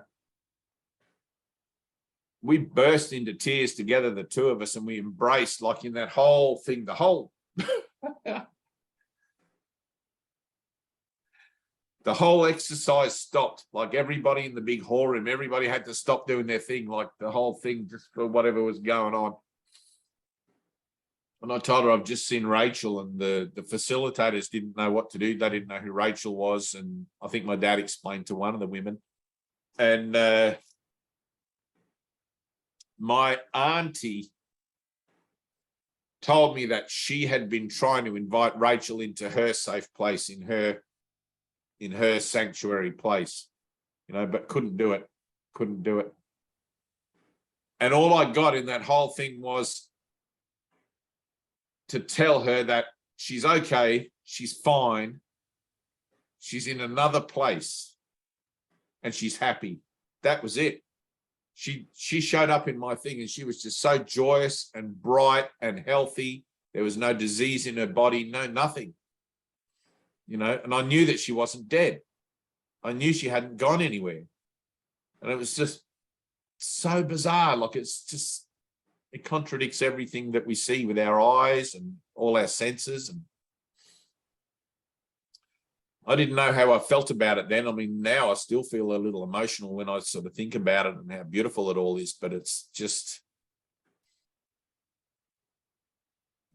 we burst into tears together, the two of us, and we embraced, like in that whole thing, the whole the whole exercise stopped. Like everybody in the big hall room, everybody had to stop doing their thing, like the whole thing, just for whatever was going on. And I told her I've just seen Rachel, and the facilitators didn't know what to do. They didn't know who Rachel was. And I think my dad explained to one of the women. And my auntie told me that she had been trying to invite Rachel into her safe place, in her sanctuary place, you know, but couldn't do it. And all I got in that whole thing was to tell her that she's okay, she's fine, she's in another place, and she's happy. That was it. She showed up in my thing, and she was just so joyous and bright and healthy. There was no disease in her body, no nothing. You know, and I knew that she wasn't dead. I knew she hadn't gone anywhere. And it was just so bizarre. Like it contradicts everything that we see with our eyes and all our senses. And I didn't know how I felt about it then. I mean, now I still feel a little emotional when I sort of think about it and how beautiful it all is, but it's just,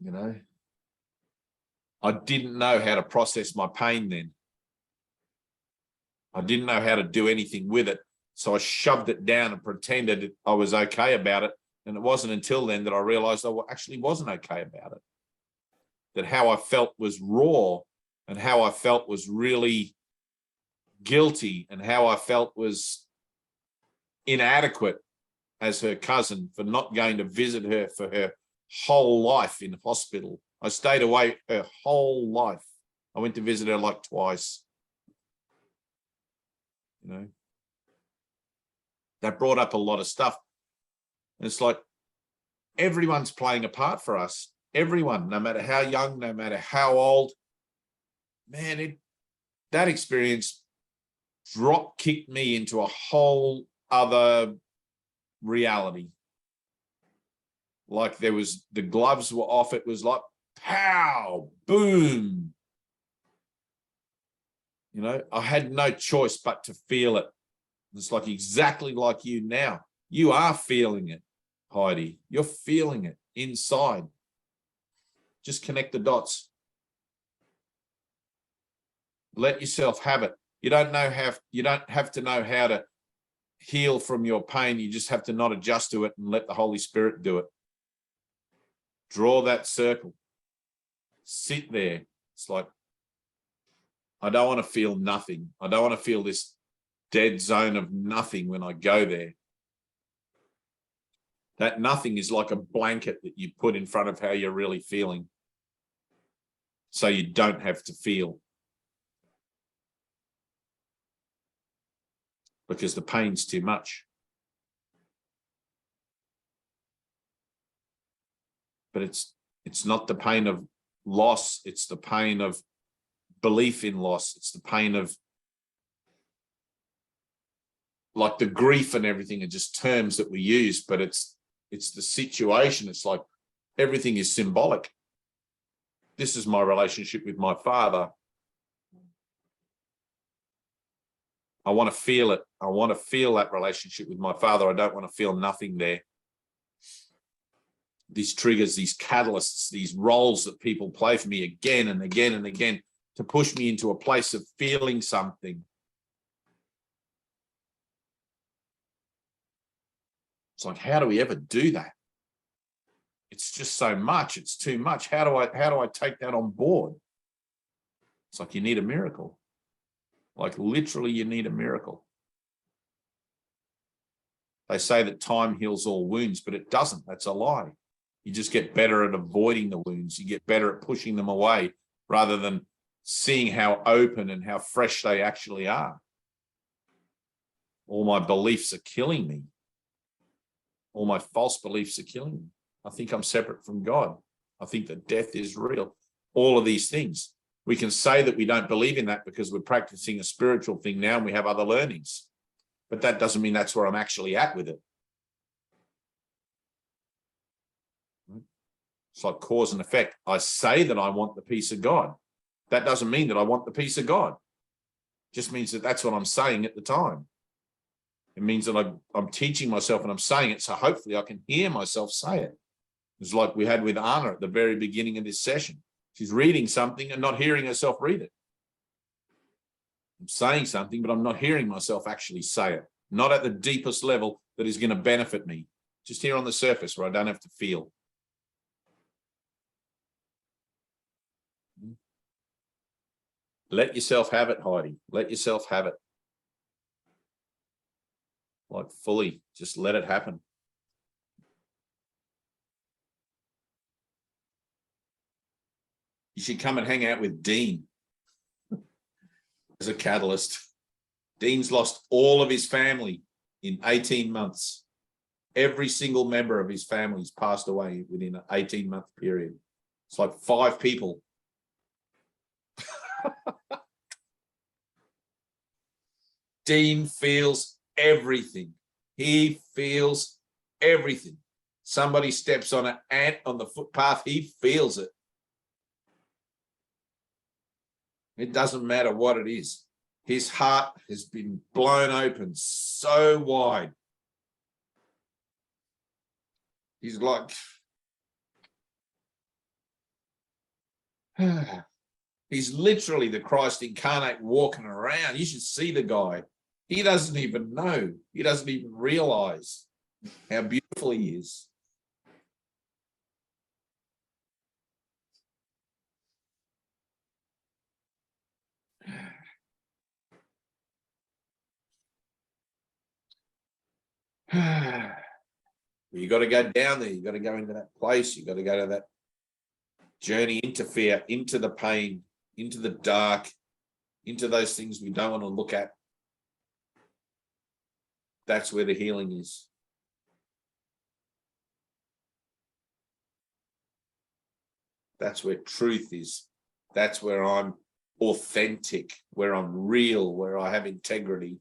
you know, I didn't know how to process my pain then. I didn't know how to do anything with it. So I shoved it down and pretended I was okay about it. And it wasn't until then that I realized I actually wasn't okay about it. That how I felt was raw, and how I felt was really guilty, and how I felt was inadequate as her cousin for not going to visit her for her whole life in hospital. I stayed away her whole life. I went to visit her like twice. You know, that brought up a lot of stuff. And it's like everyone's playing a part for us. Everyone, no matter how young, no matter how old. Man, that experience drop kicked me into a whole other reality. Like the gloves were off. It was like, pow, boom. You know, I had no choice but to feel it. It's like exactly like you now. You are feeling it, Heidi. You're feeling it inside. Just connect the dots. Let yourself have it. You don't have to know how to heal from your pain. You just have to not adjust to it and let the Holy Spirit do it. Draw that circle. Sit there. It's like, I don't want to feel nothing. I don't want to feel this dead zone of nothing when I go there. That nothing is like a blanket that you put in front of how you're really feeling, so you don't have to feel. Because the pain's too much. But it's not the pain of loss, it's the pain of belief in loss. It's the pain of, like, the grief and everything are just terms that we use, but it's the situation. It's like everything is symbolic. This is my relationship with my father. I want to feel it. I want to feel that relationship with my father. I don't want to feel nothing there. These triggers, these catalysts, these roles that people play for me again and again and again to push me into a place of feeling something. It's like, how do we ever do that? It's just so much. It's too much. How do I take that on board? It's like you need a miracle. Like literally you need a miracle. They say that time heals all wounds, but it doesn't. That's a lie. You just get better at avoiding the wounds. You get better at pushing them away rather than seeing how open and how fresh they actually are. All my beliefs are killing me. All my false beliefs are killing me. I think I'm separate from God. I think that death is real. All of these things. We can say that we don't believe in that because we're practicing a spiritual thing now and we have other learnings. But that doesn't mean that's where I'm actually at with it. It's like cause and effect. I say that I want the peace of God. That doesn't mean that I want the peace of God. It just means that that's what I'm saying at the time. It means that I'm teaching myself and I'm saying it, so hopefully I can hear myself say it. It's like we had with Anna at the very beginning of this session. She's reading something and not hearing herself read it. I'm saying something, but I'm not hearing myself actually say it. Not at the deepest level that is going to benefit me. Just here on the surface where I don't have to feel. Let yourself have it, Heidi. Let yourself have it. Like fully, just let it happen. You should come and hang out with Dean as a catalyst. Dean's lost all of his family in 18 months. Every single member of his family's passed away within an 18-month period. It's like 5 people. Dean feels everything. He feels everything. Somebody steps on an ant on the footpath, he feels it. It doesn't matter what it is. His heart has been blown open so wide. He's like, he's literally the Christ incarnate walking around. You should see the guy. He doesn't even know. He doesn't even realize how beautiful he is. You got to go down there. You got to go into that place. You got to go to that journey into fear, into the pain, into the dark, into those things we don't want to look at. That's where the healing is. That's where truth is. That's where I'm authentic, where I'm real, where I have integrity.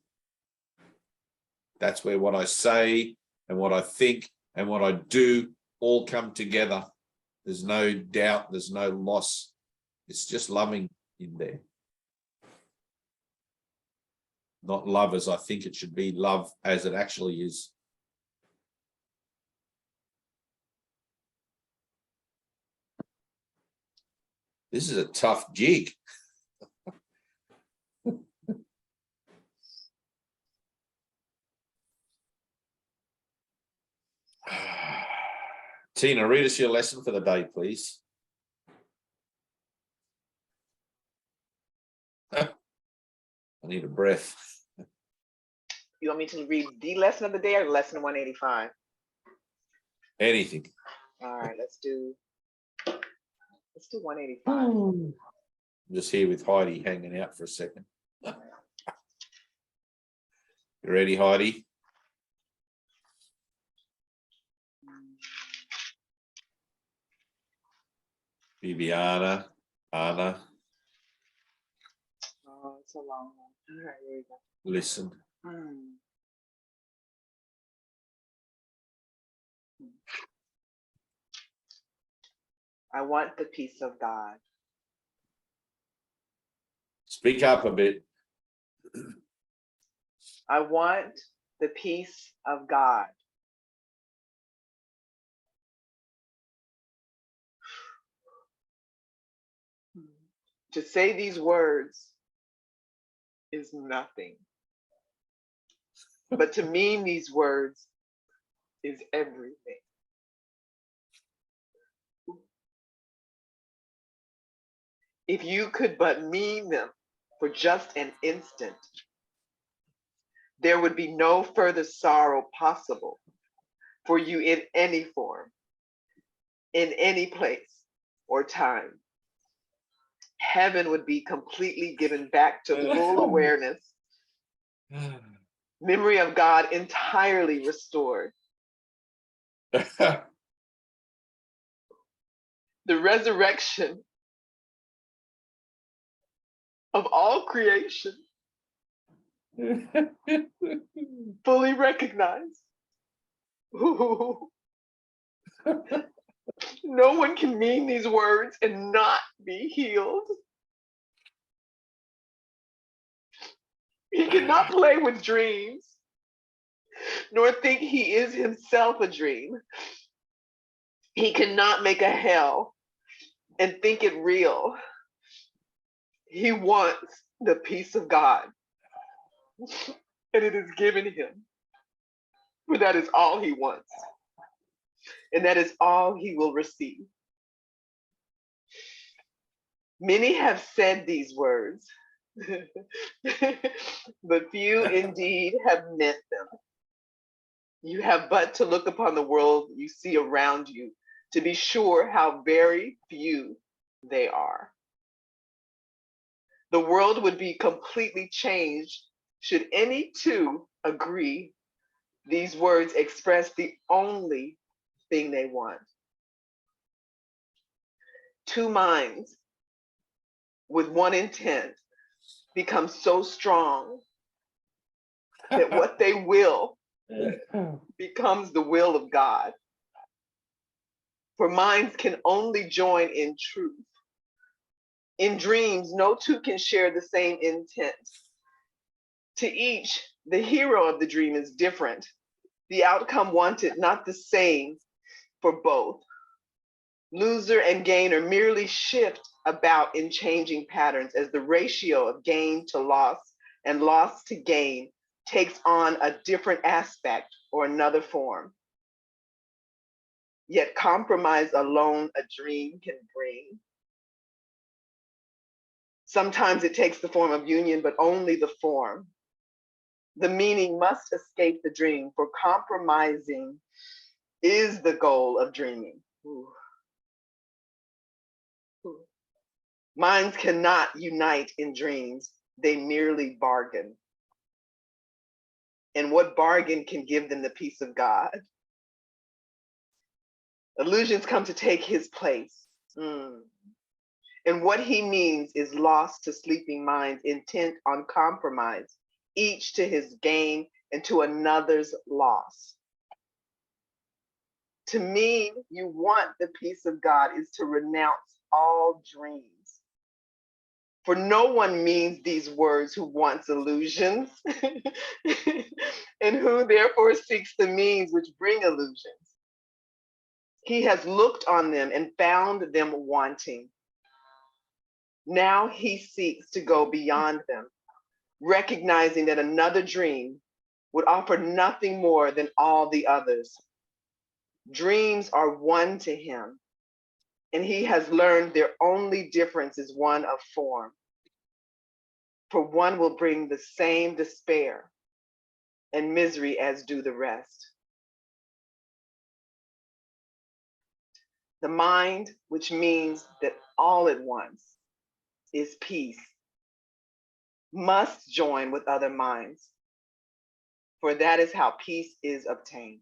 That's where what I say and what I think and what I do all come together. There's no doubt, there's no loss. It's just loving in there. Not love as I think it should be, love as it actually is. This is a tough gig. Tina, read us your lesson for the day, please. I need a breath. You want me to read the lesson of the day or lesson 185? Anything. All right, let's do 185. I'm just here with Heidi hanging out for a second. You ready, Heidi? Viviana, Anna. Oh, it's a long one. All right, here we go. Listen. I want the peace of God. Speak up a bit. I want the peace of God. To say these words is nothing. But to mean these words is everything. If you could but mean them for just an instant, there would be no further sorrow possible for you in any form, in any place or time. Heaven would be completely given back to full awareness, memory of God entirely restored. The resurrection of all creation fully recognized. No one can mean these words and not be healed. He cannot play with dreams, nor think he is himself a dream. He cannot make a hell and think it real. He wants the peace of God, and it is given him. For that is all he wants, and that is all he will receive. Many have said these words, but few indeed have meant them. You have but to look upon the world you see around you to be sure how very few they are. The world would be completely changed should any two agree these words express the only thing they want. Two minds with one intent become so strong that what they will becomes the will of God. For minds can only join in truth. In dreams, no two can share the same intent. To each, the hero of the dream is different. The outcome wanted not the same for both. Loser and gainer merely shift about in changing patterns as the ratio of gain to loss and loss to gain takes on a different aspect or another form. Yet compromise alone a dream can bring. Sometimes it takes the form of union, but only the form. The meaning must escape the dream, for compromising is the goal of dreaming. Ooh. Ooh. Minds cannot unite in dreams, they merely bargain. And what bargain can give them the peace of God? Illusions come to take his place. And what he means is lost to sleeping minds intent on compromise, each to his gain and to another's loss. To mean you want the peace of God is to renounce all dreams. For no one means these words who wants illusions, and who therefore seeks the means which bring illusions. He has looked on them and found them wanting. Now he seeks to go beyond them, recognizing that another dream would offer nothing more than all the others. Dreams are one to him, and he has learned their only difference is one of form. For one will bring the same despair and misery as do the rest. The mind, which means that all at once is peace, must join with other minds, for that is how peace is obtained.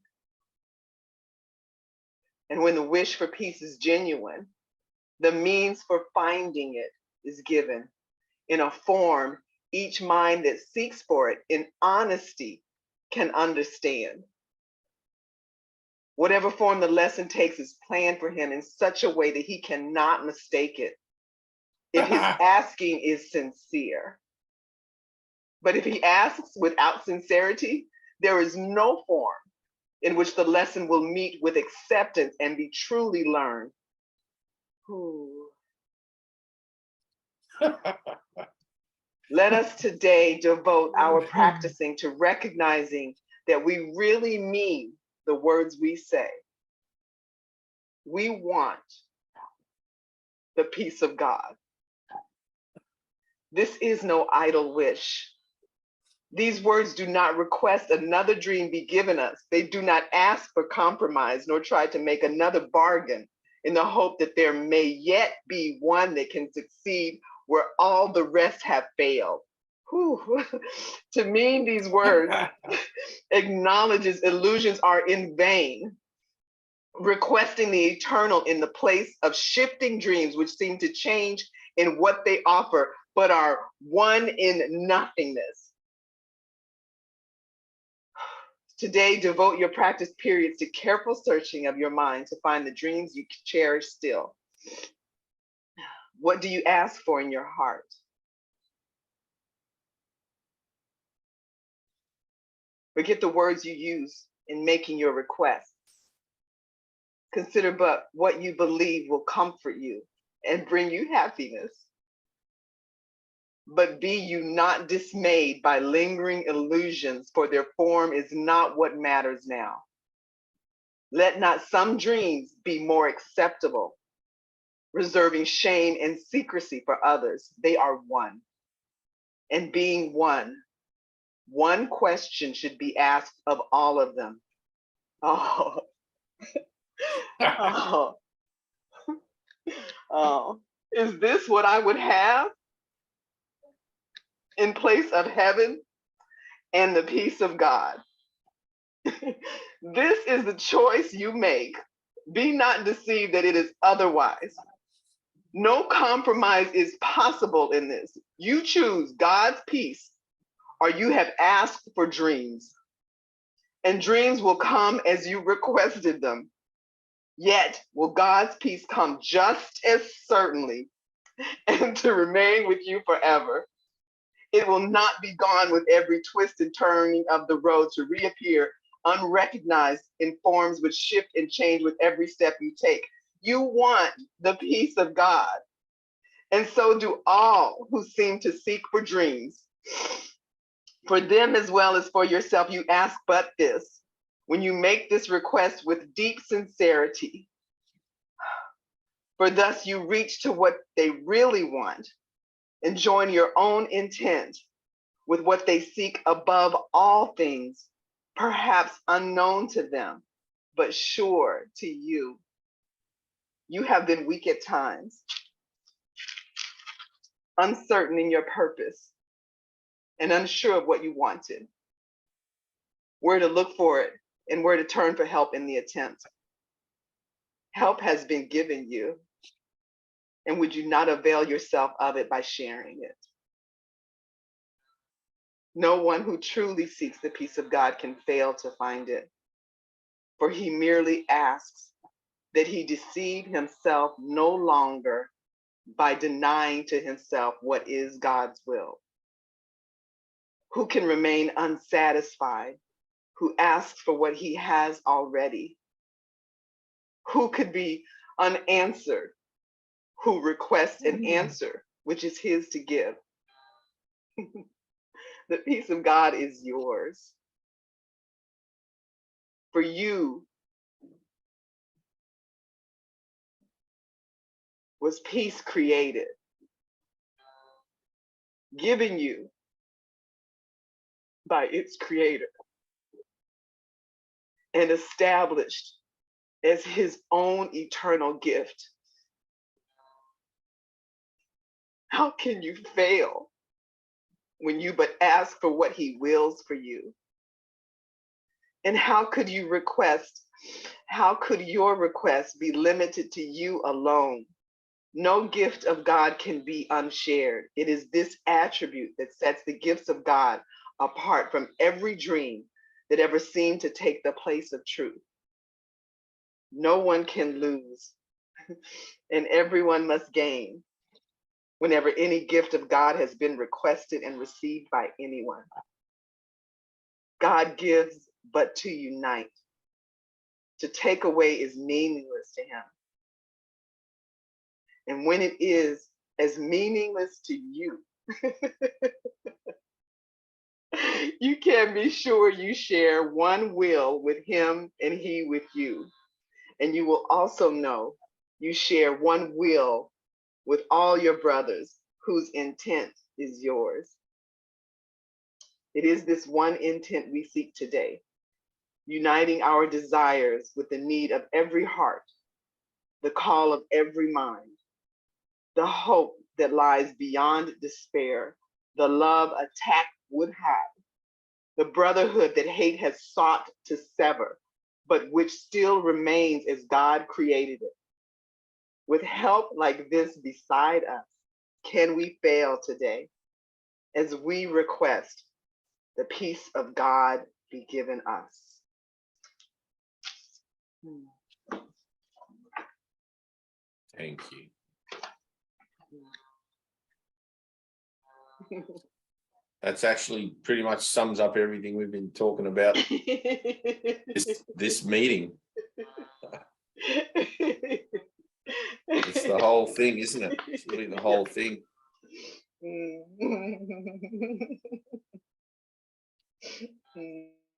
And when the wish for peace is genuine, the means for finding it is given in a form each mind that seeks for it in honesty can understand. Whatever form the lesson takes is planned for him in such a way that he cannot mistake it if his asking is sincere. But if he asks without sincerity, there is no form in which the lesson will meet with acceptance and be truly learned. Let us today devote our practicing to recognizing that we really mean the words we say. We want the peace of God. This is no idle wish. These words do not request another dream be given us. They do not ask for compromise nor try to make another bargain in the hope that there may yet be one that can succeed where all the rest have failed. To mean these words acknowledges illusions are in vain, requesting the eternal in the place of shifting dreams which seem to change in what they offer, but are one in nothingness. Today, devote your practice periods to careful searching of your mind to find the dreams you cherish still. What do you ask for in your heart? Forget the words you use in making your requests. Consider but what you believe will comfort you and bring you happiness. But be you not dismayed by lingering illusions, for their form is not what matters now. Let not some dreams be more acceptable, reserving shame and secrecy for others. They are one. And being one question should be asked of all of them. Oh, is this what I would have in place of heaven and the peace of God? This is the choice you make. Be not deceived that it is otherwise. No compromise is possible in this. You choose God's peace, or you have asked for dreams. And dreams will come as you requested them. Yet will God's peace come just as certainly and to remain with you forever. It will not be gone with every twist and turning of the road to reappear unrecognized in forms which shift and change with every step you take. You want the peace of God, and so do all who seem to seek for dreams. For them as well as for yourself, you ask but this, when you make this request with deep sincerity, for thus you reach to what they really want and join your own intent with what they seek above all things, perhaps unknown to them, but sure to you. You have been weak at times, uncertain in your purpose, and unsure of what you wanted, where to look for it, and where to turn for help in the attempt. Help has been given you. And would you not avail yourself of it by sharing it? No one who truly seeks the peace of God can fail to find it, for he merely asks that he deceive himself no longer by denying to himself what is God's will. Who can remain unsatisfied, who asks for what he has already? Who could be unanswered, who requests an answer, which is his to give? The peace of God is yours. For you was peace created, given you by its creator, and established as his own eternal gift. How can you fail when you but ask for what he wills for you? And how could your request be limited to you alone? No gift of God can be unshared. It is this attribute that sets the gifts of God apart from every dream that ever seemed to take the place of truth. No one can lose, and everyone must gain whenever any gift of God has been requested and received by anyone. God gives but to unite. To take away is meaningless to him. And when it is as meaningless to you, you can be sure you share one will with him and he with you. And you will also know you share one will with all your brothers whose intent is yours. It is this one intent we seek today, uniting our desires with the need of every heart, the call of every mind, the hope that lies beyond despair, the love attack would have, the brotherhood that hate has sought to sever, but which still remains as God created it. With help like this beside us, can we fail today as we request the peace of God be given us? Thank you. That's actually pretty much sums up everything we've been talking about this meeting. It's the whole thing, isn't it? It's really the whole thing.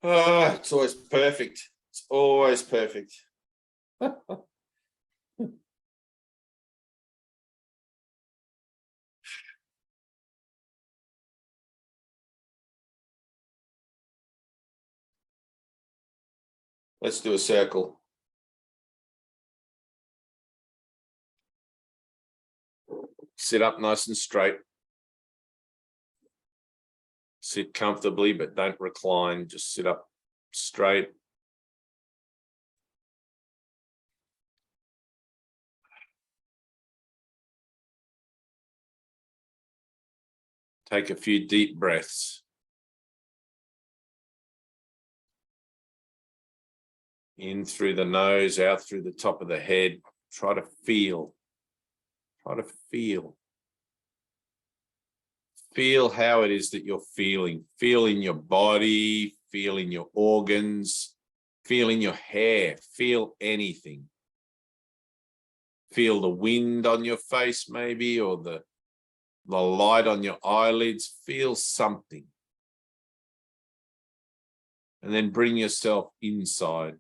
Oh, it's always perfect. It's always perfect. Let's do a circle. Sit up nice and straight. Sit comfortably, but don't recline. Just sit up straight. Take a few deep breaths. In through the nose, out through the top of the head. Try to feel. Try to feel. Feel how it is that you're feeling. Feel in your body, feel in your organs, feel in your hair, feel anything. Feel the wind on your face maybe, or the light on your eyelids. Feel something. And then bring yourself inside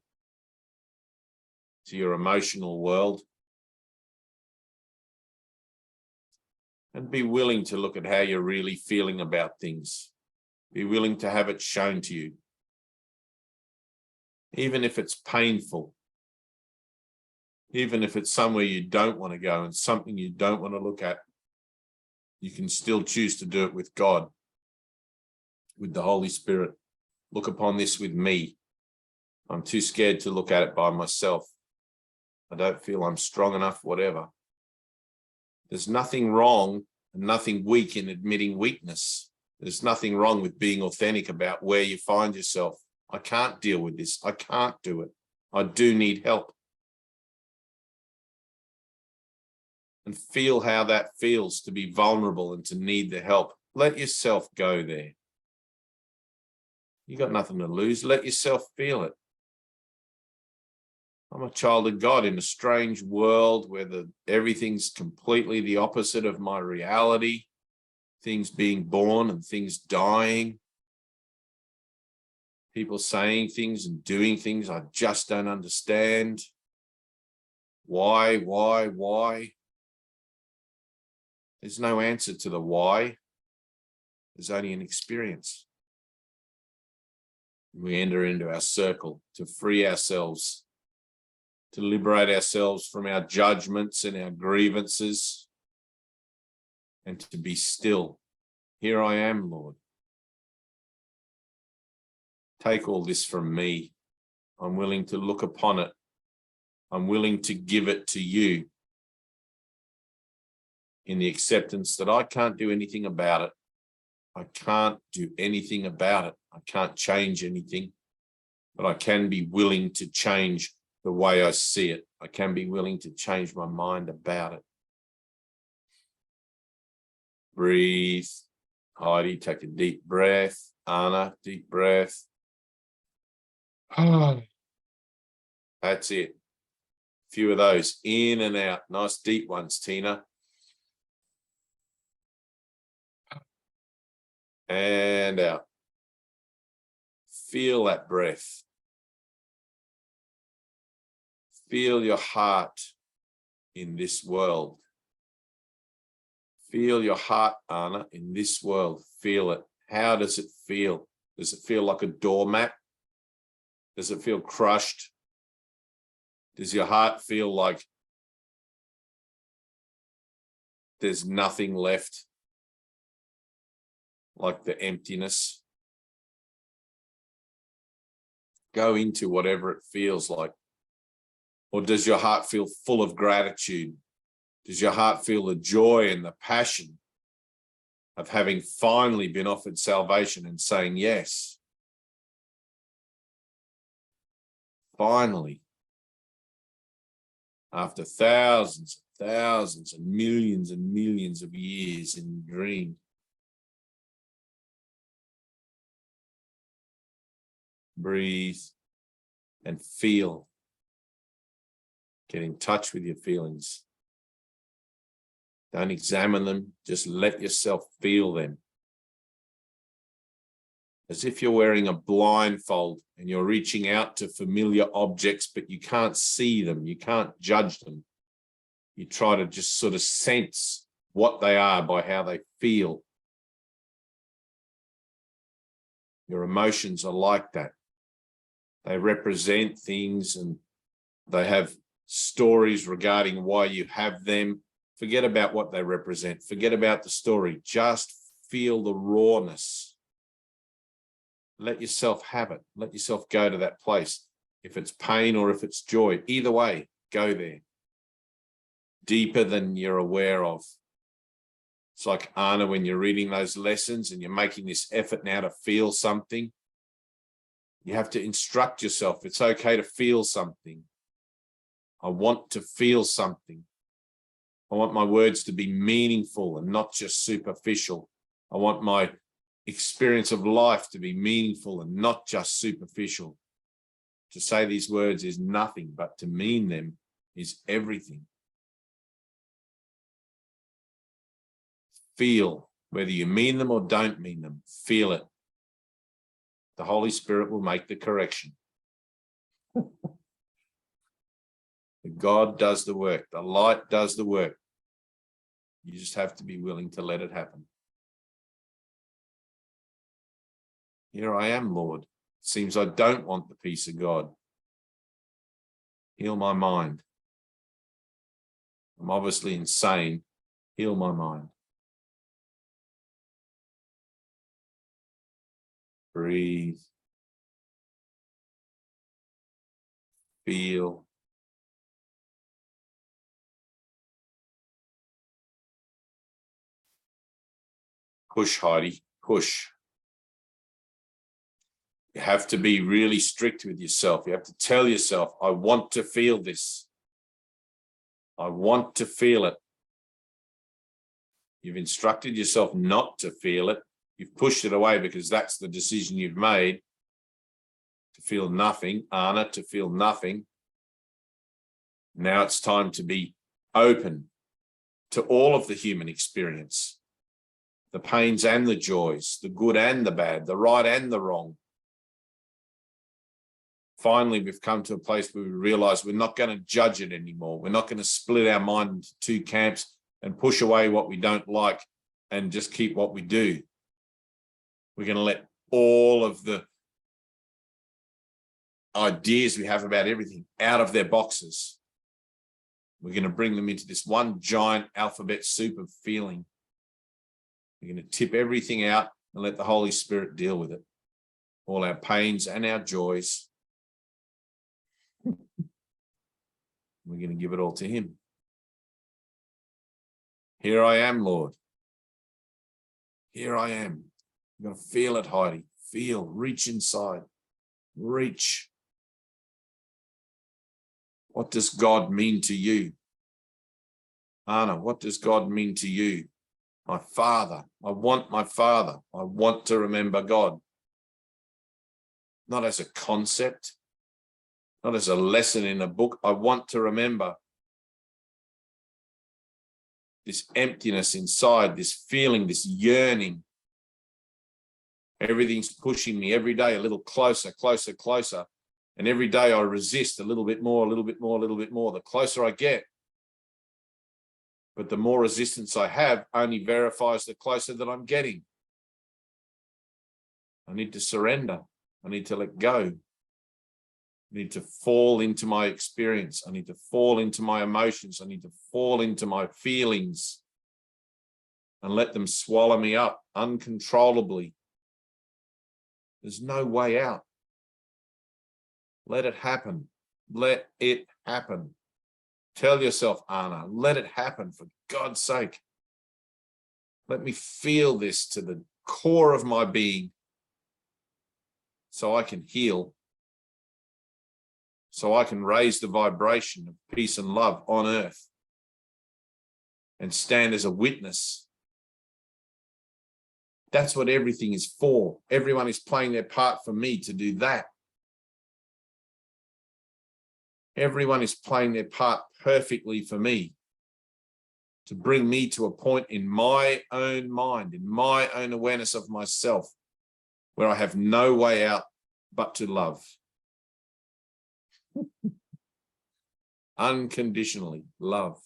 to your emotional world. And be willing to look at how you're really feeling about things. Be willing to have it shown to you. Even if it's painful. Even if it's somewhere you don't want to go and something you don't want to look at. You can still choose to do it with God. With the Holy Spirit. Look upon this with me. I'm too scared to look at it by myself. I don't feel I'm strong enough, whatever. There's nothing wrong and nothing weak in admitting weakness. There's nothing wrong with being authentic about where you find yourself. I can't deal with this. I can't do it. I do need help. And feel how that feels to be vulnerable and to need the help. Let yourself go there. You got nothing to lose. Let yourself feel it. I'm a child of God in a strange world where everything's completely the opposite of my reality. Things being born and things dying. People saying things and doing things I just don't understand. Why? There's no answer to the why. There's only an experience. We enter into our circle to free ourselves, to liberate ourselves from our judgments and our grievances, and to be still. Here I am, Lord. Take all this from me. I'm willing to look upon it. I'm willing to give it to you in the acceptance that I can't do anything about it. I can't do anything about it. I can't change anything, but I can be willing to change the way I see it. I can be willing to change my mind about it. Breathe. Heidi, take a deep breath. Anna, deep breath. That's it. A few of those in and out. Nice deep ones, Tina. And out. Feel that breath. Feel your heart in this world. Feel your heart, Anna, in this world. Feel it. How does it feel? Does it feel like a doormat? Does it feel crushed? Does your heart feel like there's nothing left? Like the emptiness? Go into whatever it feels like. Or does your heart feel full of gratitude? Does your heart feel the joy and the passion of having finally been offered salvation and saying yes? Finally, after thousands and millions of years in dream. Breathe and feel. Get in touch with your feelings. Don't examine them, just let yourself feel them. As if you're wearing a blindfold and you're reaching out to familiar objects, but you can't see them, you can't judge them. You try to just sort of sense what they are by how they feel. Your emotions are like that. They represent things and they have stories regarding why you have them. Forget about what they represent. Forget about the story. Just feel the rawness. Let yourself have it. Let yourself go to that place. If it's pain or if it's joy, either way, go there. Deeper than you're aware of. It's like, Anna, when you're reading those lessons and you're making this effort now to feel something, you have to instruct yourself. It's okay to feel something. I want to feel something. I want my words to be meaningful and not just superficial. I want my experience of life to be meaningful and not just superficial. To say these words is nothing, but to mean them is everything. Feel, whether you mean them or don't mean them, feel it. The Holy Spirit will make the correction. God does the work. The light does the work. You just have to be willing to let it happen. Here I am, Lord. It seems I don't want the peace of God. Heal my mind. I'm obviously insane. Heal my mind. Breathe. Feel. Push, Heidi, push. You have to be really strict with yourself. You have to tell yourself, I want to feel this. I want to feel it. You've instructed yourself not to feel it. You've pushed it away because that's the decision you've made. To feel nothing, Anna, to feel nothing. Now it's time to be open to all of the human experience, the pains and the joys, the good and the bad, the right and the wrong. Finally, we've come to a place where we realize we're not going to judge it anymore. We're not going to split our mind into two camps and push away what we don't like and just keep what we do. We're going to let all of the ideas we have about everything out of their boxes. We're going to bring them into this one giant alphabet soup of feeling. We're going to tip everything out and let the Holy Spirit deal with it. All our pains and our joys. We're going to give it all to him. Here I am, Lord. Here I am. You're going to feel it, Heidi. Feel, reach inside. Reach. What does God mean to you? Anna, what does God mean to you? My Father. I want my Father. I want to remember God. Not as a concept, not as a lesson in a book. I want to remember this emptiness inside, this feeling, this yearning. Everything's pushing me every day a little closer, closer, closer. And every day I resist a little bit more, a little bit more, a little bit more. The closer I get. But the more resistance I have only verifies the closer that I'm getting. I need to surrender. I need to let go. I need to fall into my experience. I need to fall into my emotions. I need to fall into my feelings and let them swallow me up uncontrollably. There's no way out. Let it happen. Let it happen. Tell yourself, Anna, let it happen for God's sake. Let me feel this to the core of my being so I can heal, so I can raise the vibration of peace and love on earth and stand as a witness. That's what everything is for. Everyone is playing their part for me to do that. Everyone is playing their part perfectly for me, to bring me to a point in my own mind, in my own awareness of myself, where I have no way out but to love. Unconditionally love.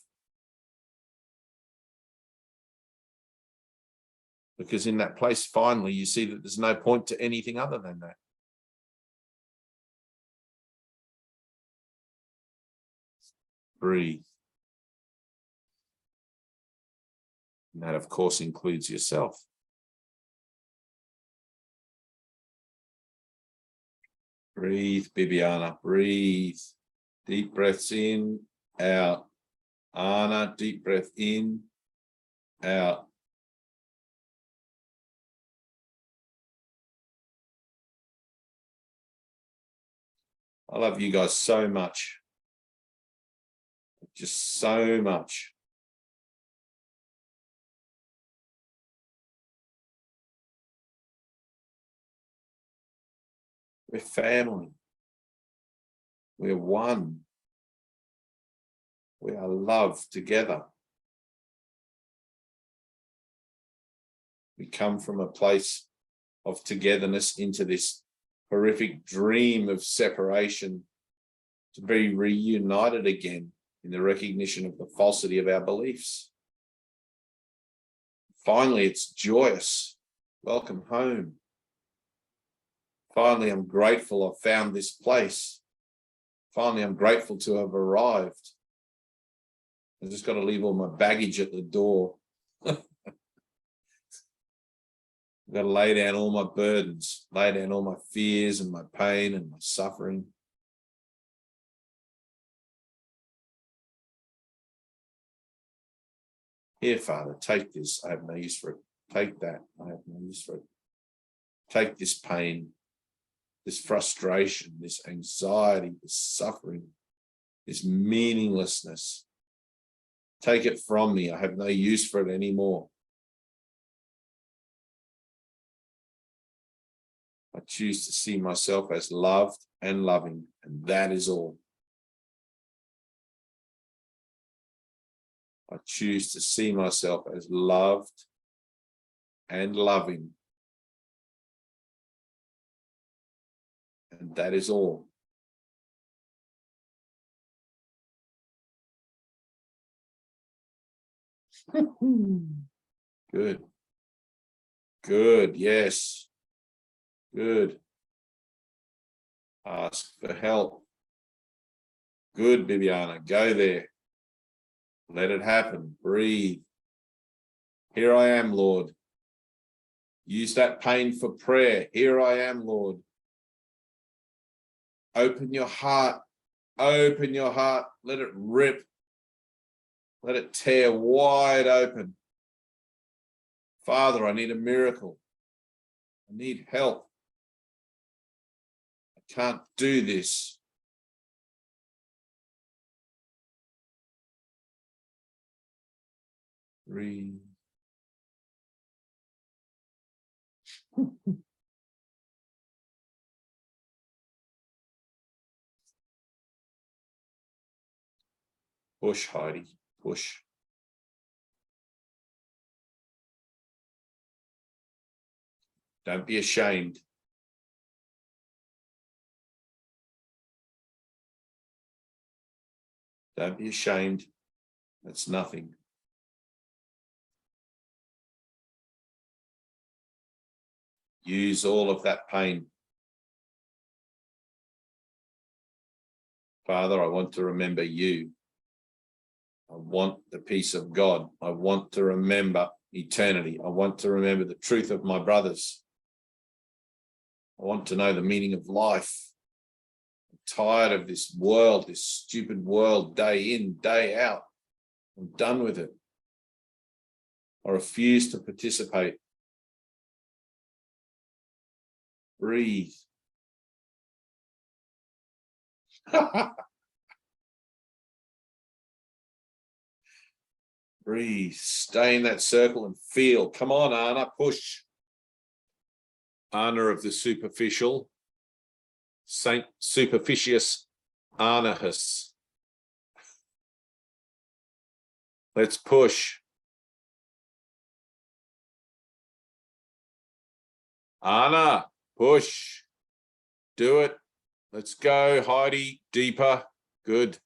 Because in that place, finally, you see that there's no point to anything other than that. Breathe. And that, of course, includes yourself. Breathe, Bibiana, breathe. Deep breaths in, out. Anna, deep breath in, out. I love you guys so much. Just so much. We're family. We're one. We are loved together. We come from a place of togetherness into this horrific dream of separation to be reunited again in the recognition of the falsity of our beliefs. Finally, it's joyous. Welcome home. Finally, I'm grateful I've found this place. Finally, I'm grateful to have arrived. I've just got to leave all my baggage at the door. I've got to lay down all my burdens, lay down all my fears and my pain and my suffering. Here, Father, take this. I have no use for it. Take that. I have no use for it. Take this pain, this frustration, this anxiety, this suffering, this meaninglessness. Take it from me. I have no use for it anymore. I choose to see myself as loved and loving, and that is all. I choose to see myself as loved and loving, and that is all. Good. Good. Yes. Good. Ask for help. Good, Bibiana. Go there. Let it happen. Breathe. Here I am, Lord. Use that pain for prayer. Here I am, Lord. Open your heart. Open your heart. Let it rip. Let it tear wide open. Father, I need a miracle. I need help. I can't do this. Breathe. Push, Heidi. Push. Don't be ashamed. Don't be ashamed. That's nothing. Use all of that pain. Father, I want to remember you. I want the peace of God. I want to remember eternity. I want to remember the truth of my brothers. I want to know the meaning of life. I'm tired of this world, this stupid world, day in, day out. I'm done with it. I refuse to participate. Breathe. Breathe. Stay in that circle and feel. Come on, Anna, push. Anna of the superficial. Saint Superficious Anahus. Let's push. Anna, push. Do it. Let's go, Heidi. Deeper. Good.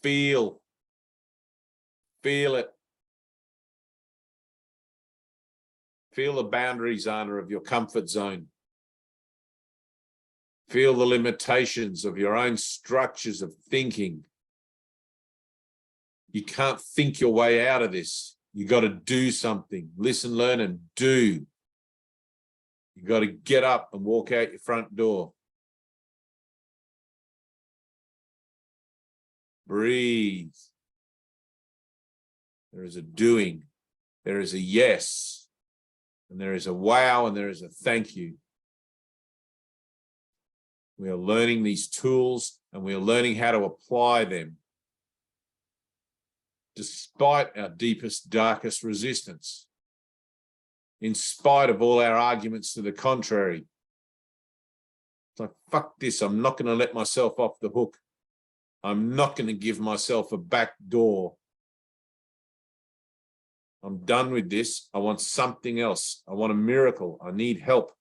Feel. Feel it. Feel the boundaries, Anna, of your comfort zone. Feel the limitations of your own structures of thinking. You can't think your way out of this. You got to do something. Listen, learn, and do. You got to get up and walk out your front door. Breathe. There is a doing. There is a yes. And there is a wow, and there is a thank you. We are learning these tools, and we are learning how to apply them. Despite our deepest, darkest resistance. In spite of all our arguments to the contrary. It's like, fuck this, I'm not going to let myself off the hook. I'm not going to give myself a back door. I'm done with this. I want something else. I want a miracle. I need help.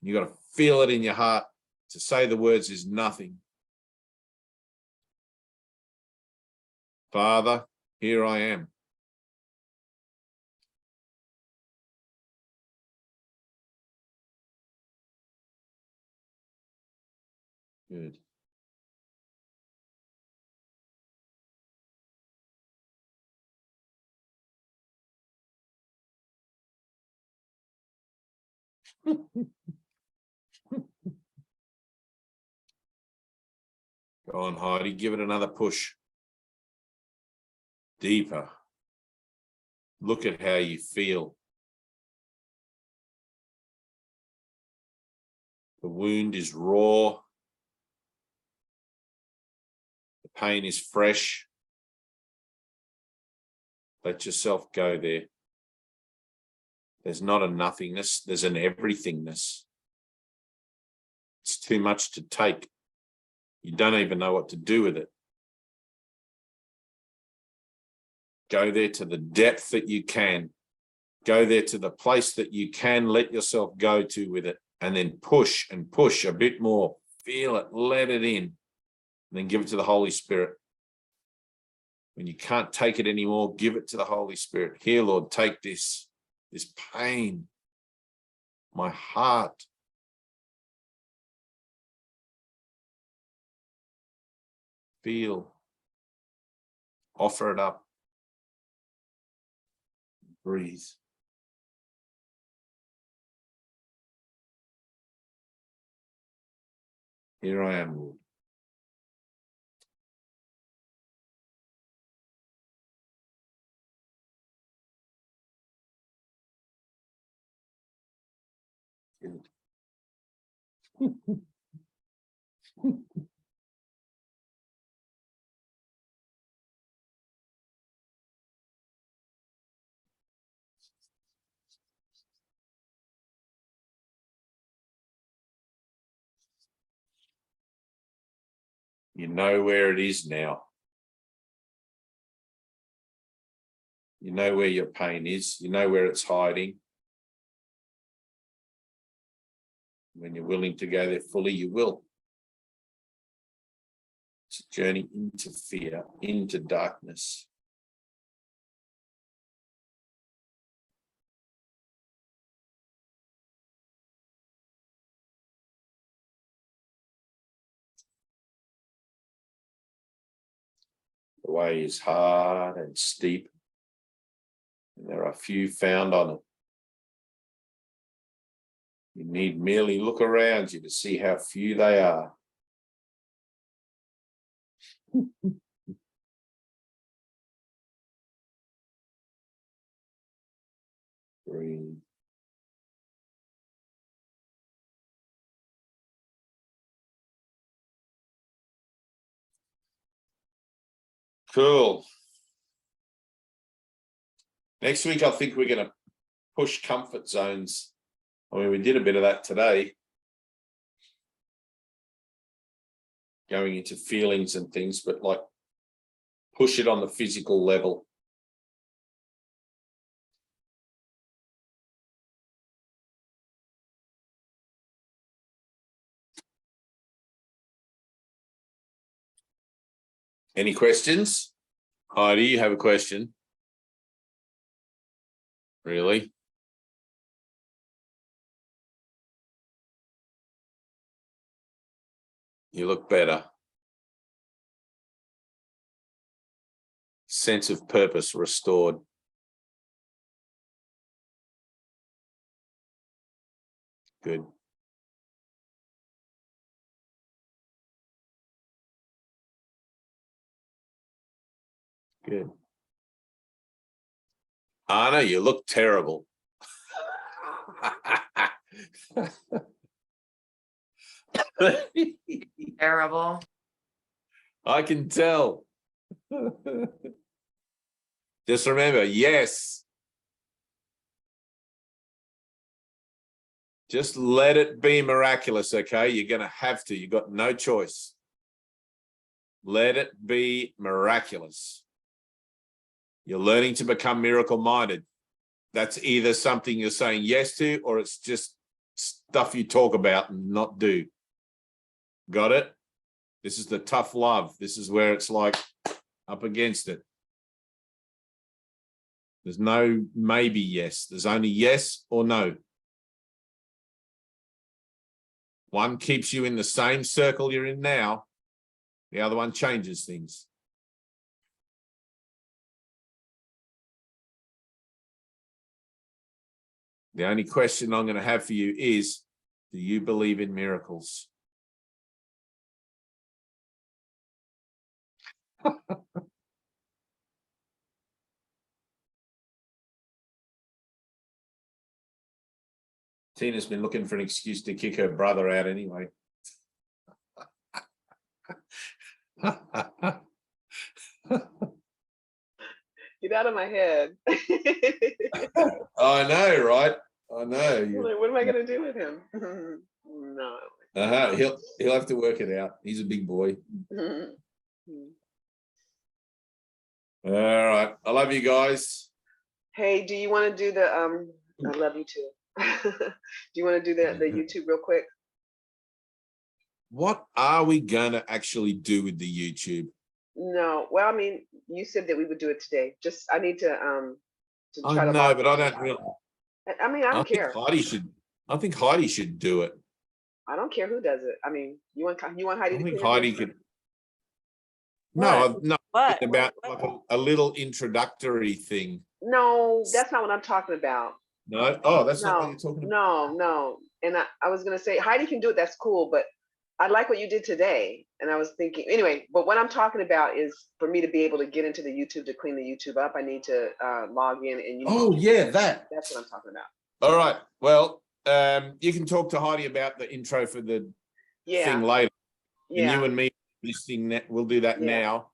You got to feel it in your heart. To say the words is nothing. Father, here I am. Good. Go on, Heidi, give it another push. Deeper. Look at how you feel. The wound is raw. The pain is fresh. Let yourself go there. There's not a nothingness, there's an everythingness. It's too much to take. You don't even know what to do with it. Go there to the depth that you can. Go there to the place that you can let yourself go to with it, and then push and push a bit more. Feel it, let it in, and then give it to the Holy Spirit. When you can't take it anymore, give it to the Holy Spirit. Here, Lord, take this pain, my heart. Feel, offer it up. Breathe. Here I am, Lord. You know where it is now. You know where your pain is. You know where it's hiding. When you're willing to go there fully, you will. It's a journey into fear, into darkness. The way is hard and steep, and there are few found on it. You need merely look around you to see how few they are. Breathe. Cool. Next week, I think we're going to push comfort zones. I mean, we did a bit of that today. Going into feelings and things, but like push it on the physical level. Any questions? Heidi, you have a question? Really? You look better. Sense of purpose restored. Good. Good. Anna, you look terrible. Terrible. I can tell. Just remember, yes. Just let it be miraculous, okay? You're going to have to. You've got no choice. Let it be miraculous. You're learning to become miracle-minded. That's either something you're saying yes to, or it's just stuff you talk about and not do. Got it? This is the tough love. This is where it's like up against it. There's no maybe yes. There's only yes or no. One keeps you in the same circle you're in now. The other one changes things. The only question I'm going to have for you is, do you believe in miracles? Tina's been looking for an excuse to kick her brother out anyway. Get out of my head. I know, right? I know. Like, what am I going to do with him? No. He'll have to work it out. He's a big boy. All right. I love you guys. Hey, do you want to do the I love you too. Do you want to do the YouTube real quick? What are we gonna actually do with the YouTube? No. Well, I mean, you said that we would do it today. Just I need to try I to know, log but in. I don't really. I mean, I don't care. I think Heidi should do it. I don't care who does it. I mean, you want Heidi I to think clean Heidi it? could. What? No, What? about like a little introductory thing. No, that's not what I'm talking about. No, oh, that's not what No, you're talking about. no. And I was gonna say Heidi can do it. That's cool, but I like what you did today. And I was thinking anyway. But what I'm talking about is for me to be able to get into the YouTube to clean the YouTube up. I need to log in and you. Oh yeah, that. That's what I'm talking about. All right. Well, you can talk to Heidi about the intro for the thing later. And you and me listening that we'll do that now.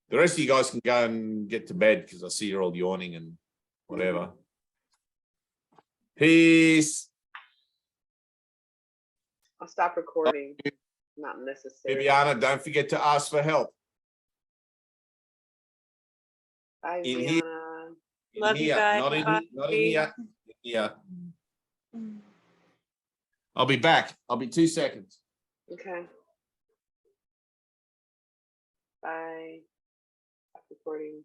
The rest of you guys can go and get to bed because I see you're all yawning and whatever. Peace. I'll stop recording. Not necessary. Viviana, don't forget to ask for help. Bye, In Viviana. Love you here, guys. not in Bye. here. In here. I'll be back. I'll be 2 seconds. Okay. Bye. Stop recording.